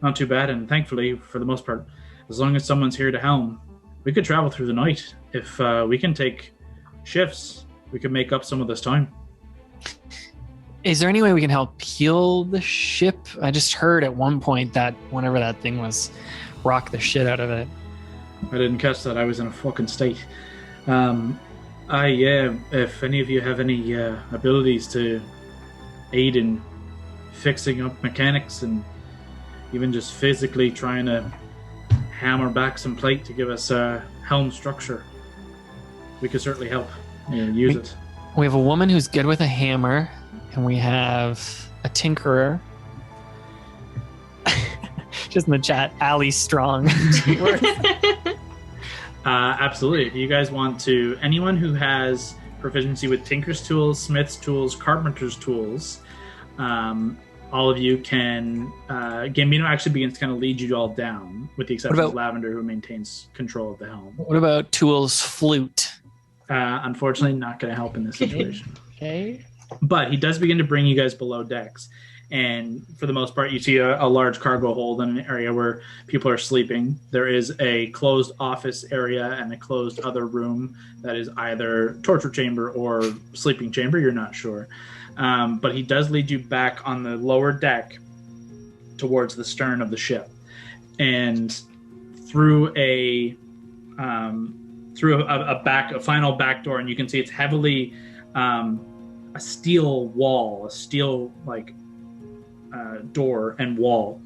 not too bad. And thankfully, for the most part, as long as someone's here to helm, we could travel through the night. If we can take shifts, we could make up some of this time. Is there any way we can help heal the ship? I just heard at one point that whenever that thing was, rock the shit out of it. I didn't catch that. I was in a fucking state. If any of you have any abilities to aid in fixing up mechanics and even just physically trying to hammer back some plate to give us a helm structure, we could certainly help use it. We have a woman who's good with a hammer, and we have a tinkerer. Just in the chat, Ali Strong. Absolutely. If you guys want to, anyone who has proficiency with tinker's tools, smith's tools, carpenter's tools, all of you can... Gambino actually begins to kind of lead you all down, with the exception of Lavender, who maintains control of the helm. What about tools, flute? Unfortunately, not going to help in this situation. Okay. But he does begin to bring you guys below decks. And for the most part, you see a large cargo hold in an area where people are sleeping. There is a closed office area and a closed other room that is either torture chamber or sleeping chamber. You're not sure. But he does lead you back on the lower deck towards the stern of the ship. And through a final back door, and you can see it's heavily a steel wall, a steel door and wall,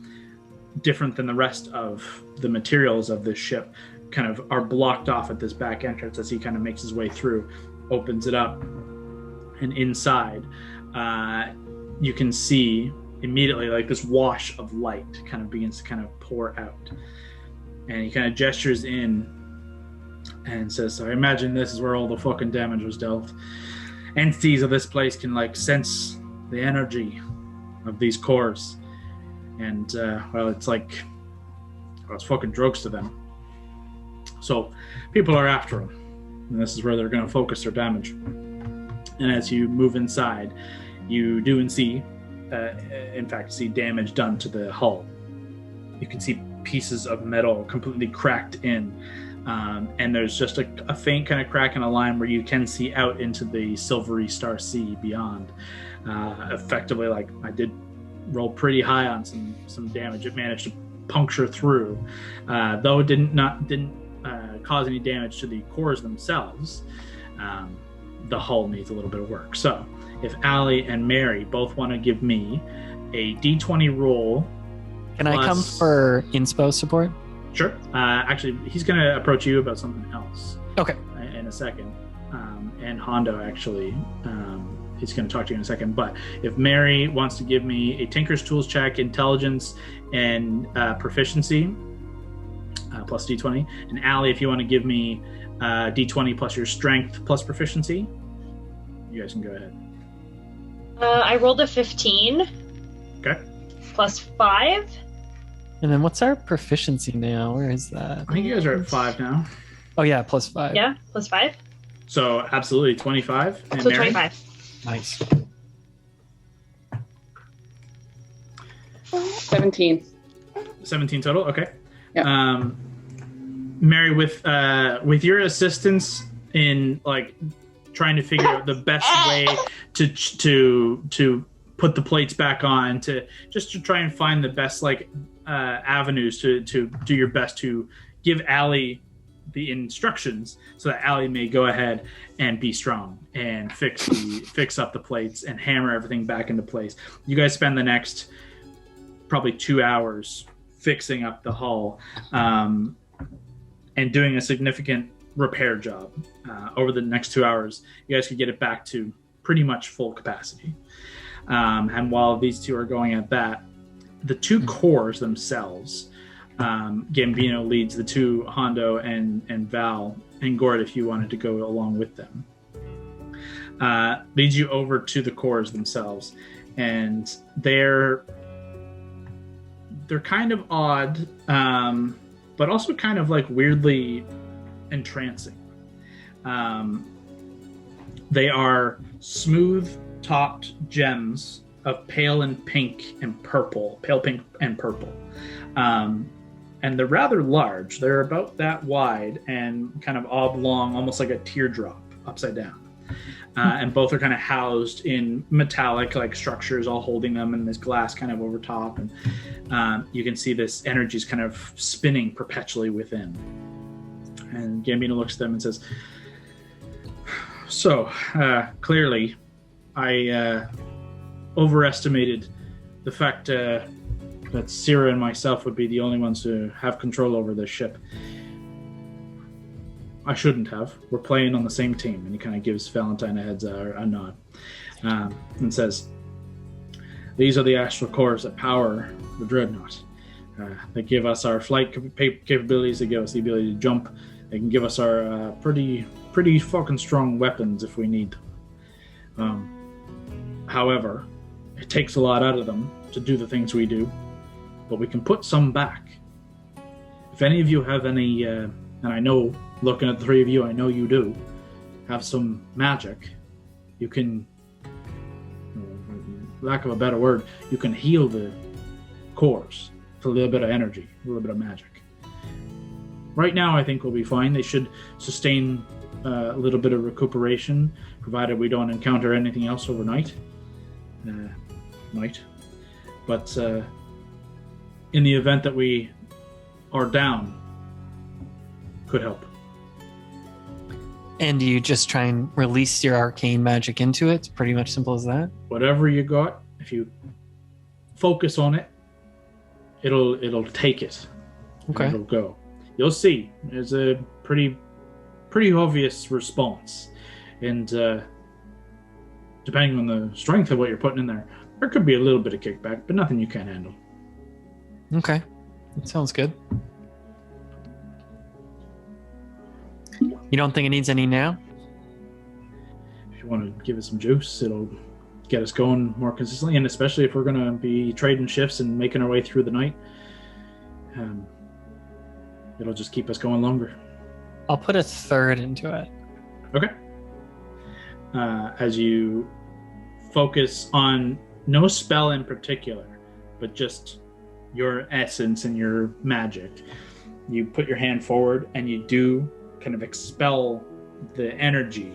different than the rest of the materials of this ship, kind of are blocked off at this back entrance as he kind of makes his way through, opens it up, and inside you can see immediately this wash of light kind of begins to kind of pour out, and he kind of gestures in and says, so I imagine this is where all the fucking damage was dealt. Entities of this place can sense the energy of these cores, and it's it's fucking drugs to them. So people are after them, and this is where they're going to focus their damage. And as you move inside, you do see damage done to the hull. You can see pieces of metal completely cracked in. And there's just a faint kind of crack in a line where you can see out into the silvery star sea beyond. Effectively, like, I did roll pretty high on some damage. It managed to puncture through, though it didn't cause any damage to the cores themselves. The hull needs a little bit of work. So if Allie and Mary both want to give me a d20 roll. Can I come for inspo support? Sure. Actually, he's going to approach you about something else. Okay. In a second. And Hondo, actually, he's going to talk to you in a second. But if Mary wants to give me a Tinker's Tools check, intelligence, and proficiency, plus d20. And Allie, if you want to give me d20 plus your strength plus proficiency, you guys can go ahead. I rolled a 15. Okay. Plus 5. And then what's our proficiency now? Where is that? I think you guys are at 5 now. Oh yeah, plus 5. Yeah, plus 5. So absolutely 25. And So Mary? 25. Nice. 17. 17 total. Okay. Yeah. Mary, with your assistance in like trying to figure out the best way to put the plates back on, to try and find the best avenues to do your best to give Allie the instructions so that Allie may go ahead and be strong and fix up the plates and hammer everything back into place. You guys spend the next probably 2 hours fixing up the hull and doing a significant repair job. Over the next 2 hours, you guys could get it back to pretty much full capacity. And while these two are going at that, the two cores themselves, Gambino leads the two, Hondo and Val, and Gord, if you wanted to go along with them, leads you over to the cores themselves. And they're kind of odd, but also kind of like weirdly entrancing. They are smooth-topped gems of pale pink and purple. And they're rather large. They're about that wide and kind of oblong, almost like a teardrop upside down. And both are kind of housed in metallic like structures, all holding them in this glass kind of over top. And you can see this energy is kind of spinning perpetually within. And Gambino looks at them and says, so, clearly, I overestimated the fact that Syrah and myself would be the only ones to have control over this ship. I shouldn't have. We're playing on the same team. And he kind of gives Valentine a nod and says, these are the astral cores that power the Dreadnought. They give us our flight capabilities. They give us the ability to jump. They can give us our pretty fucking strong weapons if we need them. However, it takes a lot out of them to do the things we do, but we can put some back. If any of you have any, and I know, looking at the three of you, I know you do, have some magic, you can, lack of a better word, you can heal the cores with a little bit of energy, a little bit of magic. Right now, I think we'll be fine. They should sustain a little bit of recuperation, provided we don't encounter anything else overnight. But in the event that we are down, could help. And you just try and release your arcane magic into it? It's pretty much simple as that? Whatever you got, if you focus on it, it'll take it. Okay. It'll go. You'll see. There's a pretty obvious response. And depending on the strength of what you're putting in there could be a little bit of kickback, but nothing you can't handle. Okay. That sounds good. You don't think it needs any now? If you want to give it some juice, it'll get us going more consistently, and especially if we're going to be trading shifts and making our way through the night, it'll just keep us going longer. I'll put a third into it. Okay. As you focus on no spell in particular, but just your essence and your magic. You put your hand forward and you do kind of expel the energy,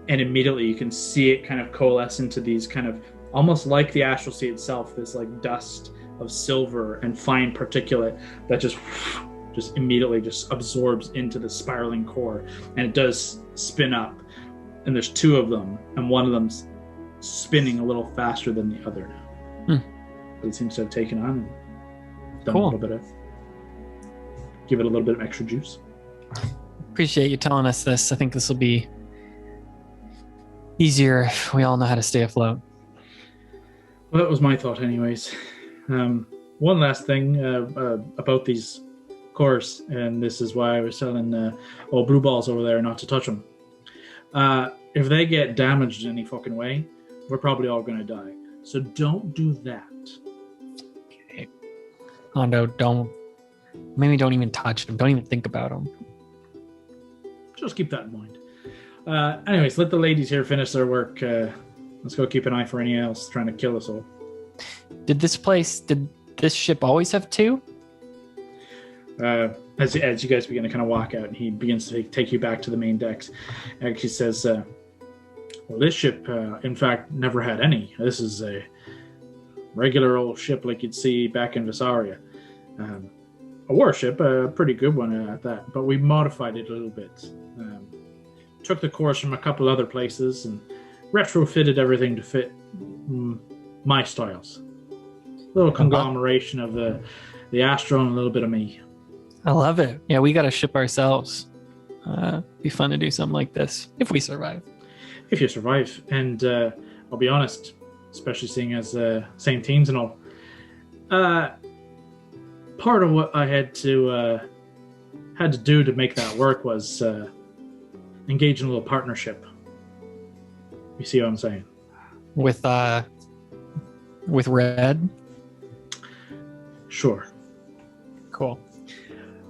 and immediately you can see it kind of coalesce into these kind of almost like the astral sea itself, this like dust of silver and fine particulate that just immediately just absorbs into the spiraling core, and it does spin up, and there's two of them, and one of them's spinning a little faster than the other now. But it seems to have taken on and done a little bit of, give it a little bit of extra juice. Appreciate you telling us this. I think this will be easier if we all know how to stay afloat. Well, that was my thought anyways. One last thing about these cores, and this is why I was telling old Brew Balls over there not to touch them. If they get damaged in any fucking way, we're probably all going to die. So don't do that. Okay. Hondo, don't even touch them. Don't even think about them. Just keep that in mind. Anyways, let the ladies here finish their work. Let's go keep an eye for anyone else trying to kill us all. Did this ship always have two? As you guys begin to kind of walk out, and he begins to take you back to the main decks, and he says, well, this ship, in fact, never had any. This is a regular old ship like you'd see back in Vesaria. A warship, a pretty good one at that, but we modified it a little bit. Took the course from a couple other places and retrofitted everything to fit my styles. A little conglomeration of the Astro and a little bit of me. I love it. Yeah, we got to ship ourselves. Be fun to do something like this if we survive. If you survive, and I'll be honest, especially seeing as same teams and all. Part of what I had to do to make that work was engage in a little partnership. You see what I'm saying? With Red? Sure. Cool.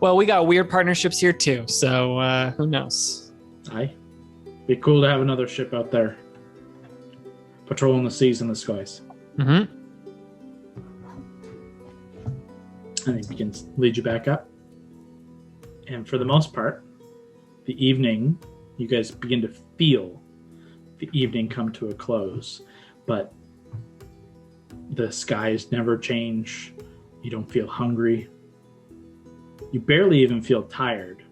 Well, we got weird partnerships here too, so who knows? Aye. Be cool to have another ship out there patrolling the seas and the skies. Mm-hmm. And he begins to lead you back up. And for the most part, the evening, you guys begin to feel the evening come to a close. But the skies never change. You don't feel hungry. You barely even feel tired,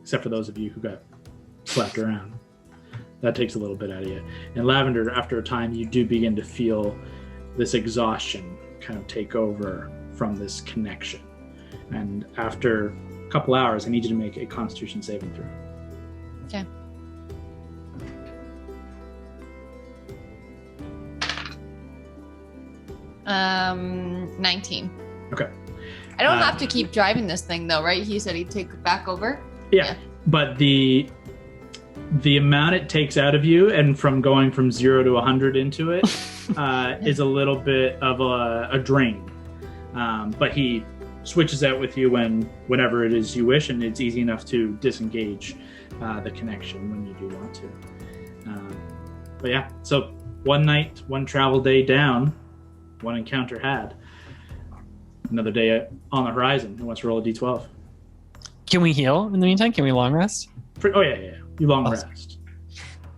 except for those of you who got slapped around. That takes a little bit out of you. And Lavender, after a time, you do begin to feel this exhaustion kind of take over from this connection. And after a couple hours, I need you to make a Constitution saving throw. Okay. Um, 19. Okay. I don't have to keep driving this thing though, right? He said he'd take it back over. Yeah. But the amount it takes out of you, and from going from 0 to 100 into it, is a little bit of a drain. But he switches out with you whenever it is you wish, and it's easy enough to disengage the connection when you do want to. But yeah, so one night, one travel day down, one encounter had. Another day on the horizon. Who wants to roll a d12? Can we heal in the meantime? Can we long rest? Oh yeah. You long rest.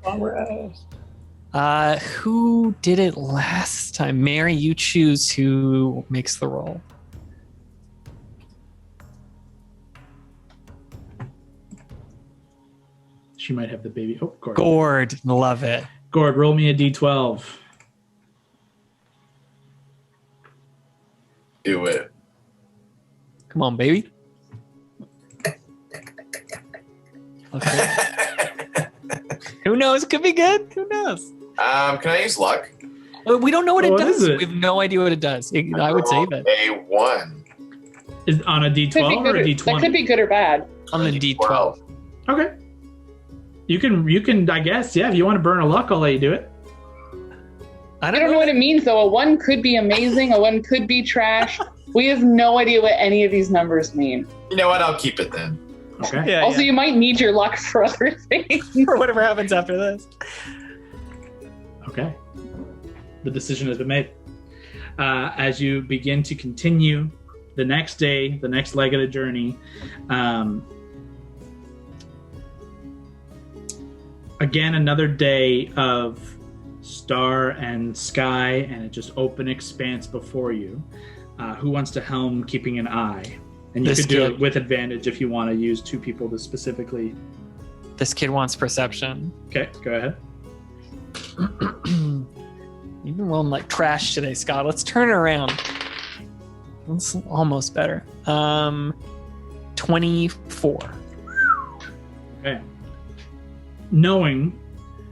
Long rest. Who did it last time? Mary, you choose who makes the roll. She might have the baby. Oh, Gord. Gord, love it. Gord, roll me a d12. Do it. Come on, baby. Okay. Who knows? Could be good. Who knows? Can I use luck? We don't know what it What does. is it? We have no idea what it does. I would save it. A 1. Is on a d12 or a d20? That could be good or bad. On the D12. Okay. You can. I guess. Yeah. If you want to burn a luck, I'll let you do it. I I don't know what it means though. A 1 could be amazing. A 1 could be trash. We have no idea what any of these numbers mean. You know what? I'll keep it then. Okay. Yeah, Also, you might need your luck for other things. or whatever happens after this. Okay. The decision has been made. As you begin to continue the next day, the next leg of the journey, again, another day of star and sky and a just open expanse before you. Who wants to helm keeping an eye? And you This could do kid. it with advantage if you want to use 2 people to specifically. This kid wants perception. Okay, go ahead. You've been rolling like trash today, Scott. Let's turn it around. That's almost better. 24. Okay. Knowing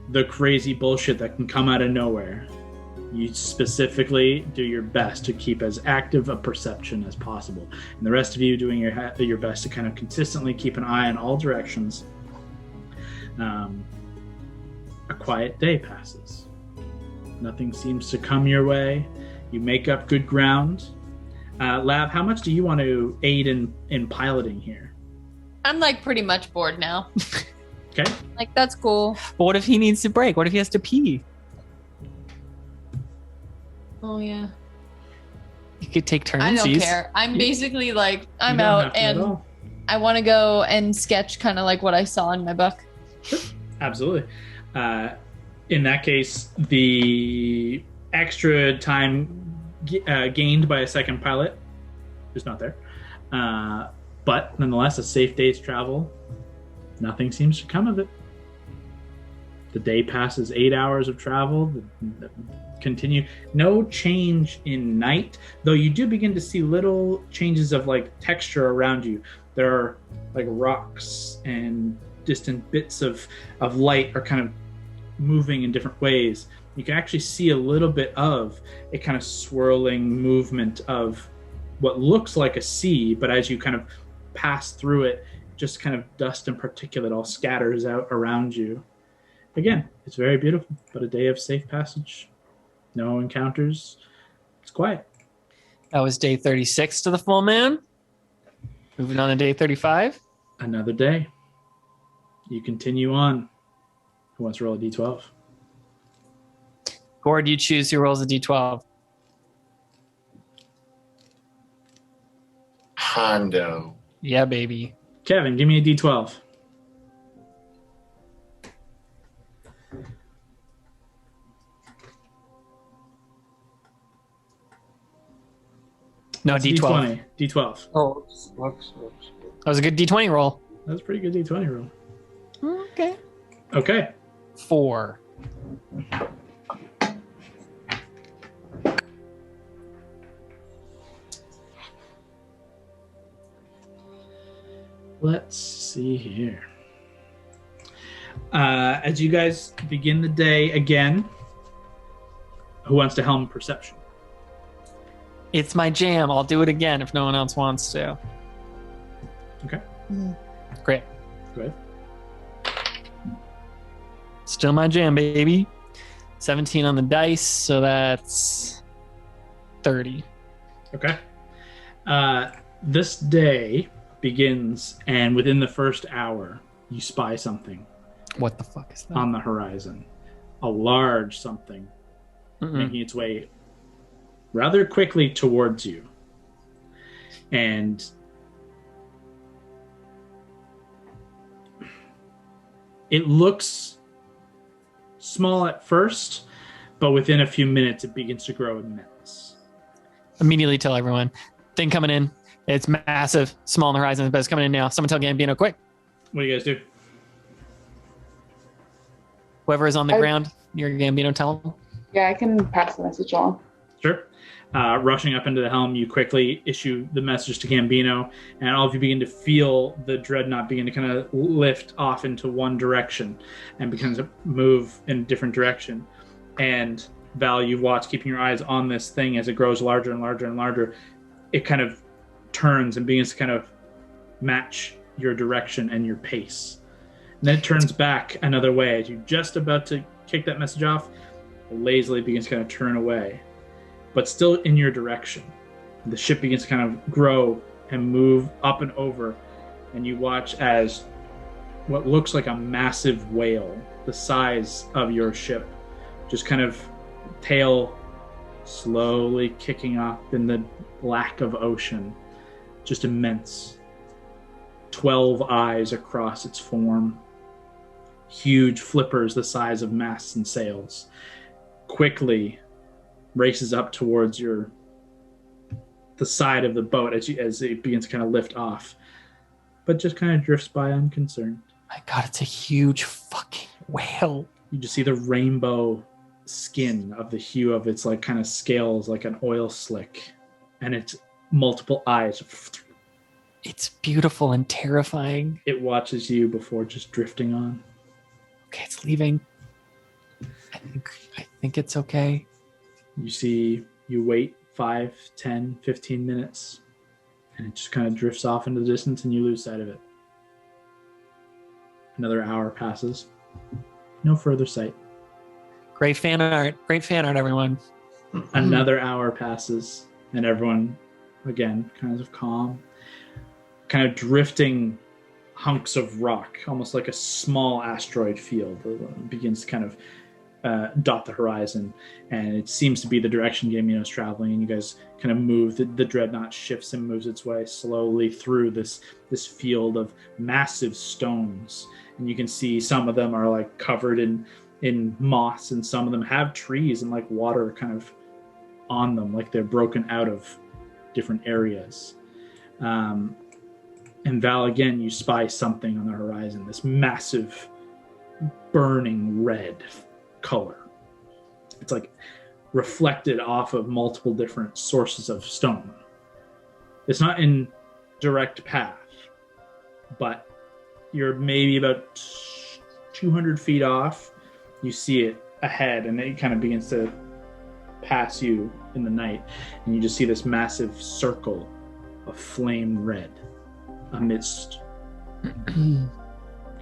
the crazy bullshit that can come out of nowhere, you specifically do your best to keep as active a perception as possible. And the rest of you doing your best to kind of consistently keep an eye in all directions. A quiet day passes. Nothing seems to come your way. You make up good ground. Lav, how much do you want to aid in piloting here? I'm like pretty much bored now. Okay. Like, that's cool. But what if he needs to break? What if he has to pee? Oh, yeah. You could take turns. I don't care. I'm basically like, I'm out and I want to go and sketch kind of like what I saw in my book. Absolutely. In that case, the extra time gained by a second pilot is not there. But nonetheless, a safe day's travel. Nothing seems to come of it. The day passes, 8 hours of travel. Continue. No change in night, though you do begin to see little changes of like texture around you. There are like rocks and distant bits of light are kind of moving in different ways. You can actually see a little bit of a kind of swirling movement of what looks like a sea, but as you kind of pass through it, just kind of dust and particulate all scatters out around you. Again, it's very beautiful, but a day of safe passage. No encounters. It's quiet. That was day 36 to the full moon. Moving on to day 35. Another day. You continue on. Who wants to roll a d12? Gord, you choose who rolls a d12. Hondo. Yeah, baby. Kevin, give me a d12. No, That's d12. D12. Oh, whoops. That was a good d20 roll. That was a pretty good d20 roll. Okay. Okay. 4. Let's see here. As you guys begin the day again, who wants to helm perception? It's my jam. I'll do it again if no one else wants to. Okay. Great. Go ahead. Still my jam, baby. 17 on the dice, so that's 30. Okay. This day begins, and within the first hour, you spy something What the fuck is that? on the horizon. A large something making its way rather quickly towards you. And it looks small at first, but within a few minutes, it begins to grow immense. Immediately tell everyone. Thing coming in. It's massive. Small on the horizon, but it's coming in now. Someone tell Gambino quick. What do you guys do? Whoever is on the ground near Gambino, tell them. Yeah, I can pass the message on. Sure. Rushing up into the helm, you quickly issue the message to Gambino, and all of you begin to feel the dreadnought begin to kind of lift off into one direction and begins to move in a different direction. And Val, you watch, keeping your eyes on this thing as it grows larger and larger and larger. It kind of turns and begins to kind of match your direction and your pace. And then it turns back another way. As you're just about to kick that message off, it lazily begins to kind of turn away, but still in your direction. The ship begins to kind of grow and move up and over, and you watch as what looks like a massive whale, the size of your ship, just kind of tail slowly kicking up in the black of ocean, just immense. 12 eyes across its form. Huge flippers the size of masts and sails. Quickly races up towards the side of the boat as it begins to kind of lift off, but just kind of drifts by unconcerned. My God, it's a huge fucking whale. You just see the rainbow skin of the hue of its like kind of scales, like an oil slick, and its multiple eyes. It's beautiful and terrifying. It watches you before just drifting on. Okay, it's leaving. I think it's okay. You wait 5, 10, 15 minutes, and it just kind of drifts off into the distance and you lose sight of it. Another hour passes. No further sight. Great fan art, everyone. Another hour passes, and everyone, again, kind of calm, kind of drifting hunks of rock, almost like a small asteroid field, begins to kind of dot the horizon, and it seems to be the direction Gambino is traveling, and you guys kind of move. The dreadnought shifts and moves its way slowly through this field of massive stones, and you can see some of them are like covered in moss, and some of them have trees and like water kind of on them, like they're broken out of different areas. And Val, again, you spy something on the horizon, this massive burning red color. It's like reflected off of multiple different sources of stone. It's not in direct path, but you're maybe about 200 feet off. You see it ahead, and it kind of begins to pass you in the night, and you just see this massive circle of flame red amidst kind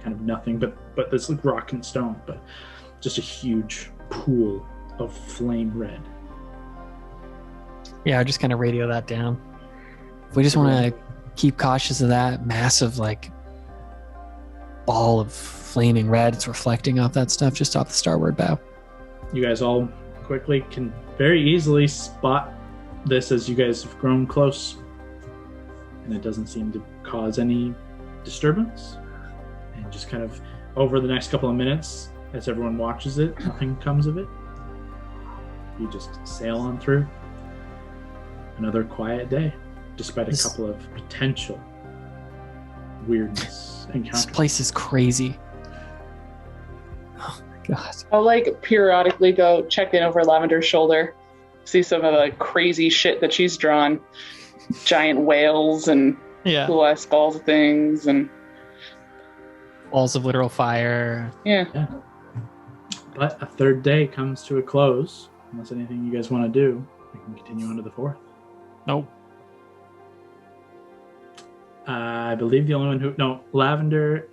of nothing but this like rock and stone, but just a huge pool of flame red. Yeah, I just kind of radio that down. If we just want to keep cautious of that massive like ball of flaming red, it's reflecting off that stuff just off the starboard bow. You guys all quickly can very easily spot this as you guys have grown close, and it doesn't seem to cause any disturbance. And just kind of over the next couple of minutes, as everyone watches it, nothing comes of it. You just sail on through. Another quiet day, despite a couple of potential weirdness encounters. This place is crazy. Oh my God. I'll like periodically go check in over Lavender's shoulder, see some of the crazy shit that she's drawn. Giant whales and cool ass skulls of things and balls of literal fire. Yeah. But a third day comes to a close. Unless anything you guys want to do, we can continue on to the fourth. Nope. I believe the only one who... No, Lavender,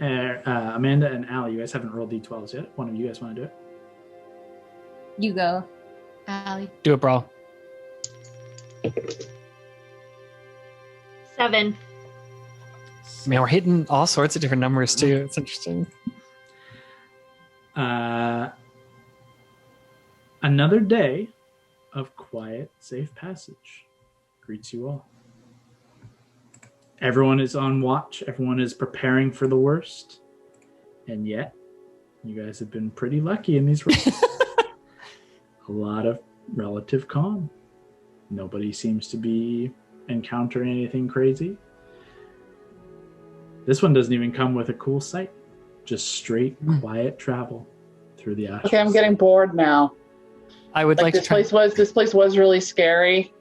Amanda, and Allie, you guys haven't rolled D12s yet. One of you guys want to do it? You go, Allie. Do it, bro. 7. Man, we're hitting all sorts of different numbers too. It's interesting. Another day of quiet, safe passage greets you all. Everyone is on watch. Everyone is preparing for the worst. And yet, you guys have been pretty lucky in these rolls. A lot of relative calm. Nobody seems to be encountering anything crazy. This one doesn't even come with a cool sight. Just straight, quiet travel through the ashes. Okay, I'm getting bored now. I would like this place was really scary,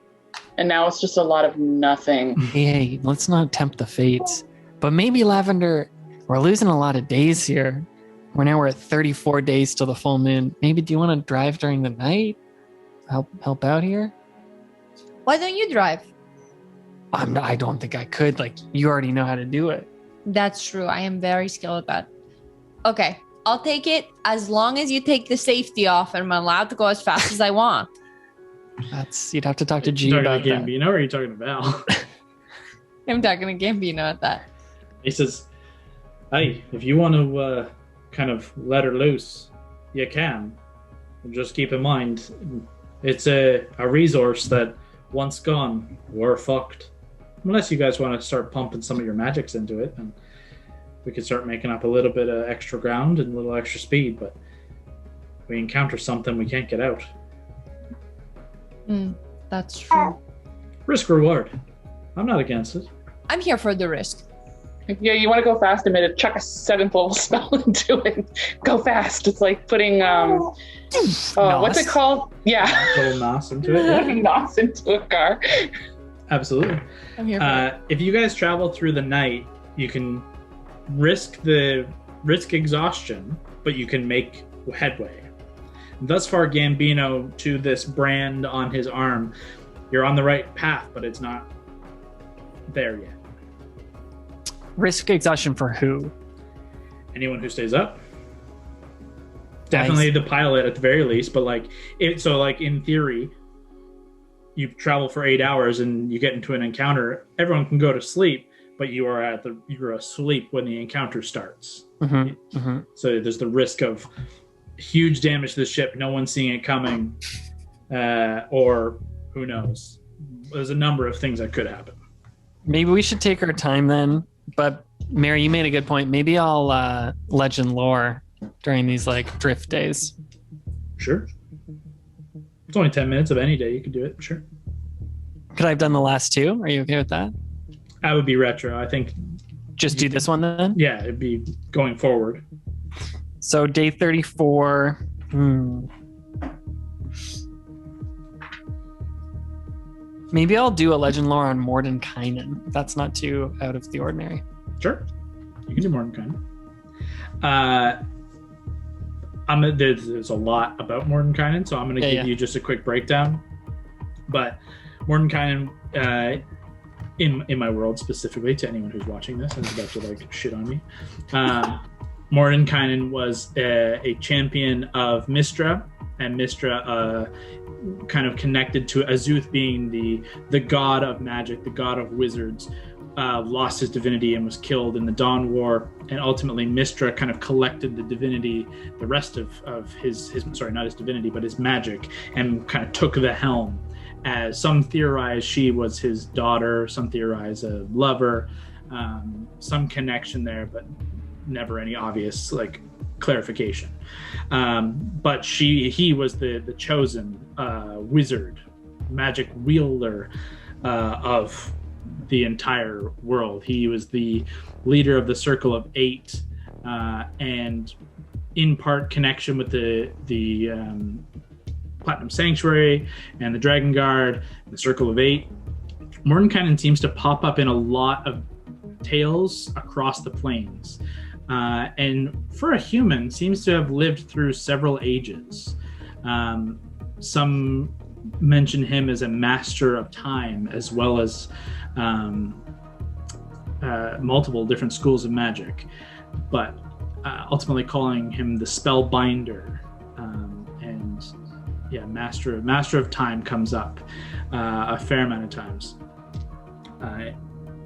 and now it's just a lot of nothing. Hey, let's not tempt the fates. But maybe Lavender, we're losing a lot of days here. We're at 34 days till the full moon. Maybe do you want to drive during the night? Help out here? Why don't you drive? I don't think I could. Like, you already know how to do it. That's true. I am very skilled at that. Okay, I'll take it as long as you take the safety off and I'm allowed to go as fast as I want. You'd have to talk to G Talking about to that. Gambino, or are you talking to Val? I'm talking to Gambino at that. He says, hey, if you want to kind of let her loose, you can. Just keep in mind, it's a resource that once gone, we're fucked. unless you guys want to start pumping some of your magics into it, and we could start making up a little bit of extra ground and a little extra speed, but we encounter something we can't get out. That's true. Risk reward. I'm not against it. I'm here for the risk. Yeah, you want to go fast and maybe chuck a 7th level spell into it. Go fast. It's like putting what's it called? Yeah. A little nos into it. Putting nos into a car. Absolutely. I'm here for it. If you guys travel through the night, you can risk exhaustion, but you can make headway. Thus far, Gambino, to this brand on his arm, you're on the right path, but it's not there yet. Risk exhaustion for who? Anyone who stays up. Definitely the pilot at the very least, but in theory, you travel for 8 hours and you get into an encounter. Everyone can go to sleep, but you're asleep when the encounter starts. So there's the risk of huge damage to the ship, no one seeing it coming, or who knows. There's a number of things that could happen. Maybe we should take our time then. But Mary, you made a good point. Maybe I'll legend lore during these drift days. Sure. It's only 10 minutes of any day. You could do it. Sure. Could I have done the last 2? Are you okay with that? I would be retro. I think. Just do this one then? Yeah, it'd be going forward. So day 34. Maybe I'll do a legend lore on Mordenkainen. That's not too out of the ordinary. Sure. You can do Mordenkainen. There's a lot about Mordenkainen, so I'm going to give you just a quick breakdown. But Mordenkainen, in my world specifically, to anyone who's watching this and is about to shit on me, Mordenkainen was a champion of Mystra, and Mystra kind of connected to Azuth being the god of magic, the god of wizards, lost his divinity and was killed in the Dawn War, and ultimately Mystra kind of collected the divinity, the rest of his not his divinity, but his magic, and kind of took the helm. As some theorize she was his daughter, some theorize a lover, some connection there, but never any obvious clarification. But he was the chosen wizard, magic wielder of the entire world. He was the leader of the Circle of 8, and in part connection with the Platinum Sanctuary and the Dragon Guard and the Circle of 8. Mordenkainen seems to pop up in a lot of tales across the plains. And for a human, seems to have lived through several ages. Some mention him as a master of time, as well as multiple different schools of magic, but ultimately calling him the Spellbinder. Master of time comes up a fair amount of times.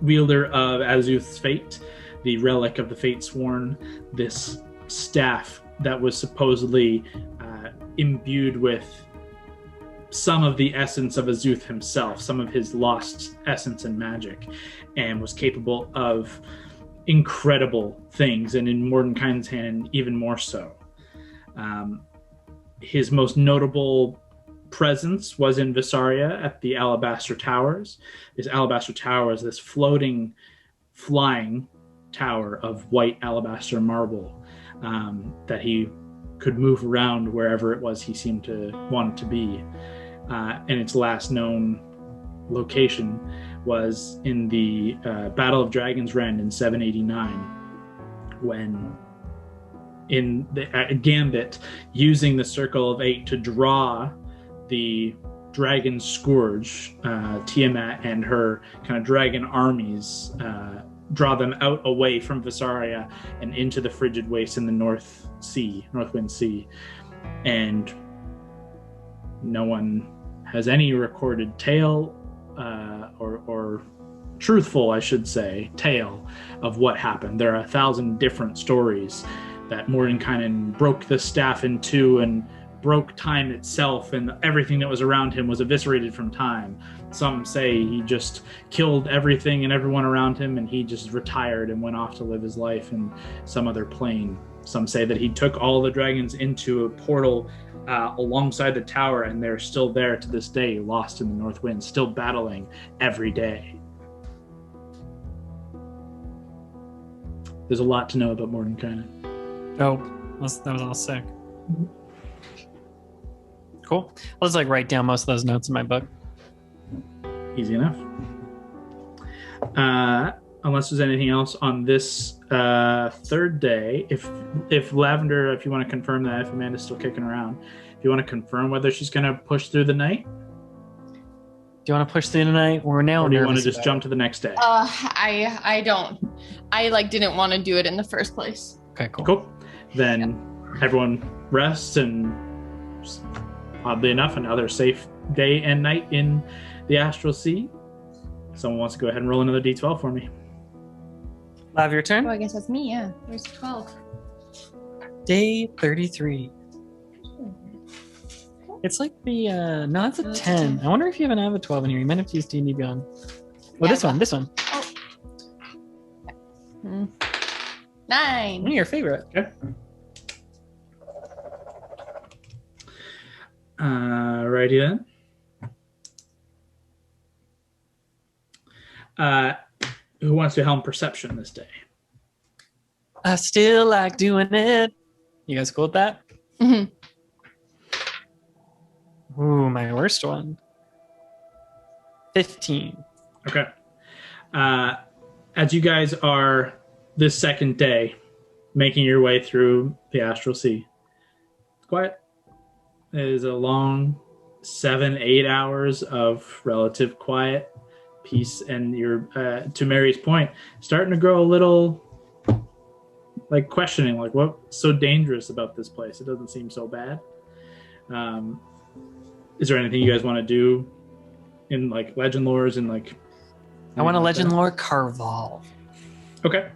Wielder of Azuth's fate, the relic of the Fate Sworn, this staff that was supposedly imbued with some of the essence of Azuth himself, some of his lost essence and magic, and was capable of incredible things, and in Mordenkainen's hand, even more so. His most notable presence was in Vesaria at the Alabaster Towers. This Alabaster Tower is this floating, flying tower of white alabaster marble that he could move around wherever it was he seemed to want to be. And its last known location was in the Battle of Dragon's Rend in 789, when in the Gambit, using the Circle of 8 to draw the Dragon Scourge, Tiamat and her kind of dragon armies, draw them out away from Vesaria and into the frigid waste in the Northwind Sea. And no one has any recorded tale or truthful, I should say, tale of what happened. There are 1,000 different stories that Mordenkainen broke the staff in two and broke time itself, and everything that was around him was eviscerated from time. Some say he just killed everything and everyone around him, and he just retired and went off to live his life in some other plane. Some say that he took all the dragons into a portal alongside the tower, and they're still there to this day, lost in the north wind, still battling every day. There's a lot to know about Mordenkainen. Oh, that was all sick. Cool. I'll just write down most of those notes in my book. Easy enough. Unless there's anything else on this third day, if Lavender, if you want to confirm that, if Amanda's still kicking around, if you want to confirm whether she's going to push through the night. Do you want to push through the night? We're now. Or do you want to just jump to the next day? I don't. I didn't want to do it in the first place. Okay, cool. Cool. Then everyone rests, and oddly enough, another safe day and night in the Astral Sea. Someone wants to go ahead and roll another d12 for me. Lav, your turn. Oh, I guess that's me, yeah. Where's 12? Day 33. It's like the, no, it's a 10. I wonder if you even have a 12 in here. You might have to use D&D Beyond. Oh, Yeah, this one. Oh. 9. One of your favorite. Okay. Righty then. Who wants to helm perception this day? I still like doing it. You guys cool with that? Mm-hmm. Ooh, my worst one. 15. Okay. As you guys are this second day making your way through the Astral Sea, it's quiet. It is a long 7-8 hours of relative quiet, peace, and you're, to Mary's point, starting to grow a little questioning, what's so dangerous about this place? It doesn't seem so bad. Is there anything you guys want to do in legend lores and I want a legend lore Carval. Okay.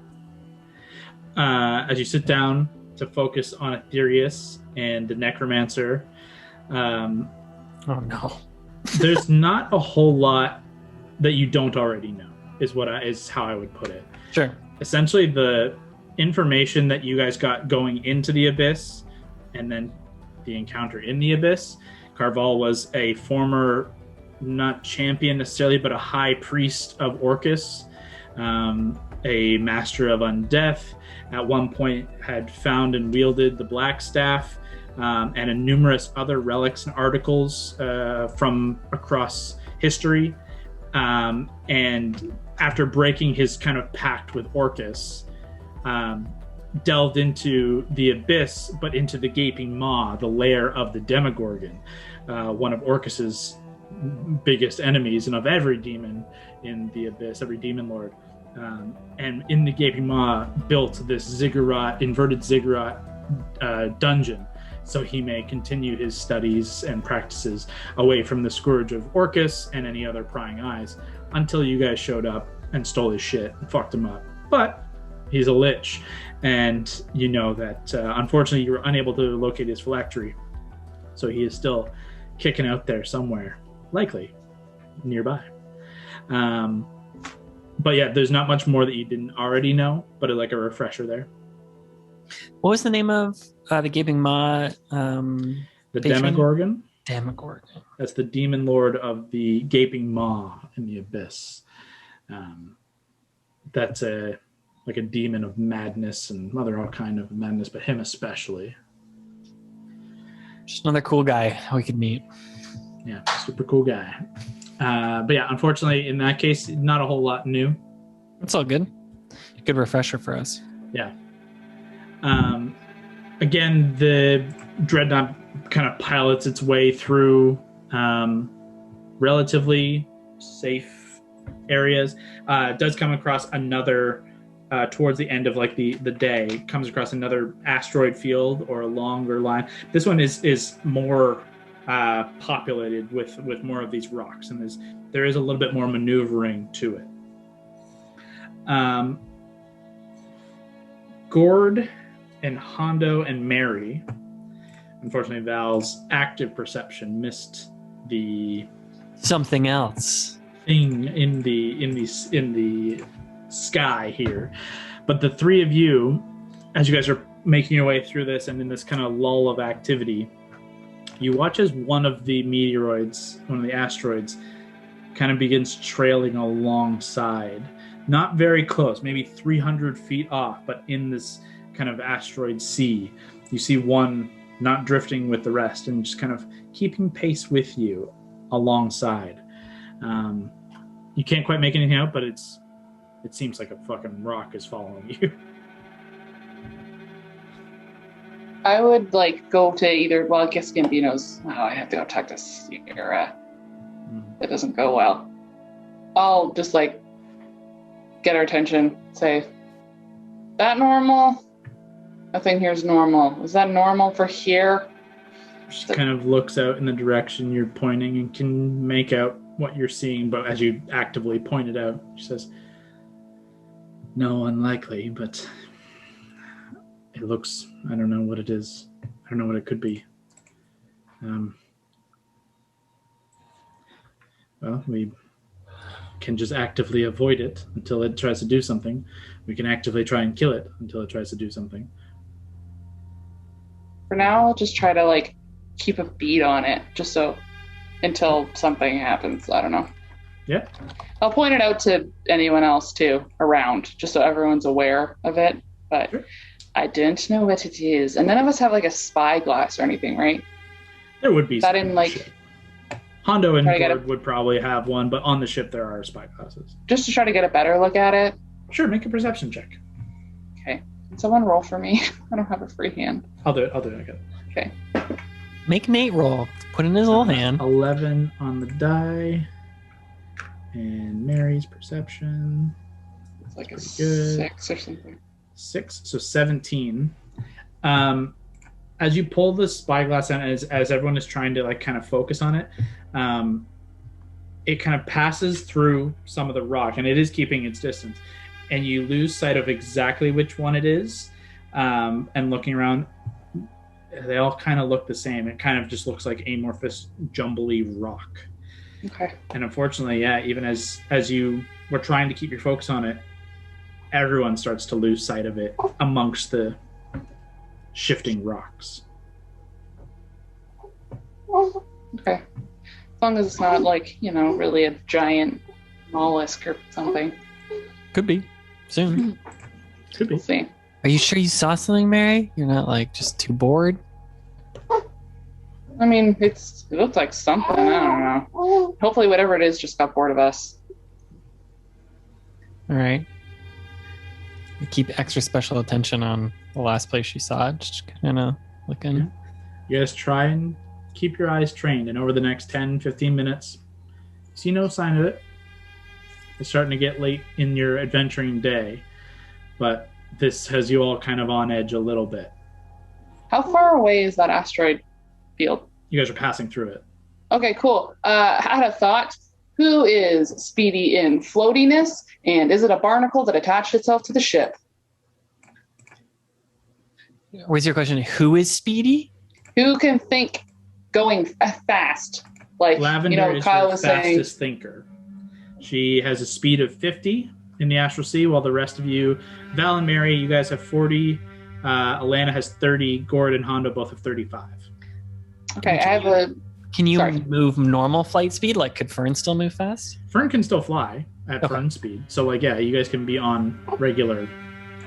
As you sit down to focus on Aetherius and the Necromancer, oh no. there's not a whole lot that you don't already know, is how I would put it. Sure. Essentially, the information that you guys got going into the Abyss, and then the encounter in the Abyss. Carval was a former, not champion necessarily, but a high priest of Orcus, a master of undeath. At one point, had found and wielded the Black Staff, and numerous other relics and articles from across history. And after breaking his kind of pact with Orcus, delved into the Abyss, but into the Gaping Maw, the lair of the Demogorgon, one of Orcus's biggest enemies, and of every demon in the Abyss, every demon lord. And in the Gaping Maw, built this inverted ziggurat dungeon, so he may continue his studies and practices away from the scourge of Orcus and any other prying eyes, until you guys showed up and stole his shit and fucked him up. But he's a lich, and you know that unfortunately you were unable to locate his phylactery, so he is still kicking out there somewhere, likely nearby. But yeah, there's not much more that you didn't already know, but a refresher there. What was the name of the Gaping Maw? The patron? Demogorgon. Demogorgon. That's the demon lord of the Gaping Maw in the Abyss. That's a demon of madness and all kind of madness, but him especially. Just another cool guy we could meet. Yeah, super cool guy. But yeah, unfortunately, in that case, not a whole lot new. That's all good. A good refresher for us. Yeah. Again, the Dreadnought kind of pilots its way through relatively safe areas. It does come across another, towards the end of the day, comes across another asteroid field or a longer line. This one is more populated with more of these rocks, and there is a little bit more maneuvering to it. Gord and Hondo and Mary, Unfortunately, Val's active perception missed the Something else. thing in the sky here. But the three of you, as you guys are making your way through this and in this kind of lull of activity, you watch as one of the meteoroids, one of the asteroids, kind of begins trailing alongside. Not very close, maybe 300 feet off, but in this kind of asteroid sea. You see one not drifting with the rest and just kind of keeping pace with you alongside. You can't quite make anything out, but it seems like a fucking rock is following you. I would go to either. Well, I guess Gambino's. Oh, I have to go talk to Sierra. It doesn't go well. I'll just get her attention. Say, that normal? Nothing here is normal. Is that normal for here? She kind of looks out in the direction you're pointing and can make out what you're seeing, but as you actively point it out, she says, no, unlikely, but it looks, I don't know what it is. I don't know what it could be. Well, we can just actively avoid it until it tries to do something. We can actively try and kill it until it tries to do something. For now, I'll just try to keep a beat on it, just so until something happens. I don't know. Yeah. I'll point it out to anyone else too around, just so everyone's aware of it. But sure. I don't know what it is. And none of us have a spyglass or anything, right? There would be. That in Hondo and Gord would probably have one, but on the ship there are spyglasses. Just to try to get a better look at it. Sure, make a perception check. Okay. Can someone roll for me? I don't have a free hand. I'll do it. I got it. Okay. Make Nate roll. Put in his little hand. 11 on the die. And Mary's perception. It's a good. 6 or something. 6, so 17. As you pull the spyglass out, as everyone is trying to kind of focus on it, it kind of passes through some of the rock, and it is keeping its distance. And you lose sight of exactly which one it is. And looking around, they all kind of look the same. It kind of just looks like amorphous, jumbly rock. Okay. And unfortunately, yeah, even as you were trying to keep your focus on it, everyone starts to lose sight of it amongst the shifting rocks. Okay. As long as it's not really a giant mollusk or something. Could be. Soon. Could be. We'll see. Are you sure you saw something, Mary? You're not just too bored? I mean, it looks like something. I don't know. Hopefully whatever it is just got bored of us. All right. You keep extra special attention on the last place you saw it, just kind of looking. Yeah. You guys try and keep your eyes trained, and over the next 10, 15 minutes, see no sign of it. It's starting to get late in your adventuring day, but this has you all kind of on edge a little bit. How far away is that asteroid field? You guys are passing through it. Okay, cool. I had a thought. Who is speedy in floatiness, and is it a barnacle that attached itself to the ship? Was your question, who is speedy? Who can think going fast? Lavender is Kyle your was saying. fastest thinker. She has a speed of 50 in the Astral Sea, while the rest of you, Val and Mary, you guys have 40. Alana has 30. Gord and Hondo both have 35. Okay, I have a... Can you move normal flight speed? Could Fern still move fast? Fern can still fly at Fern speed. So, yeah, you guys can be on regular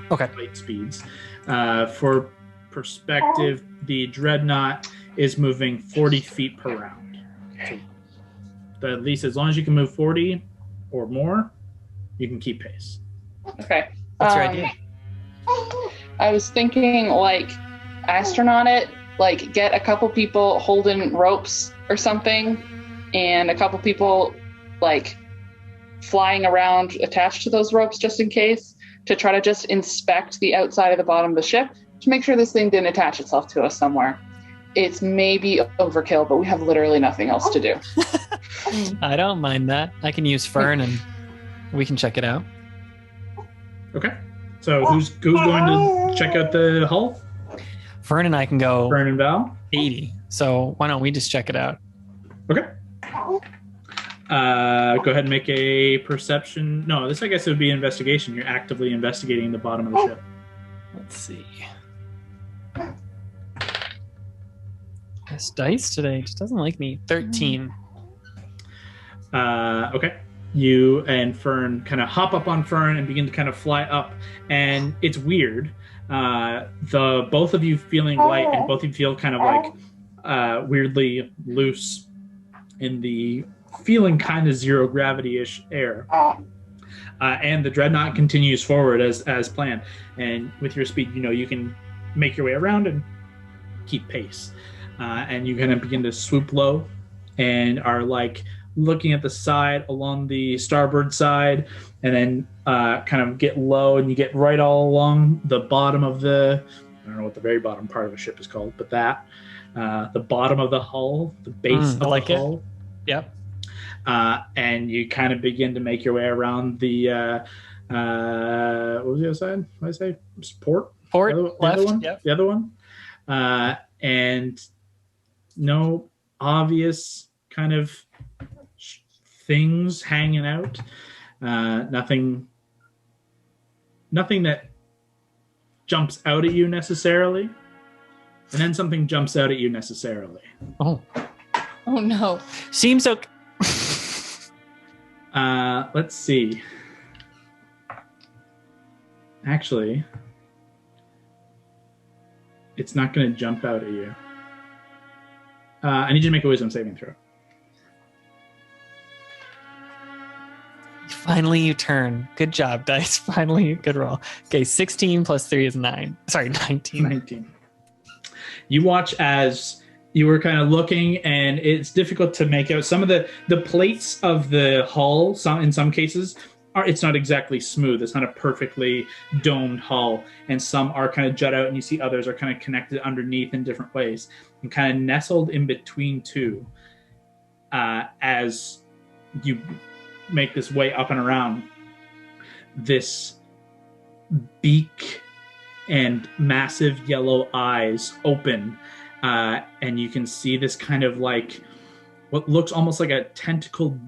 flight speeds. For perspective, the Dreadnought is moving 40 feet per round. So, at least as long as you can move 40 or more, you can keep pace. Okay. What's your idea? I was thinking, astronaut it, get a couple people holding ropes or something, and a couple people, flying around attached to those ropes just in case, to try to just inspect the outside of the bottom of the ship to make sure this thing didn't attach itself to us somewhere. It's maybe overkill, but we have literally nothing else to do. I don't mind that. I can use Fern and we can check it out. Okay. So who's going to check out the hull? Fern and I can go Fern and Val? 80. So why don't we just check it out? Okay. Go ahead and make a perception. No, this I guess it would be investigation. You're actively investigating the bottom of the ship. Let's see. This dice today just doesn't like me. 13. Okay. You and Fern kind of hop up on Fern and begin to kind of fly up. And it's weird. The both of you feeling light and both of you feel kind of like weirdly loose in the feeling kind of zero gravity-ish air. And the dreadnought continues forward as planned. And with your speed, you can make your way around and keep pace. And you kind of begin to swoop low and are like looking at the side along the starboard side, and then kind of get low, and you get right all along the bottom of I don't know what the very bottom part of a ship is called, but the bottom of the hull, the base of the hull. Yep. And you kind of begin to make your way around the what was the other side? What did I say? Port? Left. The other one? Yep. The other one. And no obvious kind of things hanging out. Nothing that jumps out at you necessarily. And then something jumps out at you necessarily. Oh no. Seems okay. Let's see. Actually, it's not going to jump out at you. I need you to make a wisdom saving throw. Finally, you turn. Good job, dice. Finally, good roll. Okay, 16 plus 3 is 9. Sorry, 19. 19. You watch as you were kind of looking, and it's difficult to make out. Some of the plates of the hull, in some cases, it's not exactly smooth. It's not a perfectly domed hull, and some are kind of jut out, and you see others are kind of connected underneath in different ways, and kind of nestled in between two as you make this way up and around. This beak and massive yellow eyes open, and you can see this kind of like what looks almost like a tentacle,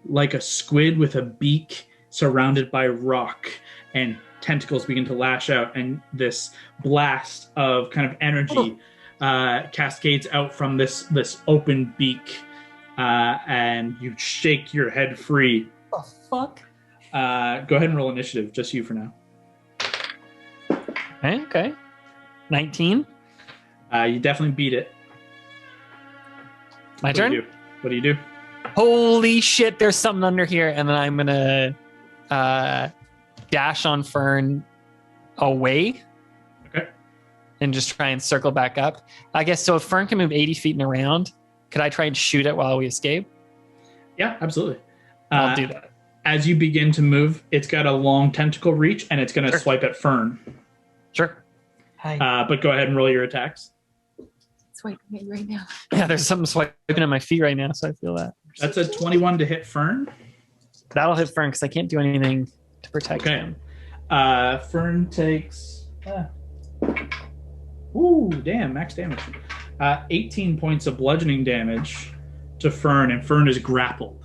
like a squid with a beak surrounded by rock, and tentacles begin to lash out, and this blast of kind of energy cascades out from this open beak, and you shake your head free. What the fuck? Go ahead and roll initiative, just you for now. Okay. 19. You definitely beat it. My turn? What do you do? Holy shit, there's something under here. And then I'm going to dash on Fern away. Okay. And just try and circle back up. I guess so if Fern can move 80 feet and around, could I try and shoot it while we escape? Yeah, absolutely. I'll do that. As you begin to move, it's got a long tentacle reach, and it's going to swipe at Fern. Sure. But go ahead and roll your attacks. Swiping me right now. Yeah, there's something swiping at my feet right now, so I feel that. That's a 21 to hit Fern. That'll hit Fern because I can't do anything to protect him. Fern takes... Ooh, damn, max damage. 18 points of bludgeoning damage to Fern, and Fern is grappled.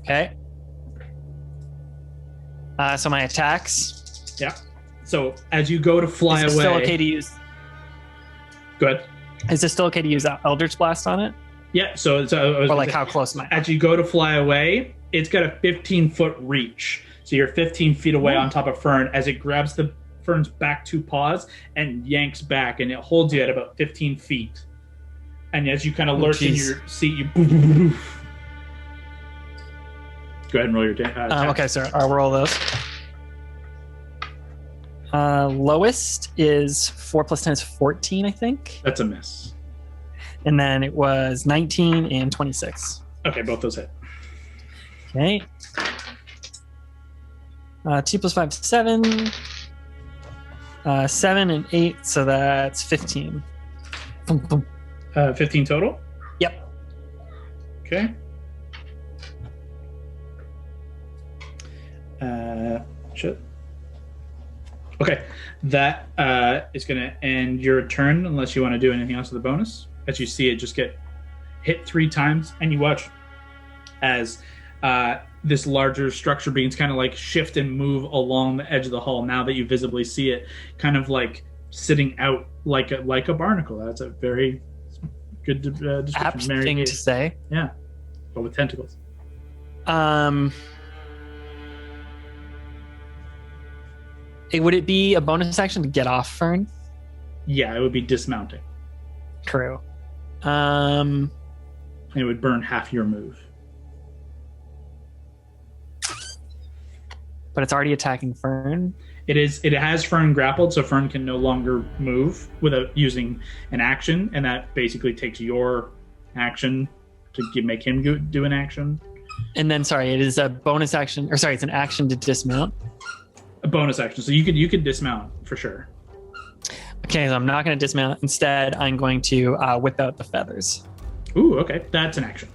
Okay. So my attacks. Yeah. So as you go to fly away... Is it still okay to use... Go ahead. Is it still okay to use Eldritch Blast on it? Yeah, so or like how close am I? As you go to fly away, it's got a 15-foot reach. So you're 15 feet away on top of Fern as it grabs the Fern's back two paws and yanks back, and it holds you at about 15 feet. And as you kind of lurch in your seat, you... Go ahead and roll your attack. Okay, sir. I'll roll those. Lowest is 4 plus 10 is 14, I think. That's a miss. And then it was 19 and 26. Okay, both those hit. Okay. 2 plus 5 is 7. 7 and 8, so that's 15. 15 total? Yep. Okay. Shit. Okay, that is going to end your turn unless you want to do anything else with the bonus. As you see it just get hit 3 times, and you watch as this larger structure begins kind of like shift and move along the edge of the hull. Now that you visibly see it, kind of like sitting out like a barnacle. That's a very good description. Apt thing to say. Yeah, but with tentacles. Would it be a bonus action to get off Fern? Yeah, it would be dismounting. True. And it would burn half your move. But it's already attacking Fern. It has Fern grappled, so Fern can no longer move without using an action, and that basically takes your action to make him do an action. And then, sorry, it is a bonus action, or sorry, it's an action to dismount. A bonus action, so you could dismount for sure. Okay, so I'm not going to dismount. Instead, I'm going to whip out the feathers. Ooh, okay, that's an action.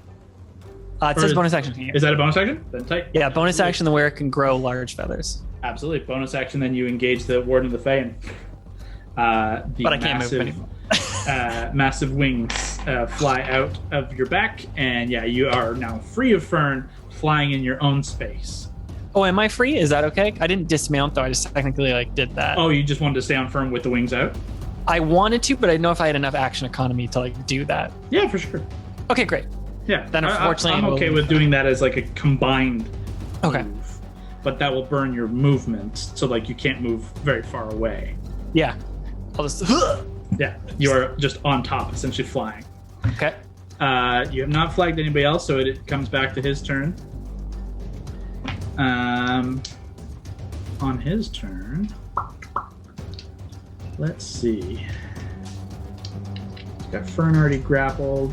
It says bonus action here. Is that a bonus action? Then tight. Yeah, bonus action the wearer can grow large feathers. Absolutely, bonus action. Then you engage the Warden of the Fae, and but I can't move anymore. Massive wings fly out of your back, and yeah, you are now free of Fern, flying in your own space. Oh, am I free? Is that okay? I didn't dismount though. I just technically did that. Oh, you just wanted to stay on Fern with the wings out? I wanted to, but I didn't know if I had enough action economy to do that. Yeah, for sure. Okay, great. Yeah. Then unfortunately, I'm okay with doing that as a combined okay move, but that will burn your movement, so you can't move very far away. Yeah. I'll just. Yeah, you are just on top, essentially flying. Okay. You have not flagged anybody else, so it comes back to his turn. On his turn, let's see. He's got Fern already grappled.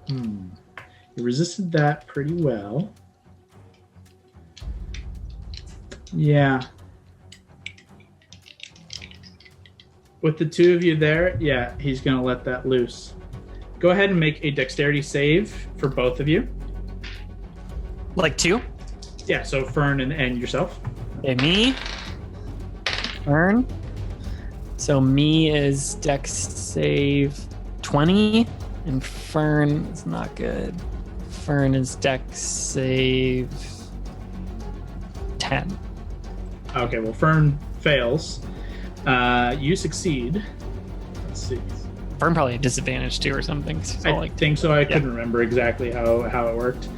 He resisted that pretty well. Yeah. With the two of you there, yeah, he's going to let that loose. Go ahead and make a dexterity save for both of you. 2? Yeah, so Fern and yourself. Okay, me. Fern. So me is dex save 20, and Fern is not good. Fern is dex save 10. Okay, well, Fern fails. You succeed. Let's see. Fern probably had disadvantage too or something. I think so. I couldn't remember exactly how it worked.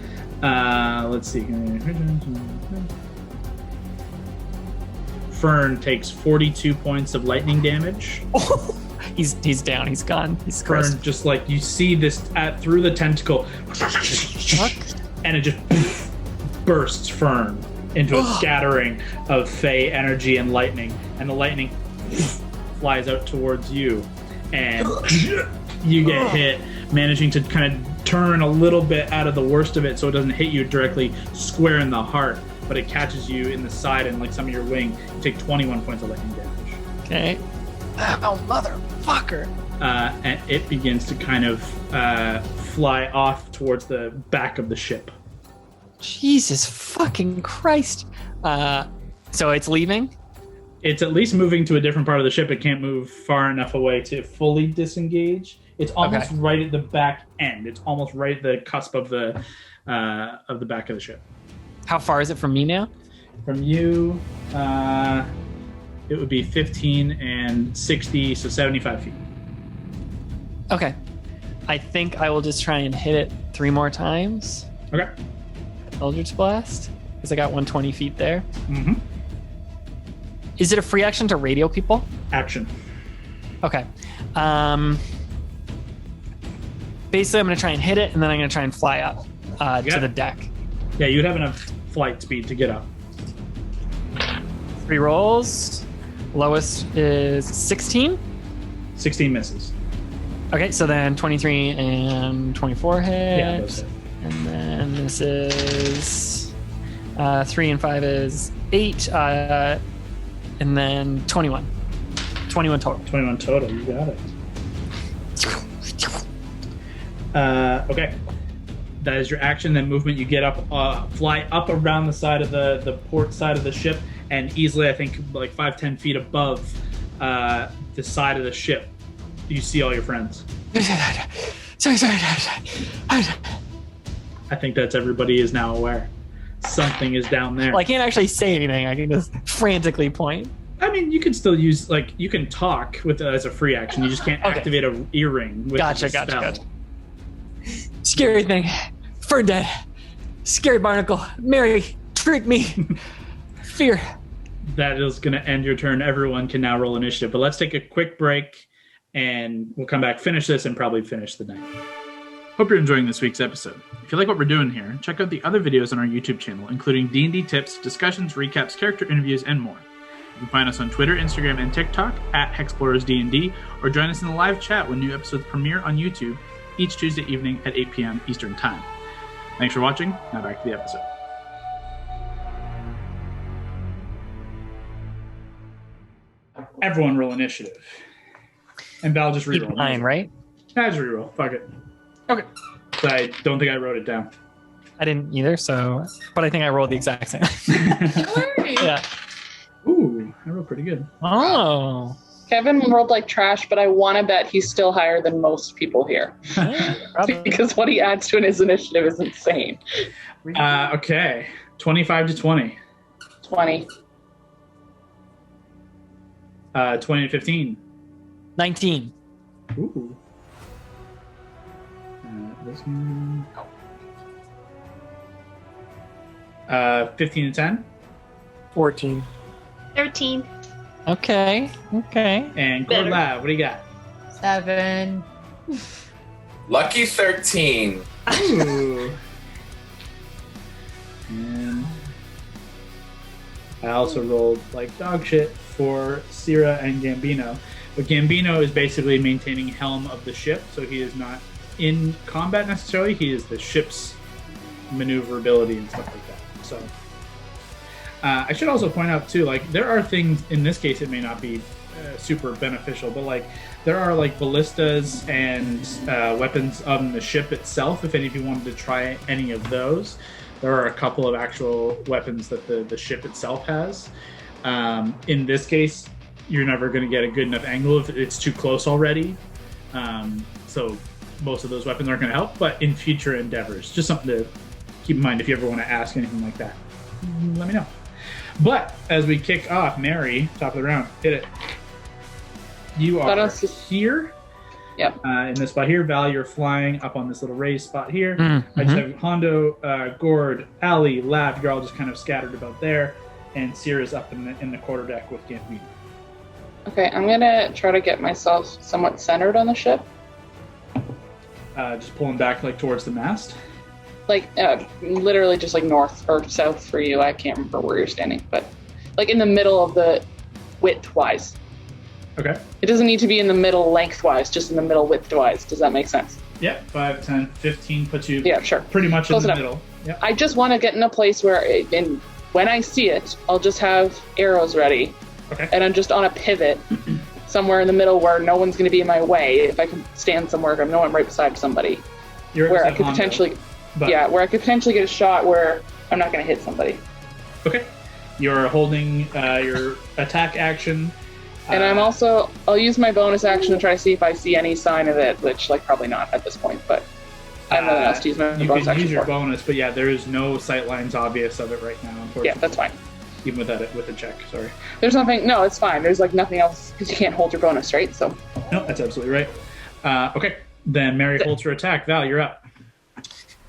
Let's see. Fern takes 42 points of lightning damage. He's down. He's gone. He's Fern, cursed. just you see this through the tentacle, and it just bursts Fern into a scattering of Fey energy and lightning, and the lightning flies out towards you, and you get hit, managing to kind of turn a little bit out of the worst of it so it doesn't hit you directly square in the heart, but it catches you in the side and some of your wing. You take 21 points of lightning damage. Okay. Oh, motherfucker. And it begins to kind of fly off towards the back of the ship. Jesus fucking Christ. So it's leaving? It's at least moving to a different part of the ship. It can't move far enough away to fully disengage. It's almost right at the back end. It's almost right at the cusp of the back of the ship. How far is it from me now? From you, it would be 15 and 60, so 75 feet. Okay. I think I will just try and hit it 3 more times. Okay. Eldritch Blast, because I got 120 feet there. Mm-hmm. Is it a free action to radio people? Action. Okay. Basically, I'm going to try and hit it, and then I'm going to try and fly up to the deck. Yeah, you'd have enough flight speed to get up. 3 rolls. Lowest is 16. 16 misses. Okay, so then 23 and 24 hit. Yeah, those hit. And then this is 3 and 5 is 8. And then 21. 21 total. 21 total, you got it. Okay. That is your action. Then movement, you get up, fly up around the side of the port side of the ship, and easily, I think, like 5-10 feet above the side of the ship, you see all your friends. Sorry. I think that's everybody is now aware. Something is down there. Well, I can't actually say anything. I can just frantically point. I mean, you can still use, like, you can talk with as a free action. You just can't activate an earring with Gotcha. spell. Scary thing. Fur dead. Scary barnacle. Mary, trick me. Fear. That is going to end your turn. Everyone can now roll initiative. But let's take a quick break, and we'll come back, finish this, and probably finish the night. Hope you're enjoying this week's episode. If you like what we're doing here, check out the other videos on our YouTube channel, including D&D tips, discussions, recaps, character interviews, and more. You can find us on Twitter, Instagram, and TikTok at Hexplorers DnD, or join us in the live chat when new episodes premiere on YouTube each Tuesday evening at 8 p.m. Eastern Time. Thanks for watching. Now back to the episode. Everyone roll initiative. And Val just reroll. Keep mine, right? I just reroll. Fuck it. Okay. So I don't think I wrote it down. I didn't either, but I think I rolled the exact same. Yeah. Ooh, I rolled pretty good. Oh. Kevin rolled like trash, but I want to bet he's still higher than most people here. Because what he adds to his initiative is insane. Okay. 25 to 20. 20. 20 to 15. 19. Ooh. This one. 15 to 10. 14. 13. Okay. And Gordla, what do you got? 7. Lucky 13. Ooh. And I also rolled like dog shit for Sierra and Gambino. But Gambino is basically maintaining helm of the ship, so he is not in combat necessarily. He is the ship's maneuverability and stuff like that. So I should also point out too, like there are things in this case it may not be super beneficial, but like there are like ballistas and weapons on the ship itself. If any of you wanted to try any of those, there are a couple of actual weapons that the ship itself has. In this case, you're never going to get a good enough angle if it's too close already. So most of those weapons aren't going to help, but in future endeavors, just something to keep in mind if you ever want to ask anything like that. Let me know. But as we kick off, Mary, top of the round, hit it. You are here. Yep. In this spot here. Val, you're flying up on this little raised spot here. Mm-hmm. I just have Hondo, Gord, Ali, Lav. You're all just kind of scattered about there. And Sierra's up in the quarterdeck with Gambino. Okay, I'm going to try to get myself somewhat centered on the ship. Just pulling back like towards the mast. Like, literally just like north or south for you. I can't remember where you're standing, but like in the middle of the width-wise. Okay. It doesn't need to be in the middle lengthwise, just in the middle width-wise. Does that make sense? Yeah, 5, 10, 15 puts you sure. pretty much Close in the enough. middle. Yep. I just want to get in a place where, when I see it, I'll just have arrows ready. Okay. And I'm just on a pivot somewhere in the middle where no one's going to be in my way. If I can stand somewhere, I know I'm right beside somebody. Where I could potentially... where I could potentially get a shot where I'm not going to hit somebody. Okay. You're holding your attack action. And I'll use my bonus action to try to see if I see any sign of it, which, like, probably not at this point, but I have nothing else to use my bonus action. You can use your bonus, but yeah, there is no sight lines obvious of it right now, unfortunately. Yeah, that's fine. Even with a check, sorry. There's nothing, no, it's fine. There's, like, nothing else, because you can't hold your bonus, right? So. No, that's absolutely right. Okay, then Mary holds her attack. Val, you're up.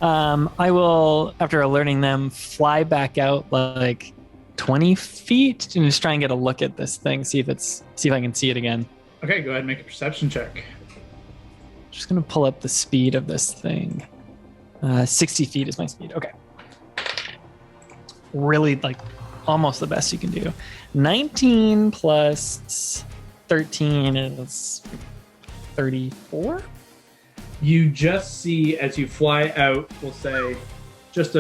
I will, after alerting them, fly back out like 20 feet and just try and get a look at this thing, see if I can see it again. Okay, go ahead and make a perception check. Just gonna pull up the speed of this thing. 60 feet is my speed. Okay. Really, like, almost the best you can do. 19 plus 13 is 34. You just see as you fly out, we'll say, just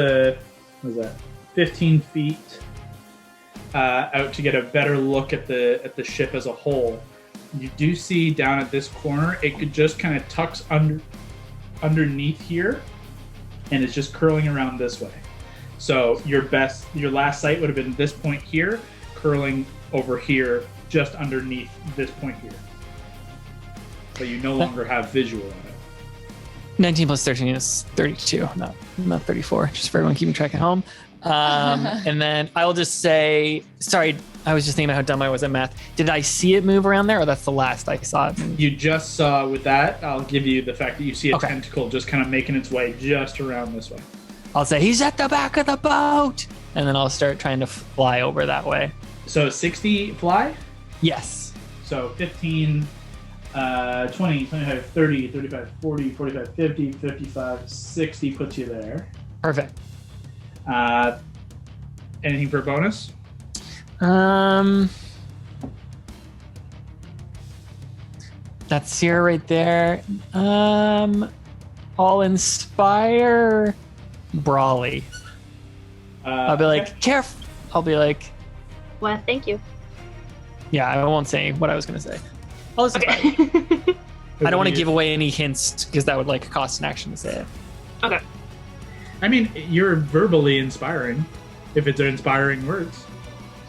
15 feet out to get a better look at the ship as a whole. You do see down at this corner, it could just kind of tucks underneath here, and it's just curling around this way. So your last sight would have been this point here, curling over here, just underneath this point here. But you no longer have visual of it. 19 plus 13 is 32, not 34, just for everyone keeping track at home. And then I will just say, sorry, I was just thinking about how dumb I was at math. Did I see it move around there, or that's the last I saw it move? You just saw with that, I'll give you the fact that you see a tentacle just kind of making its way just around this way. I'll say, he's at the back of the boat! And then I'll start trying to fly over that way. So 60 fly? Yes. So 15, 20, 25, 30, 35, 40, 45, 50, 55, 60 puts you there. Perfect. Anything for a bonus? That's Sierra right there. I'll inspire Brawley. I'll be like, careful. I'll be like, Well, thank you. yeah, I won't say what I was going to say. I'll just inspire. Okay. I don't want to give away any hints because that would like cost an action to say it. Okay. I mean, you're verbally inspiring, if it's inspiring words.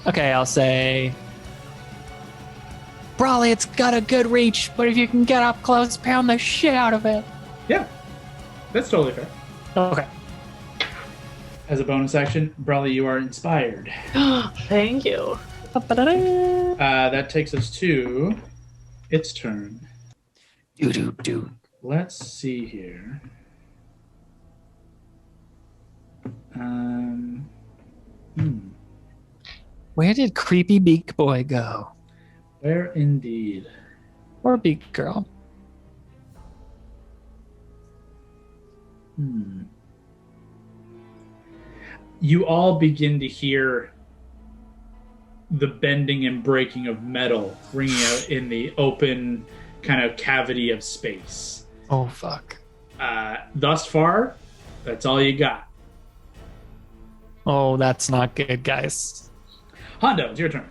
Okay, I'll say, Brawley, it's got a good reach, but if you can get up close, pound the shit out of it. Yeah, that's totally fair. Okay. As a bonus action, Brawley, you are inspired. Thank you. That takes us to its turn. Do. Let's see here. Where did creepy beak boy go? Where indeed? Or beak girl? You all begin to hear the bending and breaking of metal ringing out in the open kind of cavity of space. Oh, fuck. Thus far, that's all you got. Oh, that's not good, guys. Hondo, it's your turn.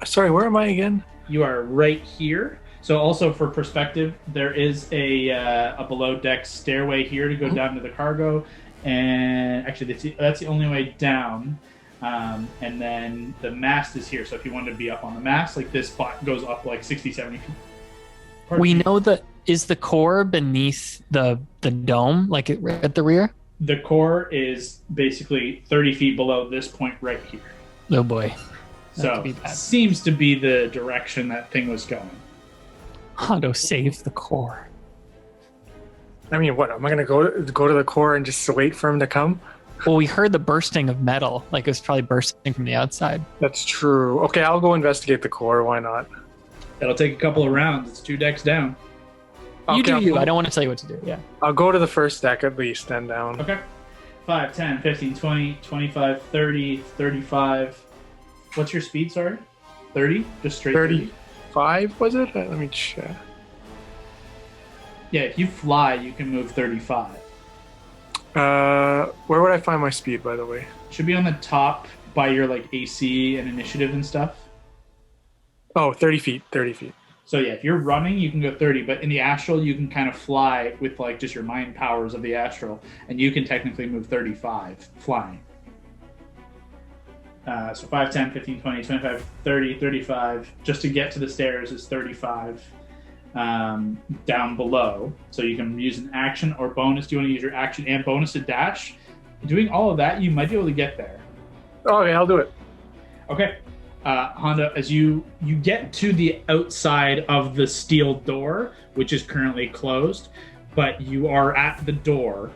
Sorry, where am I again? You are right here. So also for perspective, there is a below deck stairway here to go down to the cargo. And actually, that's the only way down. And then the mast is here. So if you wanted to be up on the mast, like this spot goes up like 60, 70 feet. We know that is the core beneath the dome, like at the rear? The core is basically 30 feet below this point right here. Oh boy. So seems to be the direction that thing was going. Hondo saves the core. I mean, what? Am I going to go to the core and just wait for him to come? Well, we heard the bursting of metal. Like it was probably bursting from the outside. That's true. Okay, I'll go investigate the core. Why not? That'll take a couple of rounds. It's 2 decks down. You do you. I don't want to tell you what to do. Yeah. I'll go to the first deck at least, then down. Okay. 5, 10, 15, 20, 25, 30, 35. What's your speed, sorry? 30? Just straight 30? 35, was it? Let me check. Yeah, if you fly, you can move 35. Where would I find my speed, by the way? Should be on the top by your like AC and initiative and stuff. Oh, 30 feet. 30 feet. So yeah, if you're running, you can go 30, but in the astral, you can kind of fly with like just your mind powers of the astral, and you can technically move 35 flying. So 5, 10, 15, 20, 25, 30, 35. Just to get to the stairs is 35 down below. So you can use an action or bonus. Do you want to use your action and bonus to dash? Doing all of that, you might be able to get there. Okay, I'll do it. Okay. Honda, as you get to the outside of the steel door, which is currently closed, but you are at the door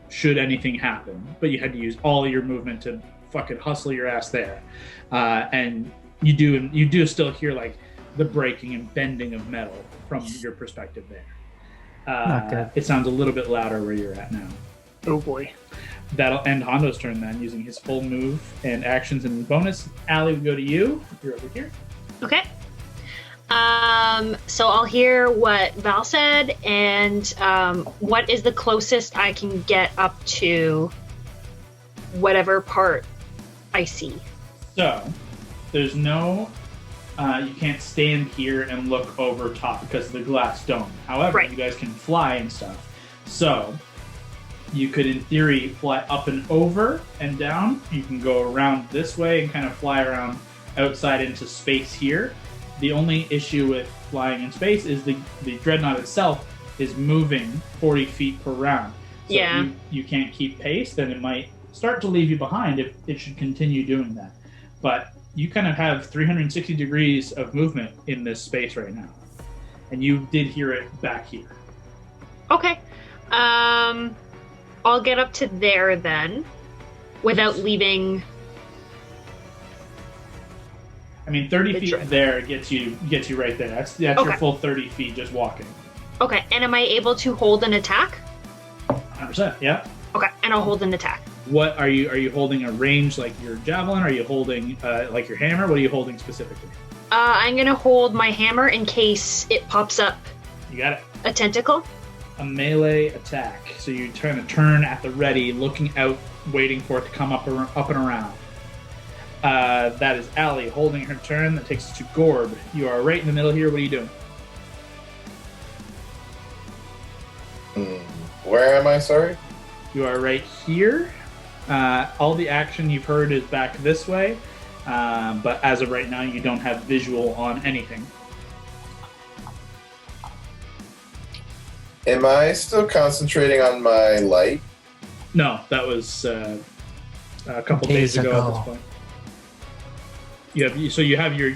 should anything happen. But you had to use all your movement to fucking hustle your ass there. And you do still hear like the breaking and bending of metal from your perspective there. It sounds a little bit louder where you're at now. Oh boy. That'll end Hondo's turn then, using his full move and actions and bonus. Allie, we go to you. You're over here. Okay. So I'll hear what Val said, and what is the closest I can get up to whatever part I see. So, there's no... you can't stand here and look over top because of the glass dome. However, You guys can fly and stuff. So, You could, in theory, fly up and over and down. You can go around this way and kind of fly around outside into space here. The only issue with flying in space is the dreadnought itself is moving 40 feet per round. So Yeah. if you can't keep pace, then it might start to leave you behind if it should continue doing that. But you kind of have 360 degrees of movement in this space right now. And you did hear it back here. Okay. I'll get up to there then, without leaving. I mean, 30 The feet dread. there gets you right there. That's your Okay. full 30 feet just walking. Okay, and am I able to hold an attack? 100%, yeah. Okay, and I'll hold an attack. What are you holding a range like your javelin? Are you holding like your hammer? What are you holding specifically? I'm gonna hold my hammer in case it pops up You got it. a tentacle. A melee attack. So you kind of turn at the ready, looking out, waiting for it to come up and around. That is Allie holding her turn. That takes us to Gorb. You are right in the middle here. What are you doing? Where am I, sorry? You are right here. All the action you've heard is back this way, but as of right now, you don't have visual on anything. Am I still concentrating on my light? No, that was a couple Days days ago at ago. this point.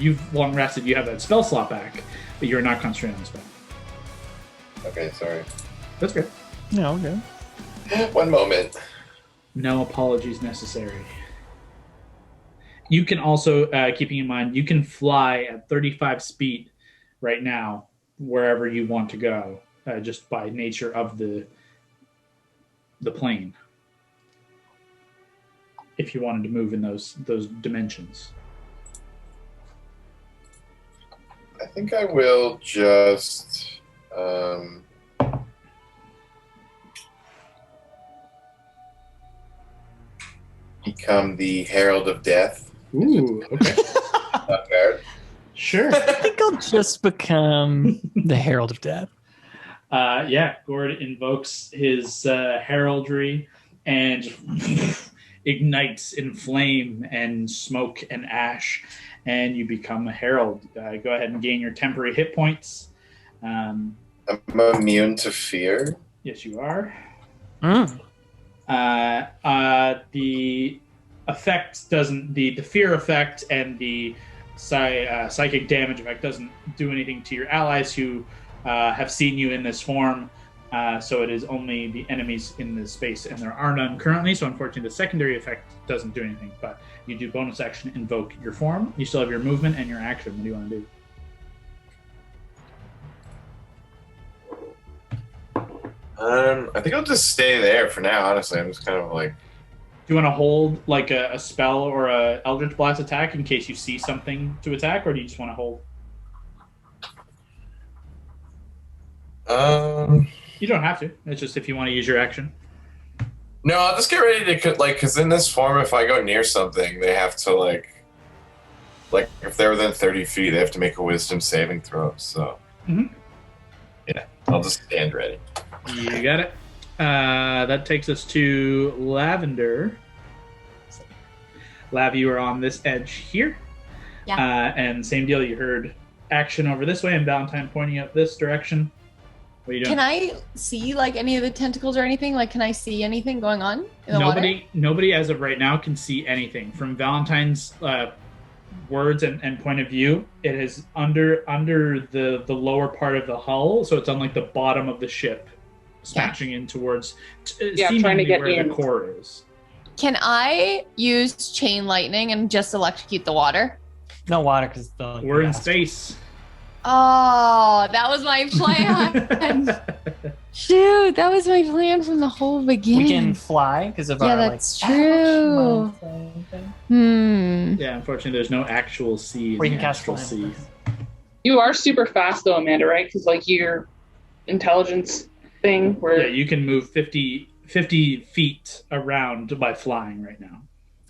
You've long rested. You have that spell slot back, but you're not concentrating on the spell. Okay, sorry. That's good. No, okay. 1 moment. No apologies necessary. You can also, keeping in mind, you can fly at 35 speed right now wherever you want to go, just by nature of the plane. If you wanted to move in those dimensions. I think I will just... become the Herald of Death. Ooh, okay. Not bad. Sure. I think I'll just become the Herald of Death. Gord invokes his heraldry and ignites in flame and smoke and ash, and you become a herald. Go ahead and gain your temporary hit points. I'm immune to fear. Yes, you are. Mm. The effect doesn't, the fear effect and the psychic damage effect doesn't do anything to your allies who have seen you in this form. So it is only the enemies in this space, and there are none currently. So unfortunately, the secondary effect doesn't do anything. But you do bonus action invoke your form. You still have your movement and your action. What do you want to do? I think I'll just stay there for now, honestly. I'm just kind of like... Do you want to hold like a spell or a Eldritch Blast attack in case you see something to attack, or do you just want to hold? You don't have to. It's just if you want to use your action. No, I'll just get ready to, because in this form, if I go near something, they have to, like, if they're within 30 feet, they have to make a wisdom saving throw, so... Mhm. Yeah, I'll just stand ready. You got it. That takes us to Lavender. Lav, you are on this edge here. Yeah. And same deal, you heard action over this way and Valentine pointing up this direction. What are you doing? Can I see like any of the tentacles or anything? Like, can I see anything going on in the water? Nobody as of right now can see anything. From Valentine's words and point of view, it is under the lower part of the hull, so it's on like the bottom of the ship, smashing in towards seemingly trying to get where in. the core is. Can I use chain lightning and just electrocute the water? No water because We're in space. Oh, that was my plan. Shoot, that was my plan from the whole beginning. We can fly because of Yeah, our that's true. Yeah, unfortunately, there's no actual sea. We in can the cast astral flying. sea. You are super fast though, Amanda, right? Because like your intelligence thing where Yeah, you can move 50 feet around by flying right now.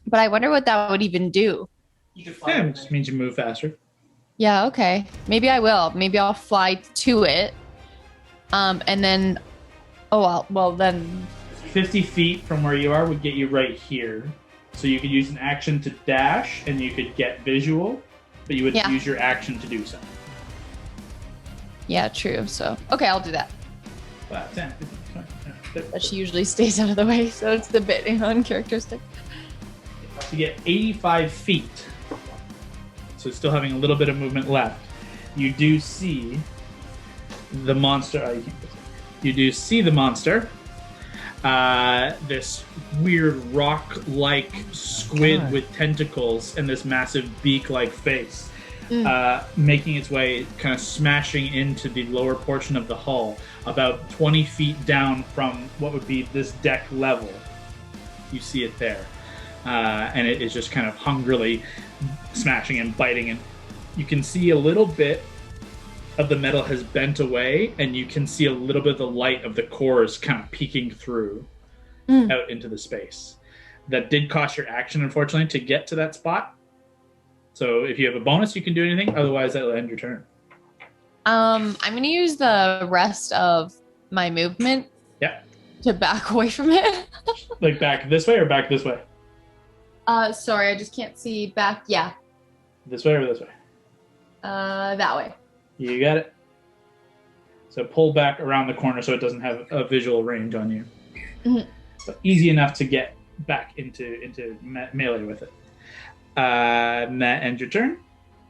But I wonder what that would even do. Yeah, it just means you move faster. Yeah, okay. Maybe I will. Maybe I'll fly to it. And then, then 50 feet from where you are would get you right here. So you could use an action to dash, and you could get visual, but you would use your action to do so. Yeah, true. So, okay, I'll do that. 5, 10, 15, 20, But she usually stays out of the way, so it's the bit uncharacteristic. to get 85 feet. So still having a little bit of movement left. You do see the monster. You do see the monster. This weird rock-like squid with tentacles and this massive beak-like face. Making its way, kind of smashing into the lower portion of the hull, about 20 feet down from what would be this deck level. You see it there. And it is just kind of hungrily smashing and biting. And you can see a little bit of the metal has bent away, and you can see a little bit of the light of the cores kind of peeking through out into the space. That did cost your action, unfortunately, to get to that spot. So if you have a bonus, you can do anything. Otherwise, that'll end your turn. I'm going to use the rest of my movement to back away from it. Like back this way or back this way? Sorry, I just can't see back. Yeah. This way or this way? That way. You got it. So pull back around the corner so it doesn't have a visual range on you. But easy enough to get back into melee with it. And that ends your turn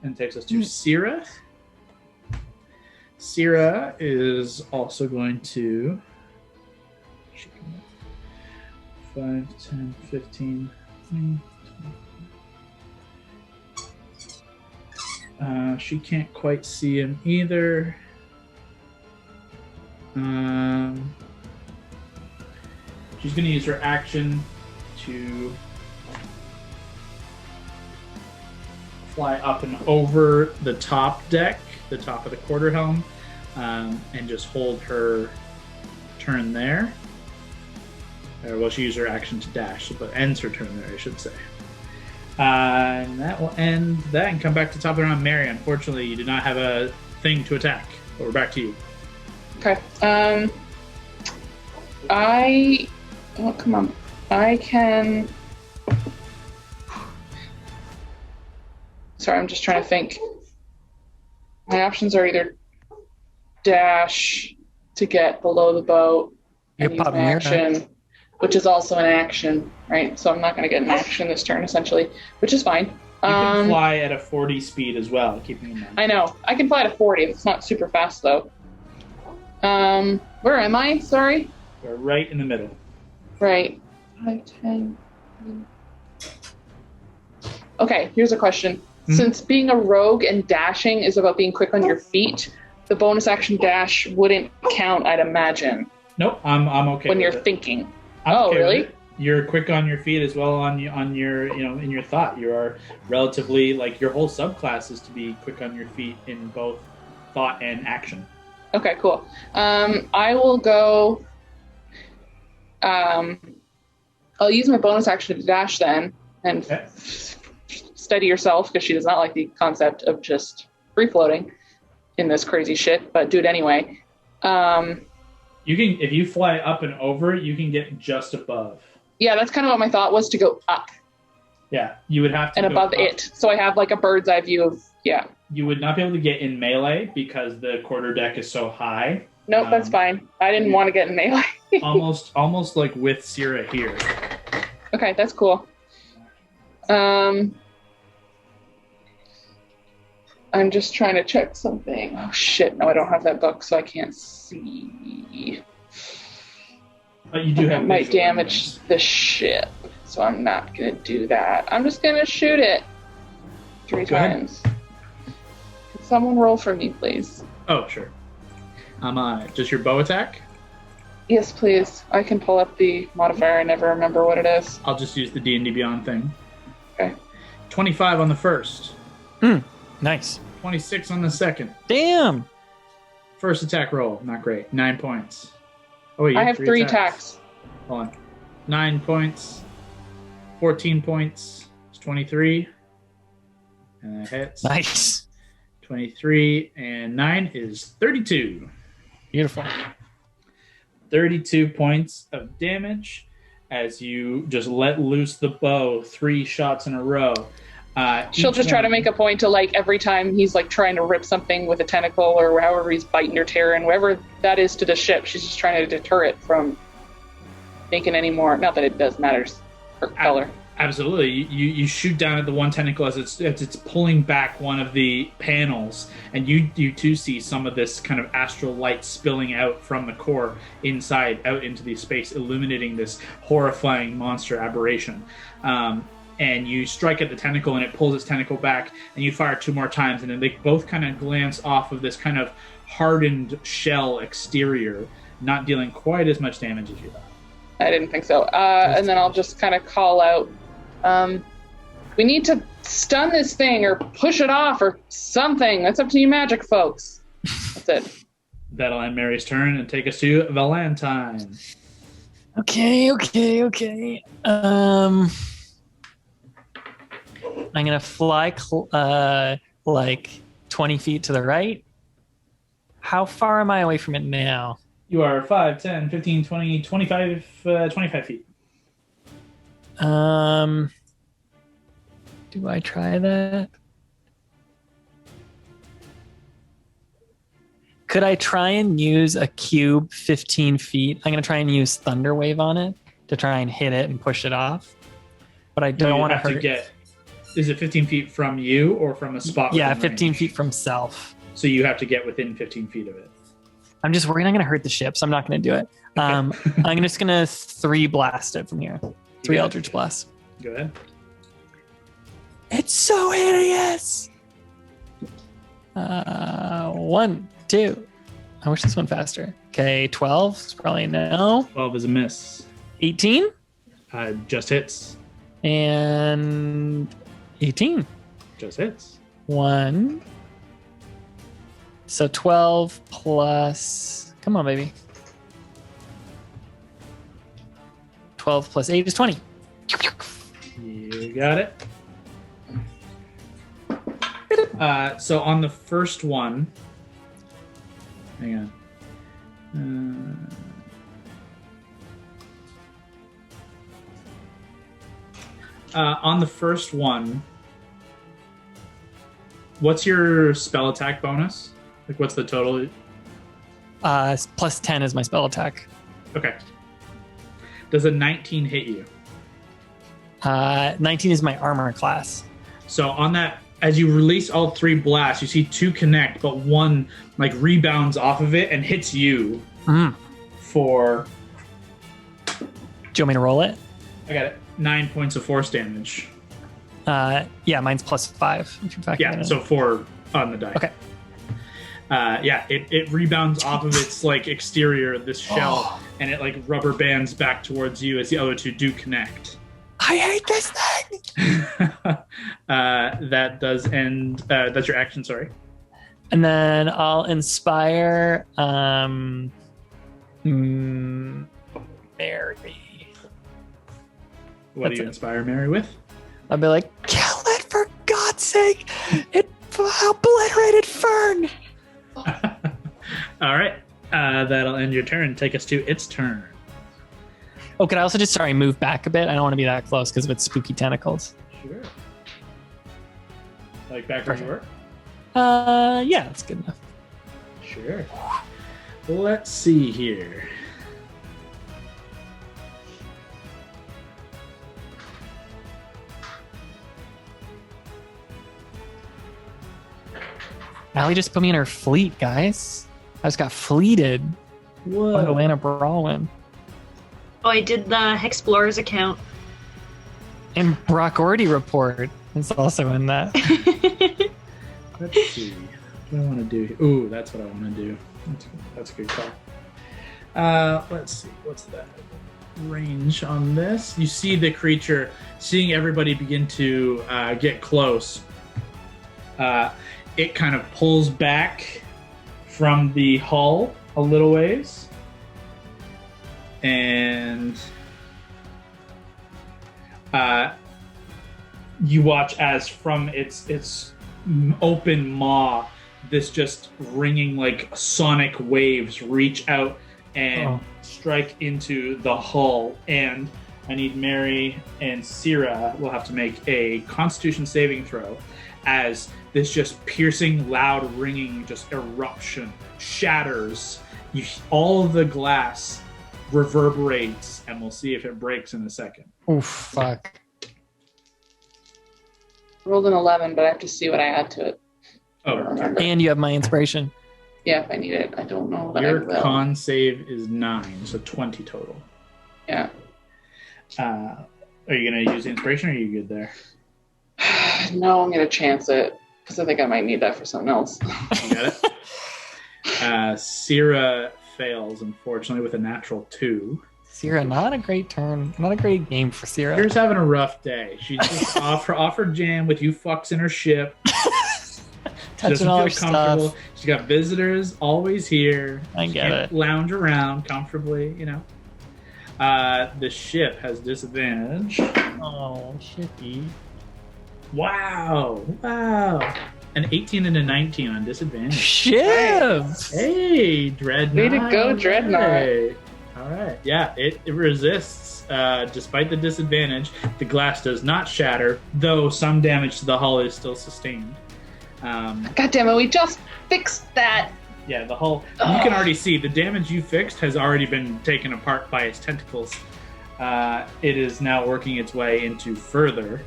and takes us to Syrah. Syrah is also going to 5, 10, 15, 20. She can't quite see him either. She's going to use her action to fly up and over the top deck, the top of the quarter helm, and just hold her turn there. Well, she used her action to dash, but ends her turn there, I should say. And that will end that and come back to top of the round. Mary, unfortunately, you do not have a thing to attack. But we're back to you. Okay. Oh, come on. I can... Sorry, I'm just trying to think. My options are either dash to get below the boat and use my action, which is also an action, right? So I'm not going to get an action this turn, essentially, which is fine. You can fly at a 40 speed as well, keeping in mind. I know. I can fly at a 40. It's not super fast, though. Where am I? Sorry? You're right in the middle. Right. 5, 10... Okay, here's a question. Since being a rogue and dashing is about being quick on your feet, the bonus action dash wouldn't count, I'd imagine. Nope, I'm okay when with you're it. thinking. I'm okay really? with it. You're quick on your feet as well on your in your thought. You are relatively, like, your whole subclass is to be quick on your feet in both thought and action. Okay, cool. I will go. I'll use my bonus action to dash then, and steady yourself, because she does not like the concept of just free floating in this crazy shit. But do it anyway. You can, if you fly up and over, you can get just above. Yeah, that's kind of what my thought was, to go up. Yeah, you would have to. And go above up. it, so I have like a bird's eye view of You would not be able to get in melee because the quarter deck is so high. Nope, that's fine. I didn't want to get in melee. almost like with Syrah here. Okay, that's cool. I'm just trying to check something. Oh shit, no, I don't have that book, so I can't see. But you do have It might visual damage the ship, so I'm not gonna do that. I'm just gonna shoot it 3 Go ahead. times. Can someone roll for me, please? Oh, sure. I'm on it. Just your bow attack? Yes, please. I can pull up the modifier. I never remember what it is. I'll just use the D&D Beyond thing. Okay. 25 on the first. Nice. 26 on the second. Damn. First attack roll. Not great. 9 points. Oh, wait, you I have 3 attacks. attacks. Hold on. 9 points. 14 points. It's 23. And that hits. Nice. 23 and 9 is 32. Beautiful. 32 points of damage as you just let loose the bow 3 shots in a row. She'll just try to make a point to, like, every time he's, like, trying to rip something with a tentacle or however he's biting or tearing, whatever that is to the ship, she's just trying to deter it from making any more. Not that it does matters for color. Absolutely. You shoot down at the one tentacle as it's pulling back one of the panels, and you too see some of this kind of astral light spilling out from the core inside out into the space, illuminating this horrifying monster aberration. And you strike at the tentacle, and it pulls its tentacle back, and you fire 2 more times, and then they both kind of glance off of this kind of hardened shell exterior, not dealing quite as much damage as you thought. I didn't think so. And then I'll just kind of call out, we need to stun this thing or push it off or something. That's up to you magic folks. That's it. That'll end Mary's turn and take us to Valentine. Okay. I'm going to fly like 20 feet to the right. How far am I away from it now? You are 5, 10, 15, 20, 25 feet. Do I try that? Could I try and use a cube 15 feet? I'm going to try and use Thunder Wave on it to try and hit it and push it off. But I don't want to hurt it. Is it 15 feet from you or from a spot? Yeah, 15 feet from self. So you have to get within 15 feet of it. I'm just worried I'm going to hurt the ship, so I'm not going to do it. I'm just going to 3 blast it from here. 3 Eldritch Blasts. Go ahead. It's so hideous! 1, 2. I wish this went faster. Okay, 12 is probably no. 12 is a miss. 18? Just hits. And 18. Just hits. 1. So 12 plus... Come on, baby. 12 plus 8 is 20. You got it. So on the first one... Hang on. On the first one, what's your spell attack bonus? Like, what's the total? Plus 10 is my spell attack. Okay. Does a 19 hit you? 19 is my armor class. So on that, as you release all 3 blasts, you see 2 connect, but 1 like rebounds off of it and hits you for... Do you want me to roll it? I got it. 9 points of force damage. Yeah, mine's plus 5. If you're yeah, so 4 on the die. Okay. It rebounds off of its like exterior, this shell, and it like rubber bands back towards you as the other 2 do connect. I hate this thing! That does end. That's your action, sorry. And then I'll inspire Mary. What do you inspire Mary with? I'll be like, kill it for God's sake! It obliterated Fern! All right. That'll end your turn. Take us to its turn. Oh, could I also just, move back a bit? I don't want to be that close because of its spooky tentacles. Sure. Like back where you were? Yeah, that's good enough. Sure. Let's see here. Allie just put me in her fleet, guys. I just got fleeted. Whoa. By Atlanta Brawlwin. Oh, I did the Hexplorers account. And Brock Orty report is also in that. Let's see. What do I want to do? Ooh, that's what I want to do. That's a good call. Let's see. What's that range on this? You see the creature, seeing everybody begin to get close. It kind of pulls back from the hull a little ways. And you watch as from its open maw, this just ringing like sonic waves reach out and strike into the hull. And I need Mary and Syrah will have to make a Constitution saving throw as this just piercing, loud, ringing, just eruption shatters. All of the glass reverberates, and we'll see if it breaks in a second. Oh, fuck. Rolled an 11, but I have to see what I add to it. Oh, okay. And you have my inspiration. Yeah, if I need it. I don't know, but I Your will. con save is 9, so 20 total. Yeah. Are you going to use the inspiration, or are you good there? No, I'm going to chance it, because I think I might need that for something else. You got it? Syrah fails, unfortunately, with a natural 2. Syrah, not a great turn. Not a great game for Syrah. Syrah's having a rough day. She's just offered jam with you fucks in her ship. Touching all her stuff. She's got visitors always here. I She get can't it. Lounge around comfortably, you know. The ship has disadvantage. Oh, shitty. Wow. An 18 and a 19 on disadvantage. Shit! Hey, Dreadnought. Way to go, Dreadnought. All right. Yeah, it resists despite the disadvantage. The glass does not shatter, though some damage to the hull is still sustained. God damn it, we just fixed that. Yeah, the hull. You can already see the damage you fixed has already been taken apart by its tentacles. It is now working its way into further.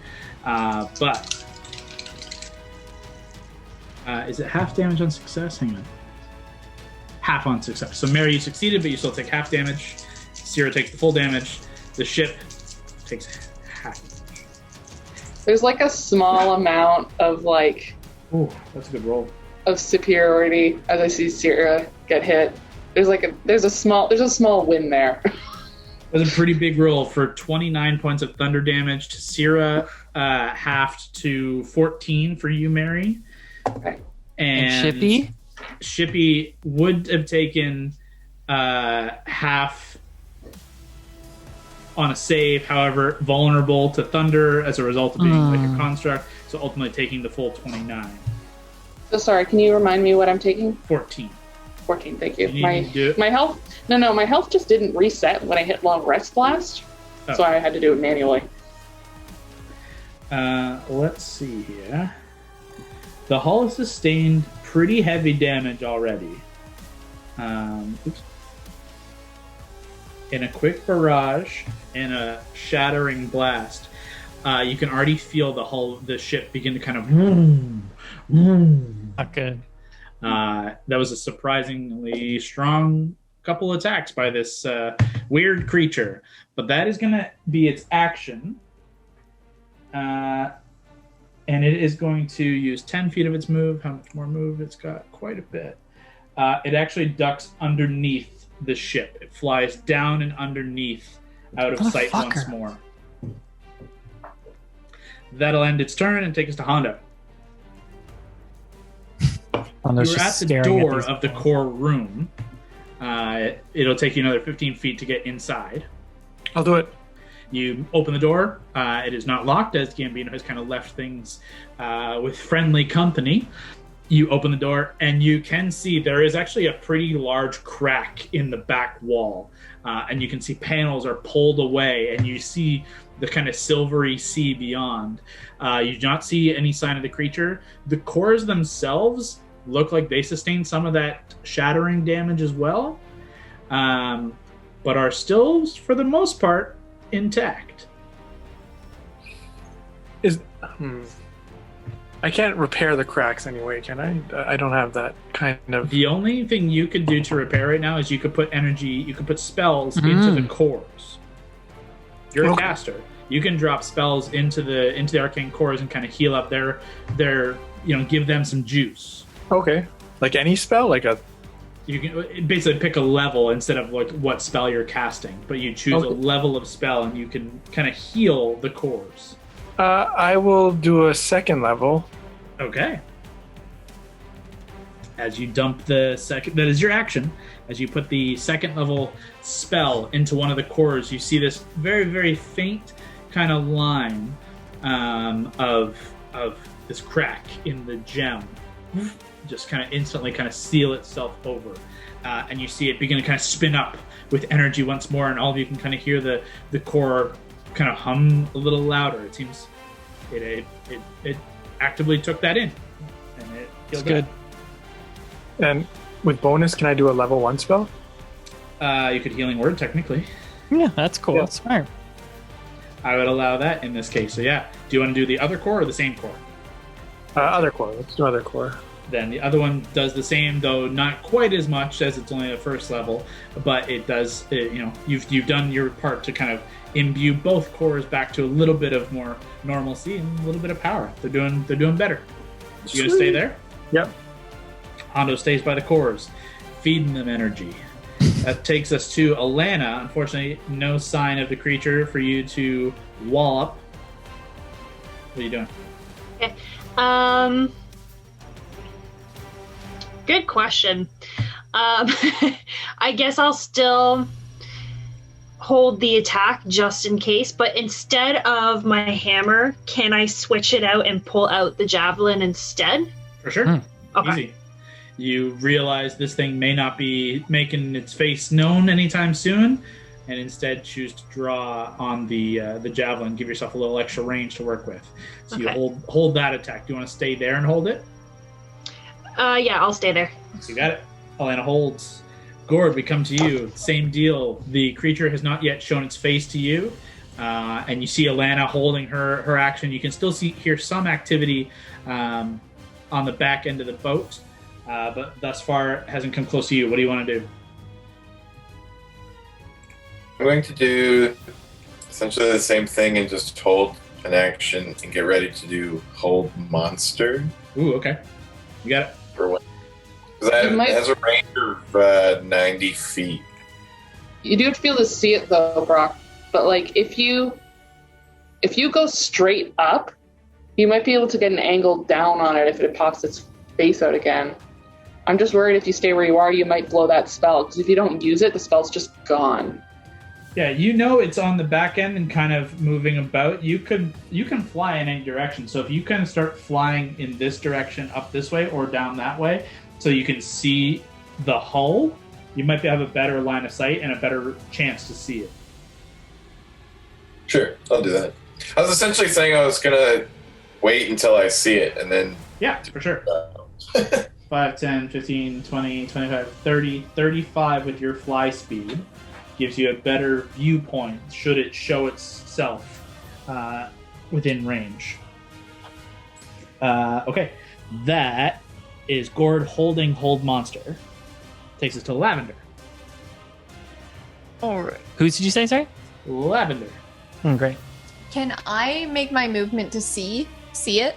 But is it half damage on success? Hang on. Half on success. So Mary, you succeeded, but you still take half damage. Syrah takes the full damage. The ship takes half. There's like a small amount of like Ooh, that's a good roll. of superiority as I see Syrah get hit. There's a small win there. That's a pretty big roll for 29 points of thunder damage to Syrah, halved to 14 for you, Mary. Okay. And Shippy? Shippy would have taken half on a save, however, vulnerable to thunder as a result of being like a construct, so ultimately taking the full 29. So sorry, can you remind me what I'm taking? 14. 14, thank you. You need to do it? My health my health just didn't reset when I hit long rest blast. Oh. So I had to do it manually. Let's see here. The hull has sustained pretty heavy damage already. In a quick barrage and a shattering blast, you can already feel the ship begin to kind of Not good. that was a surprisingly strong couple attacks by this weird creature. But that is going to be its action. And it is going to use 10 feet of its move. How much more move? It's got quite a bit. It actually ducks underneath the ship. It flies down and underneath, out of sight once more. That'll end its turn and take us to Hondo. Hondo's You're at just the staring door these of the points. core room. It'll take you another 15 feet to get inside. I'll do it. You open the door. It is not locked, as Gambino has kind of left things with friendly company. You open the door, and you can see there is actually a pretty large crack in the back wall. And you can see panels are pulled away, and you see the kind of silvery sea beyond. You do not see any sign of the creature. The cores themselves look like they sustained some of that shattering damage as well, but are still, for the most part, intact. I can't repair the cracks anyway, can I? I don't have that kind of. The only thing you could do to repair right now is you could put spells into the cores. You're a caster. You can drop spells into the arcane cores and kind of heal up their give them some juice. Okay. Like any spell? Like a. You can basically pick a level instead of like what spell you're casting, but you choose a level of spell and you can kind of heal the cores. I will do a second level. Okay. As you dump the second, that is your action. As you put the second level spell into one of the cores, you see this very, very faint kind of line of this crack in the gem. Just kind of instantly kind of seal itself over. and you see it begin to kind of spin up with energy once more, and all of you can kind of hear the core kind of hum a little louder. It seems it actively took that in, and it feels good. And with bonus, can I do a level 1 spell? You could Healing Word, technically. Yeah, that's cool. Yeah. That's smart. I would allow that in this case. So yeah, do you want to do the other core or the same core? Other core. Let's do other core. Then the other one does the same, though not quite as much as it's only the first level, but it does. You've done your part to kind of imbue both cores back to a little bit of more normalcy and a little bit of power. They're doing better. You gonna stay there? Yep. Hondo stays by the cores, feeding them energy. That takes us to Alana. Unfortunately, no sign of the creature for you to wallop. What are you doing? Okay. Good question. I guess I'll still hold the attack just in case, but instead of my hammer, can I switch it out and pull out the javelin instead? For sure. Okay. Easy. You realize this thing may not be making its face known anytime soon, and instead choose to draw on the javelin. Give yourself a little extra range to work with. So Okay. you hold that attack. Do you want to stay there and hold it? Yeah, I'll stay there. You got it. Alana holds. Gord, we come to you. Same deal. The creature has not yet shown its face to you, and you see Alana holding her action. You can still hear some activity on the back end of the boat, but thus far it hasn't come close to you. What do you want to do? I'm going to do essentially the same thing and just hold an action and get ready to do hold monster. Ooh, okay. You got it. For what? Because it has a range of 90 feet. You do have to be able to see it though, Brock. But like, if you go straight up, you might be able to get an angle down on it if it pops its face out again. I'm just worried if you stay where you are, you might blow that spell. Because if you don't use it, the spell's just gone. Yeah, you know it's on the back end and kind of moving about. You can fly in any direction. So if you kind of start flying in this direction, up this way or down that way, so you can see the hull, you might have a better line of sight and a better chance to see it. Sure, I'll do that. I was essentially saying I was going to wait until I see it and then... Yeah, for sure. 5, 10, 15, 20, 25, 30, 35 with your fly speed. Gives you a better viewpoint should it show itself within range. Okay, that is Gord holding hold monster. Takes us to Lavender. All right. Who did you say, sorry? Lavender. Great. Can I make my movement to see it?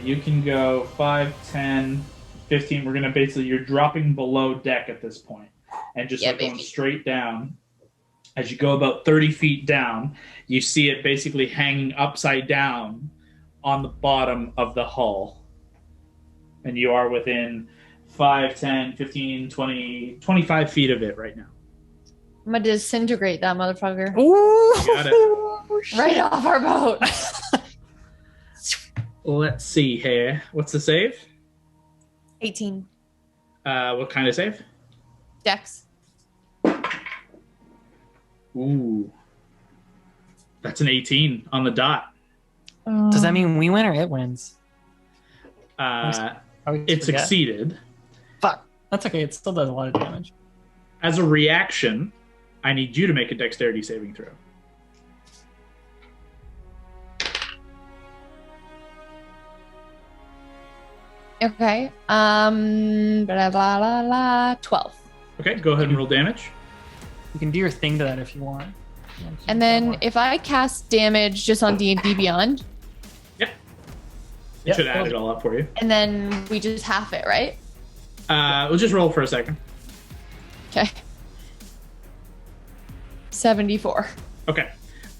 You can go 5, 10, 15. We're going to basically, you're dropping below deck at this point. And just going straight down. As you go about 30 feet down, you see it basically hanging upside down on the bottom of the hull. And you are within 5, 10, 15, 20, 25 feet of it right now. I'm going to disintegrate that motherfucker. Ooh! Got it. Right off our boat. Let's see here. What's the save? 18. What kind of save? Dex. Ooh. That's an 18 on the dot. Does that mean we win or it wins? It succeeded. Fuck. That's okay. It still does a lot of damage. As a reaction, I need you to make a dexterity saving throw. Okay. Blah, blah, blah, blah, 12. Okay, go ahead and roll damage. You can do your thing to that if you want. And then if I cast damage just on D&D Beyond, It should add it all up for you. and then we just half it, right? We'll just roll for a second. Okay. 74. Okay.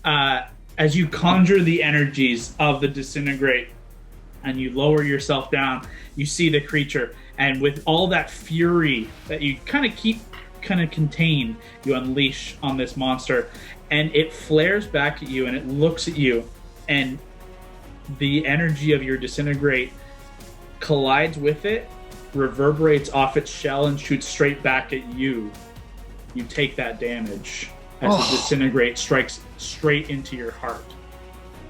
As you conjure the energies of the disintegrate and you lower yourself down, you see the creature, and with all that fury that you kind of keep contained, you unleash on this monster, and it flares back at you and it looks at you, and the energy of your disintegrate collides with it reverberates off its shell and shoots straight back at you. You take that damage as the disintegrate strikes straight into your heart.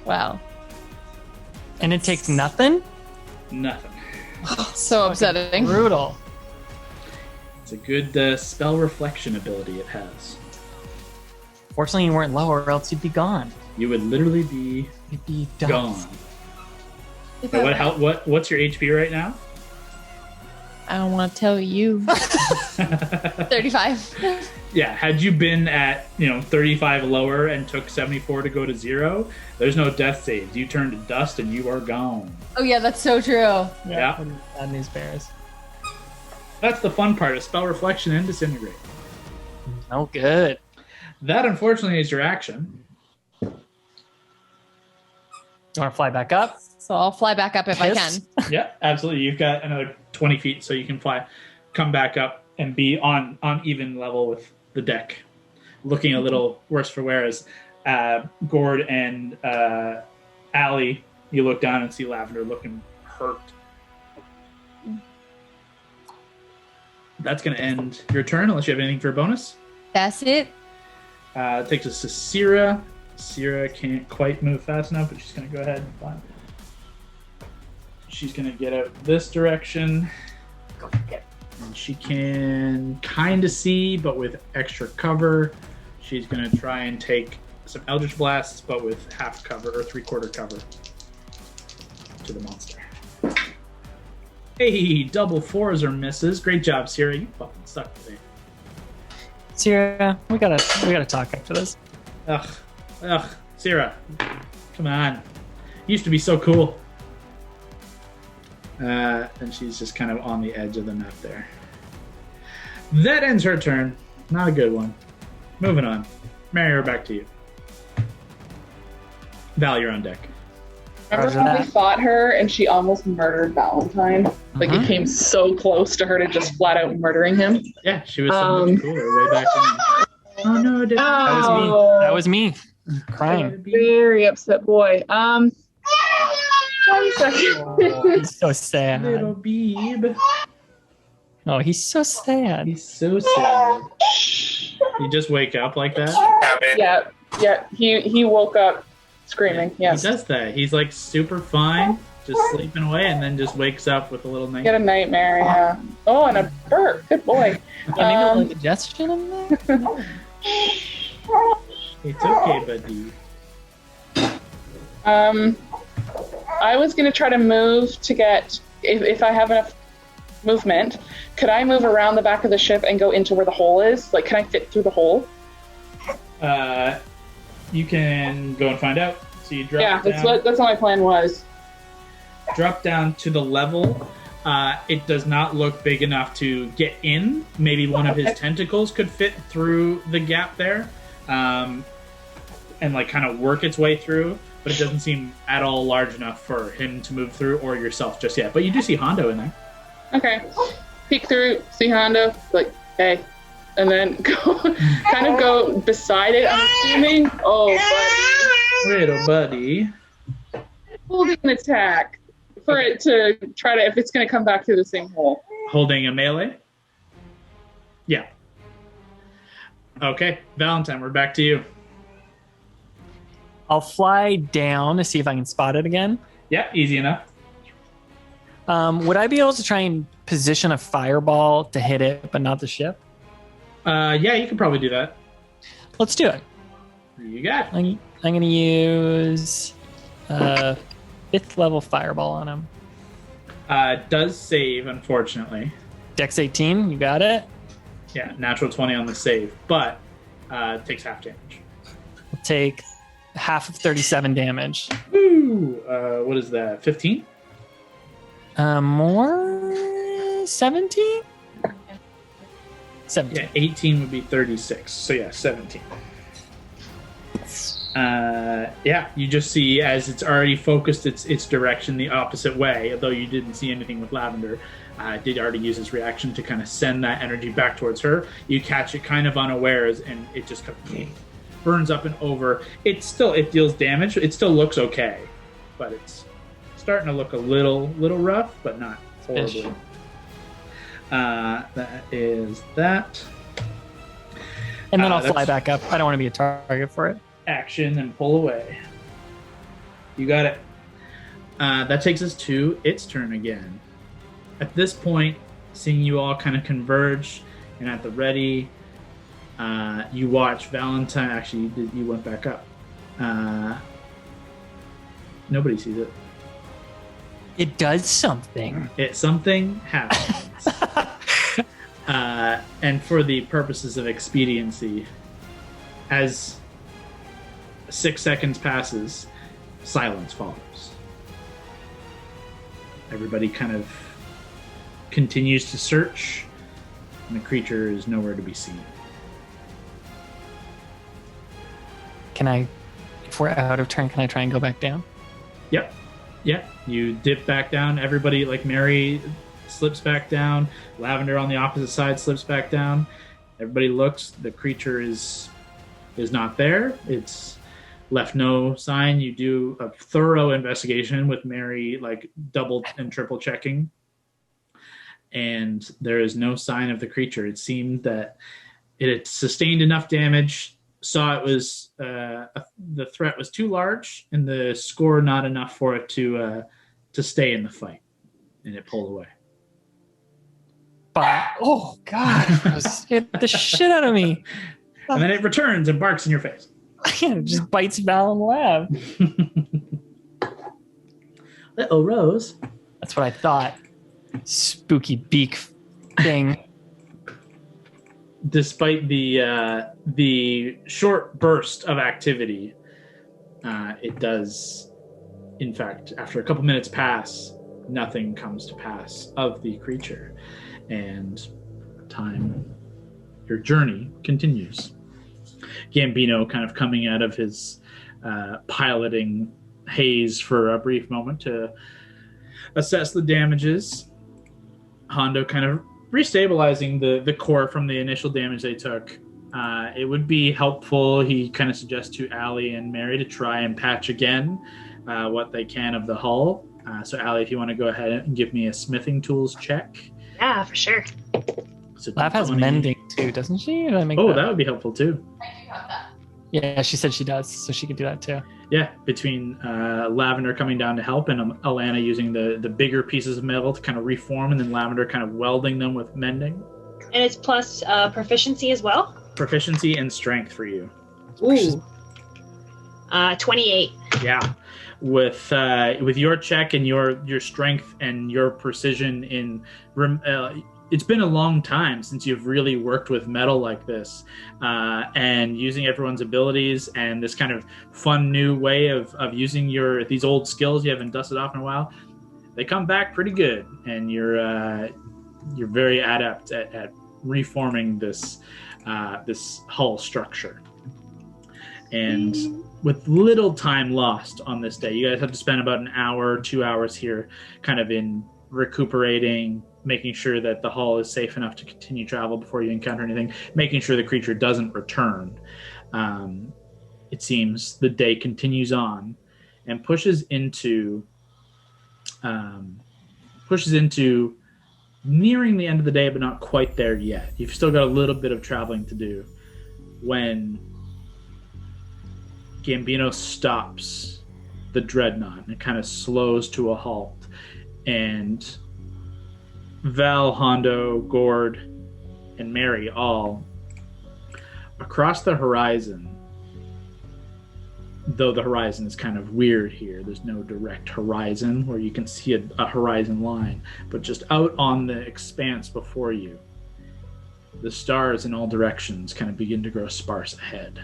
Wow. And it takes nothing? Nothing. So upsetting. Brutal. It's a good spell reflection ability it has. Fortunately, you weren't low, or else you'd be gone. You would literally be You'd be done. gone. So what's your HP right now? I don't want to tell you. 35. Yeah, had you been at 35 lower and took 74 to go to 0, there's no death saves. You turn to dust and you are gone. Oh yeah, that's so true. Yeah. Bad news bears. That's the fun part of spell reflection and disintegrate. Oh, good. That unfortunately is your action. You want to fly back up? So I'll fly back up if I can. Yeah, absolutely. You've got another 20 feet, so you can come back up and be on even level with the deck. Looking a little worse for wear as Gord and Allie, you look down and see Lavender looking hurt. That's going to end your turn, unless you have anything for a bonus. That's it. It takes us to Syrah. Syrah can't quite move fast enough, but she's going to go ahead and fly. She's going to get out this direction. And she can kind of see, but with extra cover. She's going to try and take some Eldritch Blasts, but with half cover or 3/4 cover to the monster. Hey, double 4s are misses. Great job, Syrah. You fucking suck today. Sierra, we gotta talk after this. Ugh, Syrah, come on. You used to be so cool. And she's just kind of on the edge of the map there. That ends her turn. Not a good one. Moving on. Mary, we're back to you. Val, you're on deck. Remember when we fought her and she almost murdered Valentine? Like, it came so close to her to just flat out murdering him. Yeah, she was so much cooler way back then. Oh no, That was me. Crying. Very upset boy. 1 second. Oh, he's so sad. Little Beeb. Oh, he's so sad. He's so sad. You just wake up like that? Yeah. He woke up screaming. Yes. He does that. He's like super fine, just sleeping away, and then just wakes up with a little nightmare. Get a nightmare, yeah. Oh, and a burp. Good boy. Maybe a little digestion in there? It's okay, buddy. I was going to try to move to get, if I have enough movement, could I move around the back of the ship and go into where the hole is? Like, can I fit through the hole? You can go and find out. So you drop down. Yeah, that's what my plan was. Drop down to the level. It does not look big enough to get in. Maybe one of his tentacles could fit through the gap there, and like kind of work its way through. But it doesn't seem at all large enough for him to move through, or yourself just yet. But you do see Hondo in there. Okay. Peek through, see Hondo, like, hey. And then go beside it, I'm assuming. Oh, buddy. Little buddy. Holding an attack for it to try to, if it's going to come back through the same hole. Holding a melee? Yeah. Okay, Valentine, we're back to you. I'll fly down to see if I can spot it again. Yeah, easy enough. Would I be able to try and position a fireball to hit it, but not the ship? Yeah, you could probably do that. Let's do it. You got it. I'm going to use 5th level fireball on him. Does save, unfortunately. Dex 18, you got it? Yeah, natural 20 on the save, but takes half damage. I'll take half of 37 damage. Woo! What is that, 15? More? 17? 17. Yeah, 18 would be 36. So yeah, 17. Yeah, you just see as it's already focused its direction the opposite way, although you didn't see anything with Lavender. It did already use its reaction to kind of send that energy back towards her. You catch it kind of unawares, and it just kind of burns up and over. It deals damage. It still looks okay, but it's starting to look a little rough, but not horribly. That is that. And then I'll fly back up. I don't want to be a target for it. Action and pull away. You got it. That takes us to its turn again. At this point, seeing you all kind of converge and at the ready, you watch Valentine. Actually, you went back up. Nobody sees it. It does something. Something happens. And for the purposes of expediency, as 6 seconds passes, silence follows. Everybody kind of continues to search, and the creature is nowhere to be seen. Can I, if we're out of turn, can I try and go back down? Yep. Yeah. You dip back down. Everybody, like Mary, slips back down. Lavender on the opposite side slips back down. Everybody looks. The creature is not there. It's left no sign. You do a thorough investigation with Mary, like double and triple checking, and there is no sign of the creature. It seemed that it had sustained enough damage, saw it was the threat was too large and the score not enough for it to stay in the fight, and it pulled away. But oh god, it scared the shit out of me. And then it returns and barks in your face. It just bites Val and Lav. Little Rose. That's what I thought. Spooky beak thing. Despite the short burst of activity, it does, in fact, after a couple minutes pass, nothing comes to pass of the creature, and your journey continues. Gambino kind of coming out of his piloting haze for a brief moment to assess the damages. Hondo kind of restabilizing the core from the initial damage they took. It would be helpful, he kind of suggests to Allie and Mary, to try and patch again what they can of the hull. So Allie, if you want to go ahead and give me a smithing tools check. Yeah, for sure. So Lav has mending too, doesn't she? Did I make that would be helpful too. Yeah, she said she does, so she could do that too. Yeah, between Lavender coming down to help and Alana using the bigger pieces of metal to kind of reform, and then Lavender kind of welding them with mending. And it's plus proficiency as well? Proficiency and strength for you. Ooh. 28. Yeah. With your check and your strength and your precision in... it's been a long time since you've really worked with metal like this, and using everyone's abilities and this kind of fun new way of using these old skills you haven't dusted off in a while, they come back pretty good, and you're very adept at reforming this hull structure. And with little time lost on this day, you guys have to spend about an hour, 2 hours here, kind of in recuperating, making sure that the hull is safe enough to continue travel before you encounter anything, making sure the creature doesn't return. It seems the day continues on and pushes into nearing the end of the day, but not quite there yet. You've still got a little bit of traveling to do when Gambino stops the dreadnought and it kind of slows to a halt, and Val, Hondo, Gord, and Mary all across the horizon, though the horizon is kind of weird here. There's no direct horizon where you can see a horizon line, but just out on the expanse before you, the stars in all directions kind of begin to grow sparse ahead.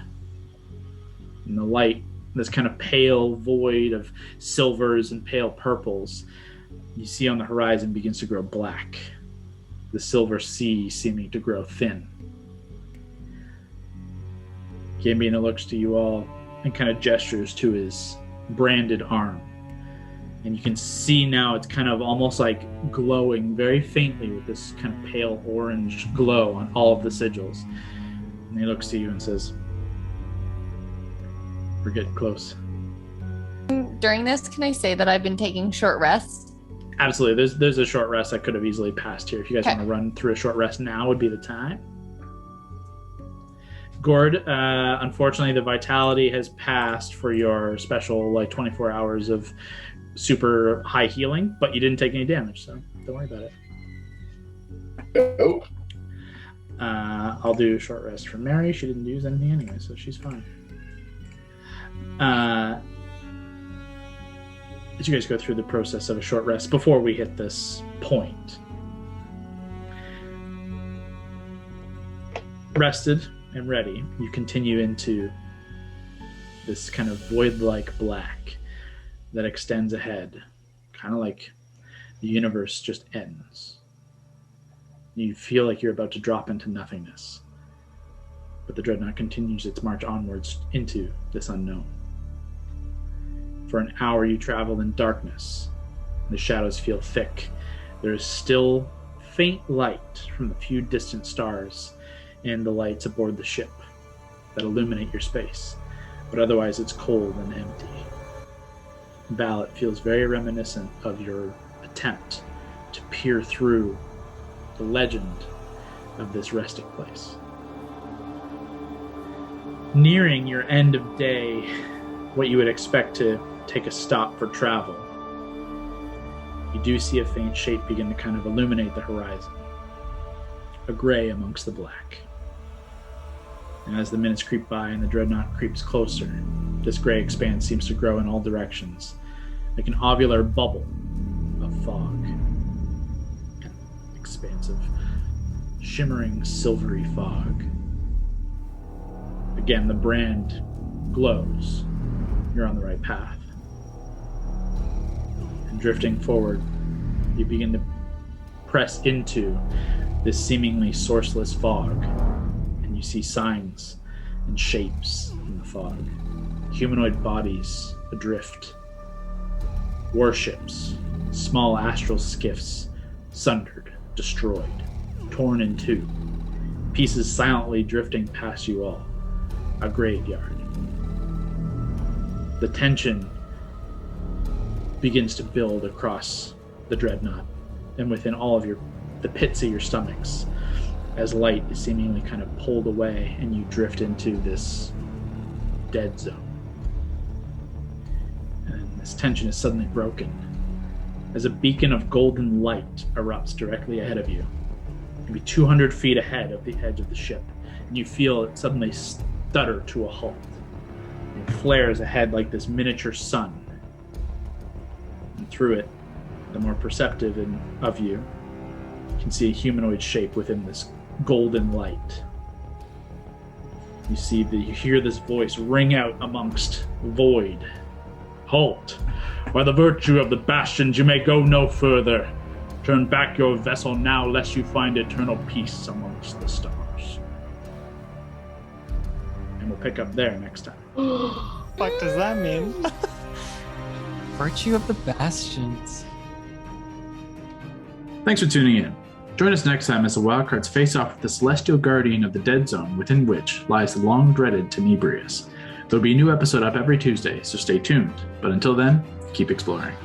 And the light, this kind of pale void of silvers and pale purples you see on the horizon, begins to grow black, the silver sea seeming to grow thin. Gambino looks to you all and kind of gestures to his branded arm. And you can see now it's kind of almost like glowing very faintly with this kind of pale orange glow on all of the sigils. And he looks to you and says, "We're getting close." During this, can I say that I've been taking short rests? Absolutely. There's a short rest that could have easily passed here. If you guys Okay. want to run through a short rest now, would be the time. Gord, unfortunately, the vitality has passed for your special 24 hours of super high healing, but you didn't take any damage, so don't worry about it. Oh. I'll do a short rest for Mary. She didn't use anything anyway, so she's fine. As you guys go through the process of a short rest before we hit this point. Rested and ready, you continue into this kind of void-like black that extends ahead, kind of like the universe just ends. You feel like you're about to drop into nothingness, but the Dreadnought continues its march onwards into this unknown. For an hour you travel in darkness. The shadows feel thick. There is still faint light from the few distant stars and the lights aboard the ship that illuminate your space, but otherwise it's cold and empty. Val, it feels very reminiscent of your attempt to peer through the legend of this resting place. Nearing your end of day, what you would expect to take a stop for travel, you do see a faint shape begin to kind of illuminate the horizon. A gray amongst the black. And as the minutes creep by and the Dreadnought creeps closer, this gray expanse seems to grow in all directions, like an ovular bubble of fog. An expansive, shimmering, silvery fog. Again, the brand glows. You're on the right path. And drifting forward, you begin to press into this seemingly sourceless fog, and you see signs and shapes in the fog. Humanoid bodies adrift. Warships, small astral skiffs, sundered, destroyed, torn in two. Pieces silently drifting past you all. A graveyard. The tension begins to build across the Dreadnought and within all of the pits of your stomachs as light is seemingly kind of pulled away and you drift into this dead zone. And this tension is suddenly broken as a beacon of golden light erupts directly ahead of you, maybe 200 feet ahead of the edge of the ship, and you feel it suddenly stutter to a halt. It flares ahead like this miniature sun. And through it, the more perceptive of you can see a humanoid shape within this golden light. You hear this voice ring out amongst void. Halt! By the virtue of the bastions, you may go no further. Turn back your vessel now, lest you find eternal peace amongst the stars. And we'll pick up there next time. What does that mean? Virtue of the bastions. Thanks for tuning in. Join us next time as the Wildcards face off with the celestial guardian of the dead zone within which lies the long-dreaded Tenebrious. There'll be a new episode up every Tuesday, so stay tuned. But until then, keep exploring.